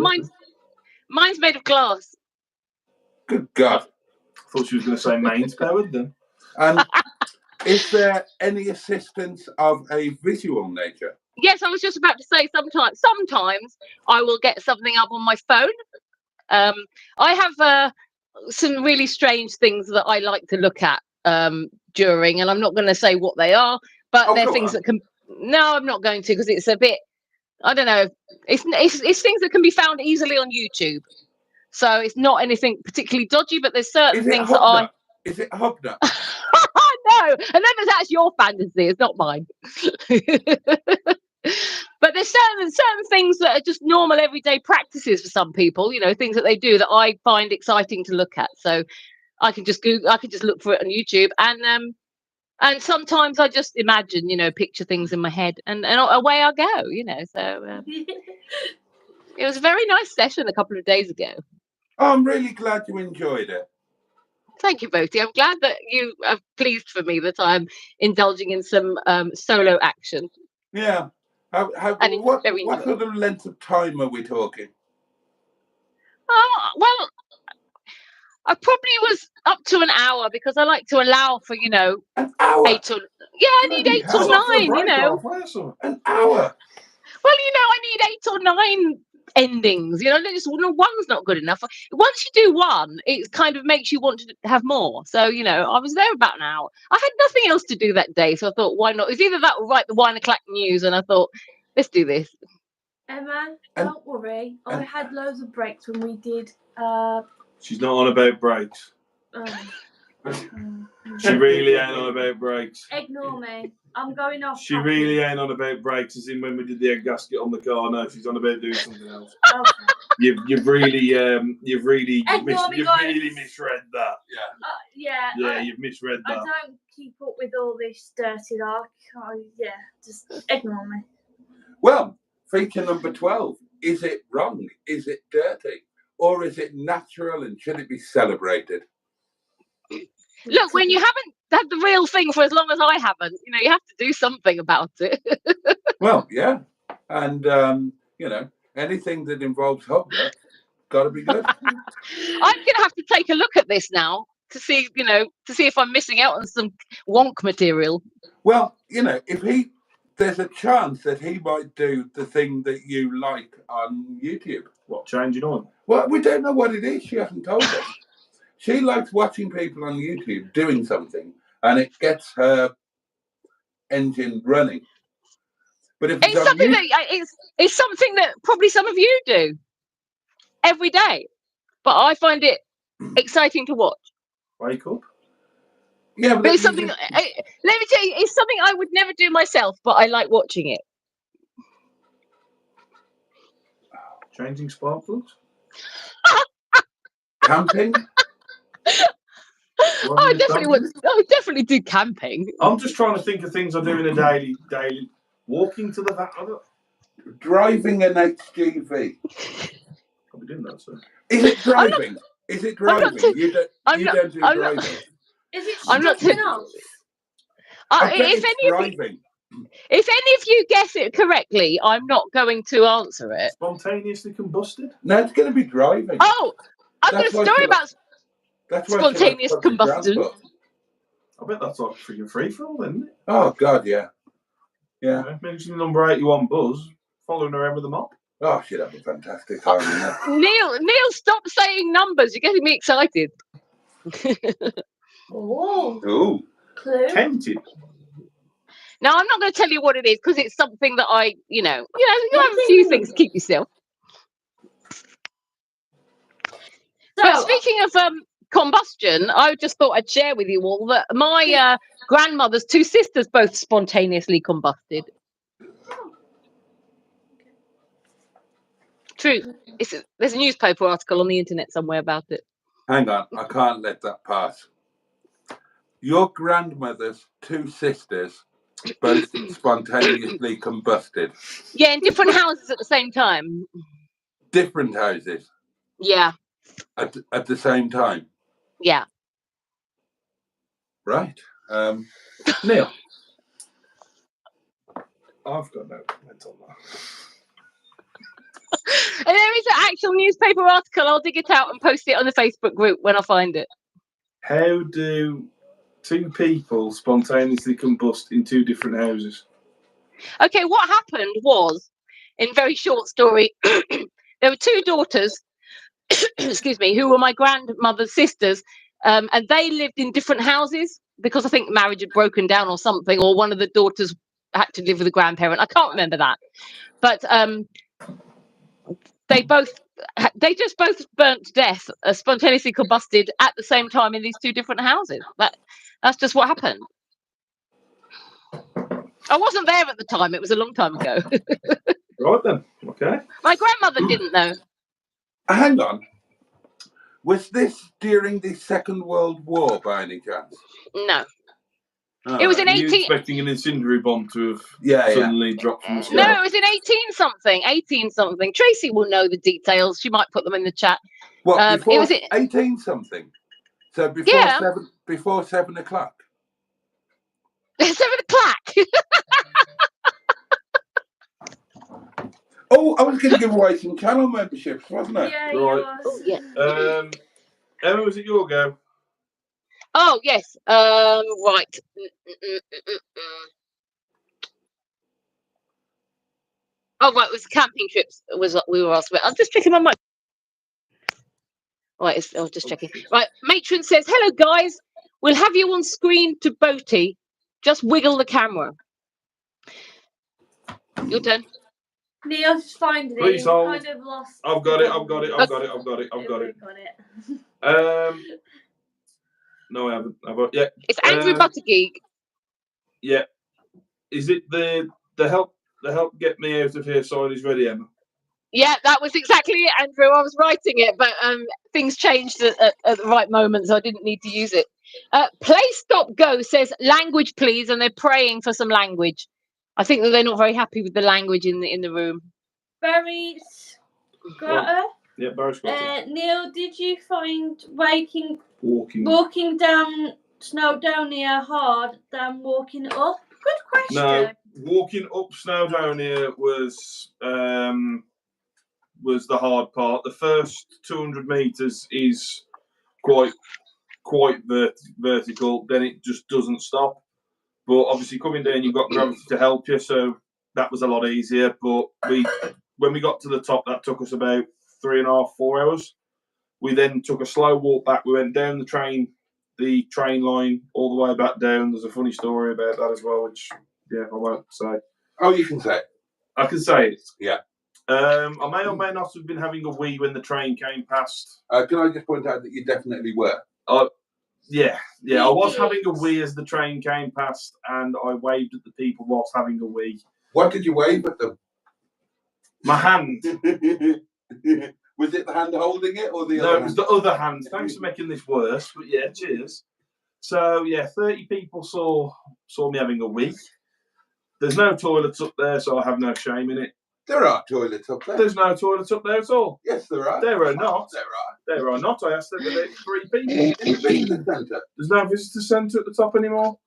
mine's made of glass. Good God. I thought she was going to say mains powered then. And is there any assistance of a visual nature? Yes, I was just about to say sometimes I will get something up on my phone. I have some really strange things that I like to look at during, and I'm not going to say what they are, but they're things that can. No, I'm not going to, because it's a bit. I don't know. It's things that can be found easily on YouTube, so it's not anything particularly dodgy. But there's certain things that I. Is it Hobnut? No, and then that's your fantasy. It's not mine. But there's certain things that are just normal everyday practices for some people. Things that they do that I find exciting to look at. So I can just look for it on YouTube, and sometimes I just imagine, picture things in my head, and away I go. So it was a very nice session a couple of days ago. Oh, I'm really glad you enjoyed it. Thank you, Boaty. I'm glad that you are pleased for me that I'm indulging in some solo action. Yeah. What sort of length of time are we talking? Well, I probably was up to an hour, because I like to allow for, an hour. 8 or I need 8 or 9. An hour. Well, I need 8 or 9 endings. Just one's not good enough. Once you do one, it kind of makes you want to have more. So I was there about an hour. I had nothing else to do that day, so I thought, why not? It's either that or write the Wine and Clack news, and I thought, let's do this. Emma, don't worry. I had loads of breaks when we did. She's not on about breaks. She really ain't on about breaks. Ignore me. I'm going off. She really ain't on about breaks, as in when we did the egg gasket on the car. No, she's on about doing something else. Okay. You've really misread that. Yeah, you've misread that. I don't keep up with all this dirty like. Just ignore me. Well, feature number 12. Is it wrong? Is it dirty? Or is it natural, and should it be celebrated? Look, when you haven't had the real thing for as long as I haven't, you have to do something about it. Well, yeah. And, anything that involves Hobnut, got to be good. I'm going to have to take a look at this now, to see, to see if I'm missing out on some wonk material. Well, if there's a chance that he might do the thing that you like on YouTube. What, changing on? Well, we don't know what it is. She hasn't told us. She likes watching people on YouTube doing something, and it gets her engine running. But if it's something it's something that probably some of you do every day, but I find it exciting to watch. Wake up. Yeah, but it's something. Let me tell you, it's something I would never do myself, but I like watching it. Changing spark plugs. Camping. I definitely do camping. I'm just trying to think of things I do in a daily. Walking to the vat. Driving an HGV. I'll be doing that, sir. Is it driving? Is it driving? You don't do driving. Is it I'm not off? If any of you guess it correctly, I'm not going to answer it. Spontaneously combusted? No, it's going to be driving. Oh, I've got a story about spontaneous combustion. I bet that's like free for all, isn't it? Oh, God, yeah. Yeah. Mentioning number 81 Buzz, following around with the mop. Oh, she'd have a fantastic time. Neil, stop saying numbers. You're getting me excited. Oh. Clue. Tempted. Now, I'm not going to tell you what it is because it's something that you have a few things to keep yourself. But speaking of combustion, I just thought I'd share with you all that my grandmother's two sisters both spontaneously combusted. True. There's a newspaper article on the internet somewhere about it. Hang on, I can't let that pass. Your grandmother's two sisters both spontaneously combusted. Yeah, in different houses at the same time. Different houses? Yeah. At the same time? Yeah. Right. Neil? I've got no comment on that. And there is an actual newspaper article. I'll dig it out and post it on the Facebook group when I find it. How do two people spontaneously combust in two different houses? Okay, what happened was, in very short story, there were two daughters, excuse me, who were my grandmother's sisters, and they lived in different houses because I think marriage had broken down or something, or one of the daughters had to live with a grandparent. I can't remember that, but they just both burnt to death, spontaneously combusted at the same time in these two different houses. That's just what happened. I wasn't there at the time. It was a long time ago. Right then. Okay. My grandmother didn't know. Hang on. Was this during the Second World War by any chance? No. It was in 18. You expecting an incendiary bomb to have suddenly dropped from the sky? No, it was in 18 something. Tracy will know the details. She might put them in the chat. What, before it was 18 something? So before 7 o'clock? 7 o'clock. Oh, I was going to give away some channel memberships, wasn't I? Yeah, right. Oh, yeah. Emma, was it your go? Oh, yes. Right. Oh, right. It was camping trips. Was what we were asked about. I'm just checking my mic. Right. I was just checking. Right. Matron says, "Hello, guys. We'll have you on screen to Boaty. Just wiggle the camera." Your turn. Neil's finding it. He's kind of lost. I've got it. No, I haven't. Yeah. It's Andrew Buttergeek. Yeah. Is it the help get me out of here sign is ready, Emma? Yeah, that was exactly it, Andrew. I was writing it, but things changed at the right moment, so I didn't need to use it. Play Stop Go says language, please, and they're praying for some language. I think that they're not very happy with the language in the room. Barry Scratter. Yeah, Barry Scratter. Neil, did you find walking down Snowdonia hard than walking up? Good question. No, walking up Snowdonia was the hard part. The first 200 meters is quite quite vertical, then it just doesn't stop. But obviously coming down, you've got gravity to help you, so that was a lot easier. But when we got to the top, that took us about 3.5, 4 hours. We then took a slow walk back. We went down the train line all the way back down. There's a funny story about that as well, which, I won't say. Oh, you can say it. I can say it. Yeah. I may or may not have been having a wee when the train came past. Can I just point out that you definitely were? Yeah. I was having a wee as the train came past, and I waved at the people whilst having a wee. What did you wave at them? My hand. Was it the hand holding it or the other? No, it was the other hand. Thanks for making this worse, but yeah, cheers. So 30 people saw me having a wee. There's no toilets up there, so I have no shame in it. There are toilets up there. There's no toilets up there at all. Yes, there are. There are not. There are not. I asked them about 3 people. In the visitor centre. There's no visitor centre at the top anymore.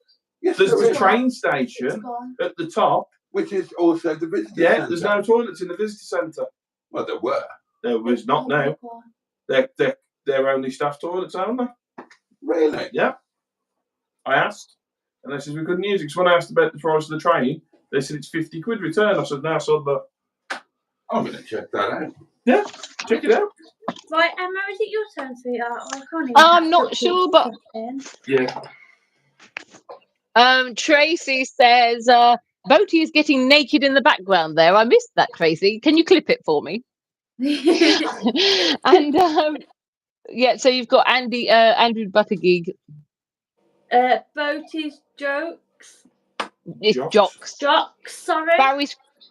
Yes, there's there a is. train station at the top. Which is also the visitor centre. Yeah, there's no toilets in the visitor centre. Well, there were. There was not now. They're only staff toilets, aren't they? Really? Yeah. I asked. And they said we couldn't use it. Because when I asked about the price of the train, they said it's 50 quid return. I said, no, I said that. I'm going to check that out. Yeah, check it out. Right, Emma, is it your turn, sweetheart? I can't even I'm not sure, but yeah. Tracy says Boaty is getting naked in the background there. I missed that, Tracy. Can you clip it for me? And so you've got Andrew Buttigieg. Boaty's jokes. It's jocks. Sorry.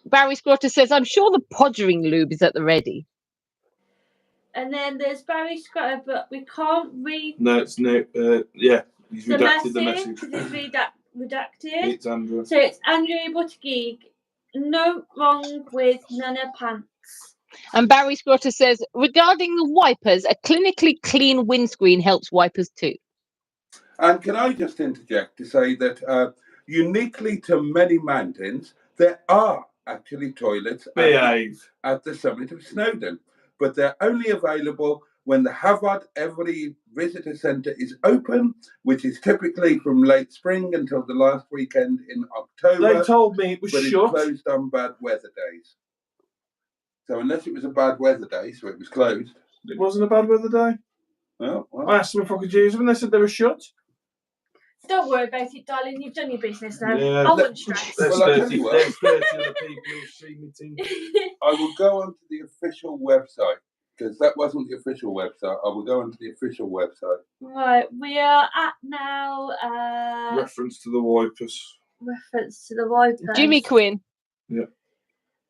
Barry Scrotter says, I'm sure the podgering lube is at the ready. And then there's Barry Scrotter, but we can't read. No, it's no. He's redacted the message. It's redacted. It's Andrew. So it's Andrew Buttigieg. No wrong with Nana Pants. And Barry Scrotter says, regarding the wipers, a clinically clean windscreen helps wipers too. And can I just interject to say that uniquely to many mountains, there are actually toilets at the summit of Snowdon, but they're only available when the Havard Every Visitor Centre is open, which is typically from late spring until the last weekend in October. They told me it was shut. It's closed on bad weather days. So unless it was a bad weather day, so it was closed. It wasn't a bad weather day. Well. I asked them if I could use them, and they said they were shut. Don't worry about it, darling. You've done your business now. Yeah, I wouldn't stress. There's 30 other people who've seen me team. I will go onto the official website, because that wasn't the official website. I will go onto the official website. Right, we are at now... reference to the wipers. Jimmy Quinn. Yeah.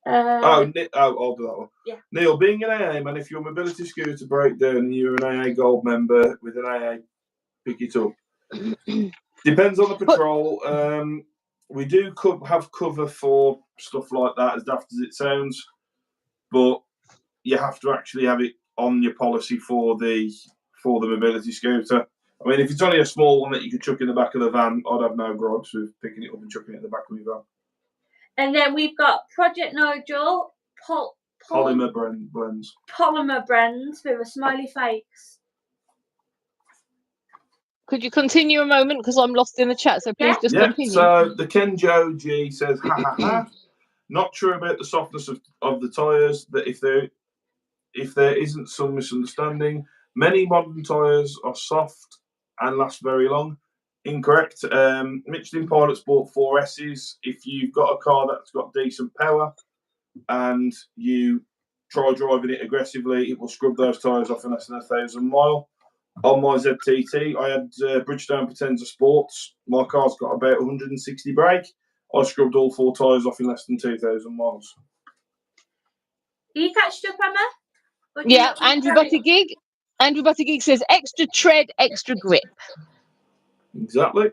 I'll do that one. Yeah. Neil, being an AA man, if your mobility scooter break down and you're an AA Gold member with an AA, pick it up. Depends on the patrol. We do have cover for stuff like that, as daft as it sounds, but you have to actually have it on your policy for the mobility scooter. I mean, if it's only a small one that you could chuck in the back of the van, I'd have no gripes with picking it up and chucking it in the back of my van. And then we've got Project Nigel, polymer blends. Polymer blends with a smiley face. Could you continue a moment, because I'm lost in the chat, so please just continue. So the Kenjo G says, ha ha ha. Not sure about the softness of the tyres, that if there isn't some misunderstanding, many modern tyres are soft and last very long. Incorrect. Michelin Pilot Sport 4Ss, if you've got a car that's got decent power and you try driving it aggressively, it will scrub those tyres off in less than 1,000 miles. On my ZTT, I had Bridgestone Potenza Sports. My car's got about 160 brake. I scrubbed all 4 tyres off in less than 2,000 miles. Are you catched up, Emma? Yeah, Andrew Buttigieg says, extra tread, extra grip. Exactly.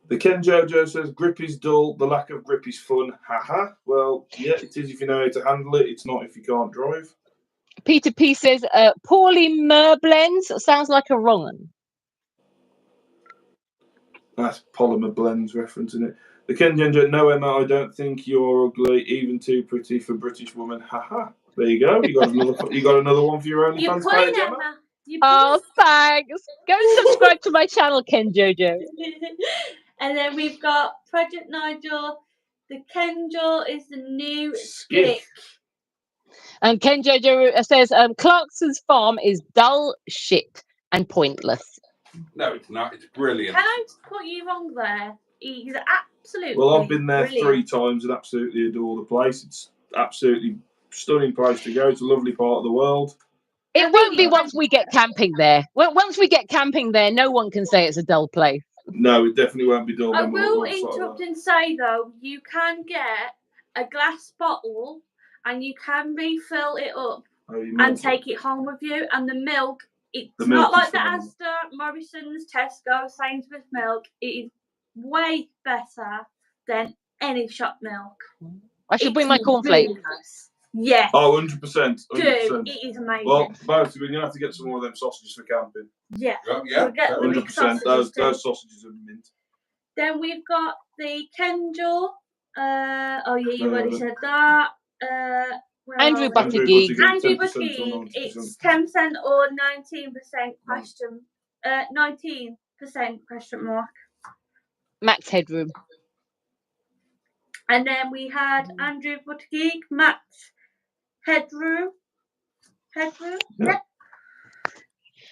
The Ken Jojo says, grip is dull, the lack of grip is fun. Haha. Well, yeah, it is if you know how to handle it. It's not if you can't drive. Peter P says, polymer blends sounds like a wrong one. That's polymer blends referencing it. The Ken Jojo, no, Emma, I don't think you're ugly, even too pretty for British woman. Haha. There you go. You got another one for your OnlyFans page, Emma. Oh, thanks. Go and subscribe to my channel, Ken Jojo. And then we've got Project Nigel. The Kenjo is the new Squeak. And Ken Jojo says Clarkson's farm is dull, shit, and pointless. No, it's not. It's brilliant. Can I put you wrong there? He's absolutely. Well, I've been there brilliant. 3 times and absolutely adore the place. It's absolutely stunning place to go. It's a lovely part of the world. It won't be once we get camping there. Well, once we get camping there, no one can say it's a dull place. No, it definitely won't be dull. I will interrupt and say though, you can get a glass bottle and you can refill it up and take it home with you. And the milk, it's not like the Asda, Morrison's, Tesco, Sainsbury's milk. It is way better than any shop milk. I should bring my cornflakes. Really nice. Yeah. Oh, 100%. Dude, it is amazing. Well, Boaty, we're going to have to get some more of them sausages for camping. Yeah. Yeah. We'll get 100%. Those sausages are mint. Then we've got the Kenjo. You already said that. Andrew Buttigieg. Andrew Buttigieg. It's 10% or 19% question. 19% question mark. Max Headroom. And then we had Andrew Buttigieg, Max Headroom. Yeah.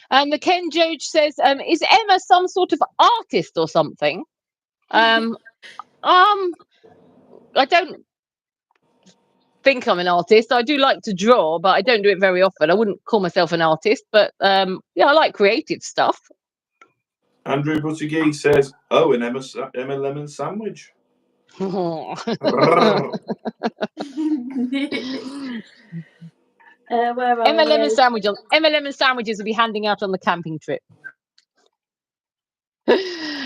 And the Ken Joge says, is Emma some sort of artist or something? I don't think I'm an artist. I do like to draw, but I don't do it very often. I wouldn't call myself an artist, but I like creative stuff. Andrew Buttigieg says, "Oh, an Emma lemon sandwich." Emma lemon sandwiches will be handing out on the camping trip.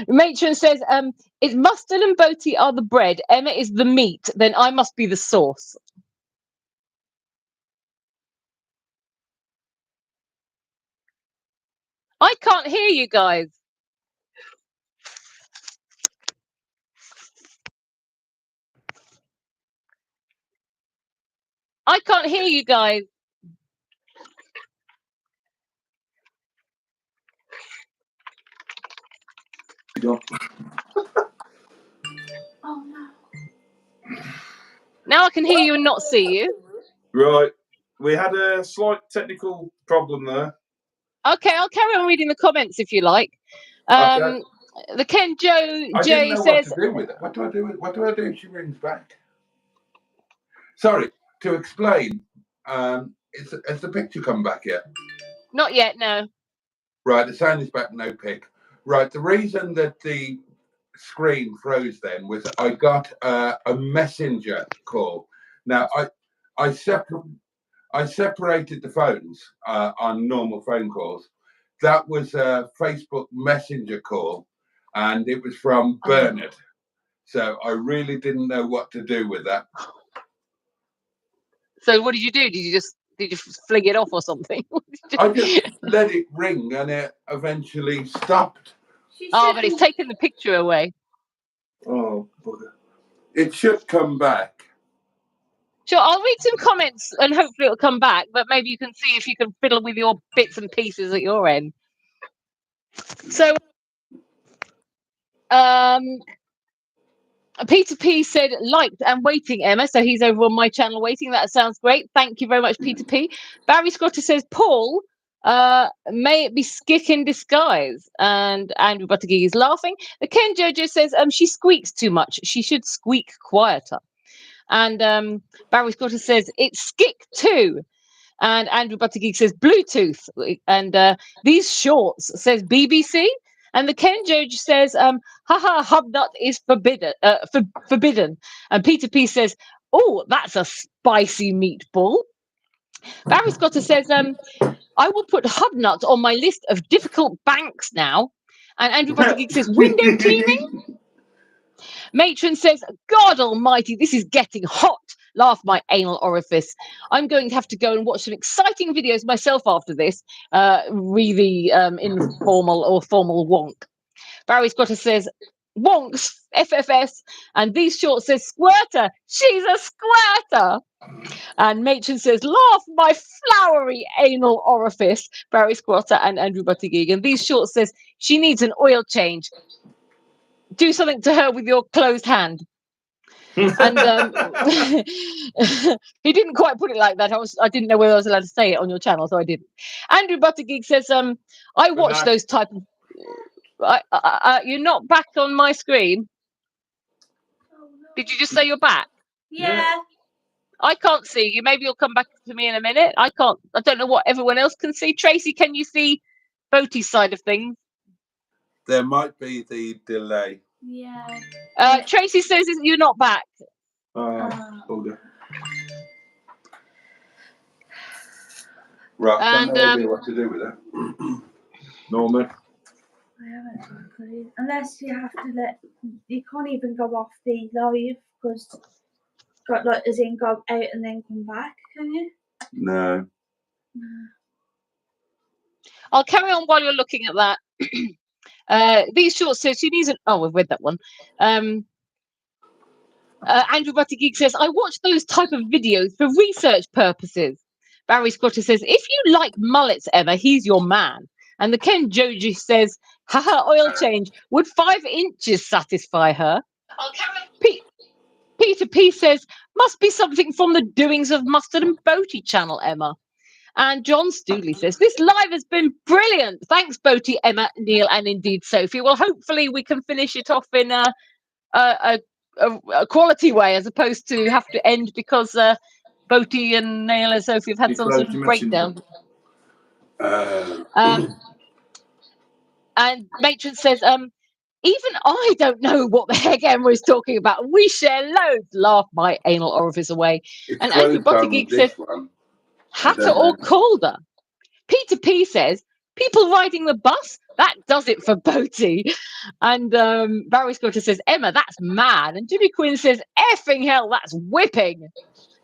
Matron says, if Mustard and Boaty are the bread, Emma is the meat, then I must be the sauce. I can't hear you guys. I can't hear you guys. Oh no. Now I can hear you and not see you. Right. We had a slight technical problem there. Okay, I'll carry on reading the comments if you like. Okay. The Ken Joe I J didn't know says, what to do with it. What do I do if she rings back? Sorry, to explain, has the picture come back yet? Not yet, no. Right, the sound is back, no pic. Right, the reason that the screen froze then was I got a messenger call. Now, I separated the phones on normal phone calls. That was a Facebook Messenger call, and it was from Bernard. So I really didn't know what to do with that. So what did you do? Did you fling it off or something? I just let it ring, and it eventually stopped. Oh, but it's taken the picture away. Oh, bugger. It should come back. Sure, I'll read some comments and hopefully it'll come back, but maybe you can see if you can fiddle with your bits and pieces at your end. So, Peter P said, liked and waiting, Emma. So he's over on my channel waiting. That sounds great. Thank you very much, Peter P. Barry Scotter says, Paul, may it be Skick in disguise. And Andrew Buttigieg is laughing. The Ken Jojo says, she squeaks too much. She should squeak quieter. And Barry Scotter says, it's Skick too. And Andrew Buttigieg says, Bluetooth. And these shorts says BBC. And the Ken Joge says, haha, Hubnut is forbidden. And Peter P says, oh, that's a spicy meatball. Barry Scotter says, I will put Hubnut on my list of difficult banks now. And Andrew Buttigieg says, window cleaning? Matron says, God almighty, this is getting hot. Laugh my anal orifice. I'm going to have to go and watch some exciting videos myself after this. Really informal or formal wonk. Barry Scotter says, Wonks FFS, and these shorts says Squirter. She's a squirter. And Matron says, laugh my flowery anal orifice. Barry Squatter and Andrew Buttigieg. And these shorts says she needs an oil change. Do something to her with your closed hand. And he didn't quite put it like that. I didn't know whether I was allowed to say it on your channel, so I didn't. Andrew Buttigieg says, I watch those type of. You're not back on my screen. Oh, no. Did you just say you're back? Yeah. I can't see you. Maybe you'll come back to me in a minute. I can't. I don't know what everyone else can see. Tracy, can you see Boaty's side of things? There might be the delay. Yeah. Tracy says you're not back. Okay. Right, I And, have no idea what to do with that. Norman. I haven't got a clue. Unless you have to you can't even go off the live because got like as in go out and then come back, can you? No. I'll carry on while you're looking at that. These shorts says she needs an. Oh, we've read that one. Andrew Buttigieg says, I watch those type of videos for research purposes. Barry Squatter says, if you like mullets, Emma, he's your man. And the Ken Joji says, haha, oil change. Would 5 inches satisfy her? Peter P says, must be something from the doings of Mustard and Boaty channel, Emma. And John Stoodley says, this live has been brilliant. Thanks, Boaty, Emma, Neil, and indeed Sophie. Well, hopefully we can finish it off in a quality way as opposed to have to end because Boaty and Neil and Sophie have had some sort of breakdown. And Matron says, even I don't know what the heck Emma is talking about. We share loads. Laugh my anal orifice away. And Andrew Buttigieg says, Hatter or Calder? Peter P says, people riding the bus, that does it for Boaty. And Barry Scotter says, Emma, that's mad. And Jimmy Quinn says, effing hell, that's whipping.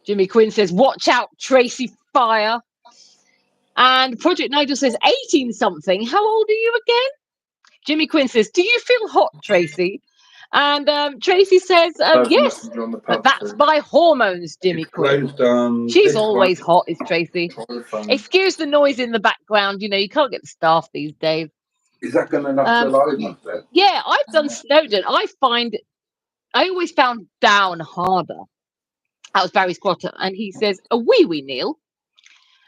Jimmy Quinn says, watch out, Tracy Fire. And Project Nigel says, 18 something. How old are you again? Jimmy Quinn says, do you feel hot, Tracy? And Tracy says, yes, but that's my hormones, Jimmy Quinn. She's always hot, is Tracy. Excuse the noise in the background. You know, you can't get the staff these days. Is that going to knock the live off then? Yeah, I've done Snowden. I always found down harder. That was Barry Squatter. And he says, a wee Neil.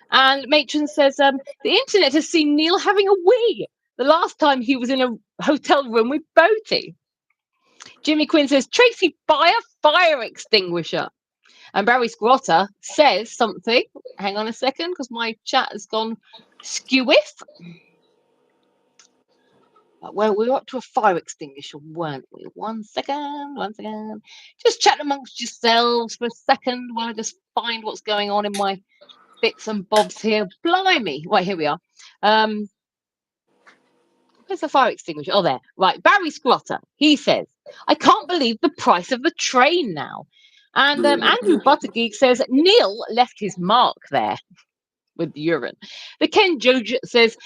And Matron says, the internet has seen Neil having a wee the last time he was in a hotel room with Boaty. Jimmy Quinn says, Tracy, buy a fire extinguisher. And Barry Squatter says something. Hang on a second, because my chat has gone skew-whiff. Well, we were up to a fire extinguisher, weren't we? One second. Just chat amongst yourselves for a second while I just find what's going on in my bits and bobs here. Blimey. Right, here we are. Where's the fire extinguisher? Oh, there. Right, Barry Squatter. He says, I can't believe the price of the train now. And Andrew Buttigieg says, Neil left his mark there with urine. The Ken Joji says,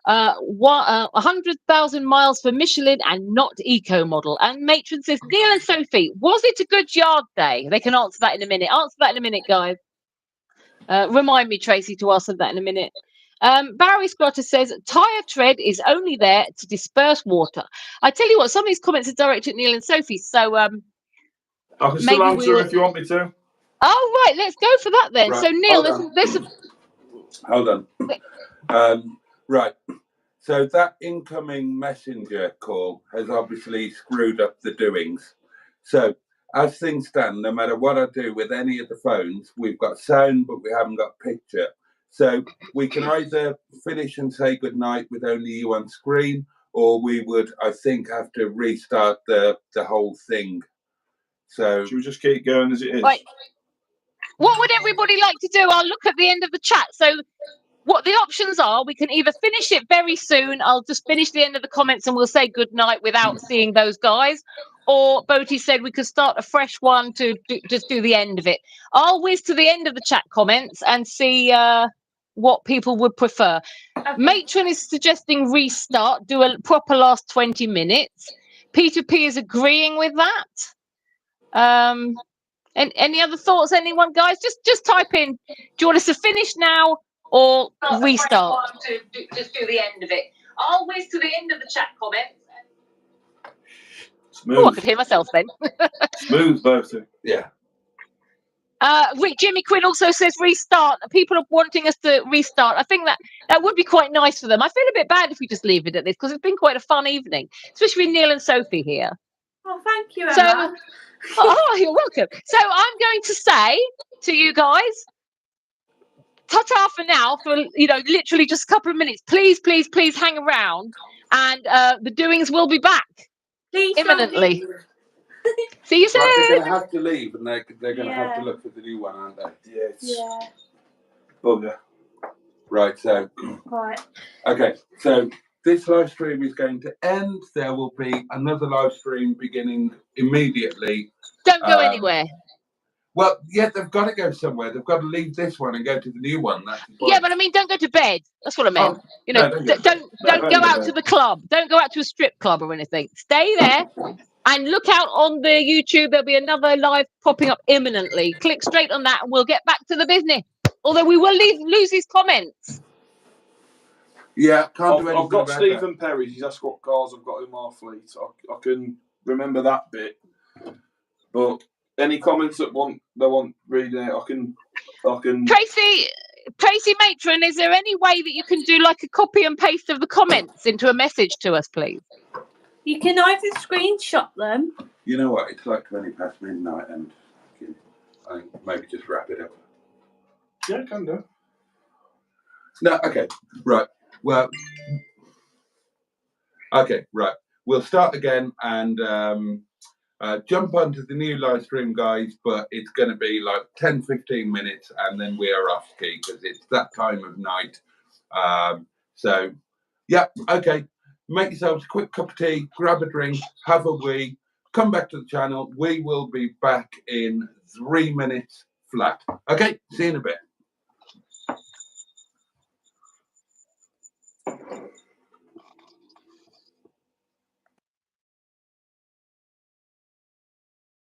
100,000 miles for Michelin and not eco model. And Matron says, Neil and Sophie, was it a good yard day? They can answer that in a minute. Answer that in a minute, guys. Remind me, Tracy, to answer that in a minute. Barry Squatter says, tyre tread is only there to disperse water. I tell you what, some of these comments are directed at Neil and Sophie, so I can still answer if you want me to. Oh, right, let's go for that then. Right, so, Neil, hold on. Right. So that incoming messenger call has obviously screwed up the doings. So as things stand, no matter what I do with any of the phones, we've got sound, but we haven't got picture. So we can either finish and say goodnight with only you on screen, or we would, I think, have to restart the whole thing. So should we just keep going as it is? Right. What would everybody like to do? I'll look at the end of the chat. So what the options are, we can either finish it very soon. I'll just finish the end of the comments and we'll say goodnight without seeing those guys. Or Boaty said we could start a fresh one to just do the end of it. I'll whiz to the end of the chat comments and see what people would prefer. Okay. Matron is suggesting restart, do a proper last 20 minutes. Peter P is agreeing with that. And any other thoughts, anyone, guys? Just type in. Do you want us to finish now or restart? Just do the end of it. I'll whiz to the end of the chat comments. Smooth. Oh, I could hear myself then. Smooth, Boaty. Yeah. Jimmy Quinn also says restart. People are wanting us to restart. I think that would be quite nice for them. I feel a bit bad if we just leave it at this because it's been quite a fun evening, especially with Neil and Sophie here. Oh, thank you, Emma. Oh, you're welcome. So I'm going to say to you guys, ta-ta for now, for literally just a couple of minutes. Please, please, please hang around, and the doings will be back imminently. See you soon. Right, they're going to have to leave, and they're going to have to look for the new one, aren't they? Yes. Yeah. Bugger. Right. So. Right. Okay. So this live stream is going to end. There will be another live stream beginning immediately. Don't go anywhere. Well, yeah, they've got to go somewhere. They've got to leave this one and go to the new one. That's the point. Yeah, but I mean, don't go to bed. That's what I meant. Don't go out to the club. Don't go out to a strip club or anything. Stay there and look out on the YouTube. There'll be another live popping up imminently. Click straight on that and we'll get back to the business. Although we will lose his comments. Yeah, can't do anything I've got about Stephen Perry. He's asked what cars I've got in my fleet. I can remember that bit. But any comments that they want reading out, I can. Tracy Matron, is there any way that you can do like a copy and paste of the comments into a message to us, please? You can either screenshot them. You know what? It's like 20 past midnight, and I think maybe just wrap it up. Yeah, can do. No, okay, right. Well, okay, right. We'll start again and jump onto the new live stream, guys, but it's going to be like 10-15 minutes and then we are off ski because it's that time of night. So, yeah, okay. Make yourselves a quick cup of tea, grab a drink, have a wee, come back to the channel. We will be back in 3 minutes flat. Okay, see you in a bit.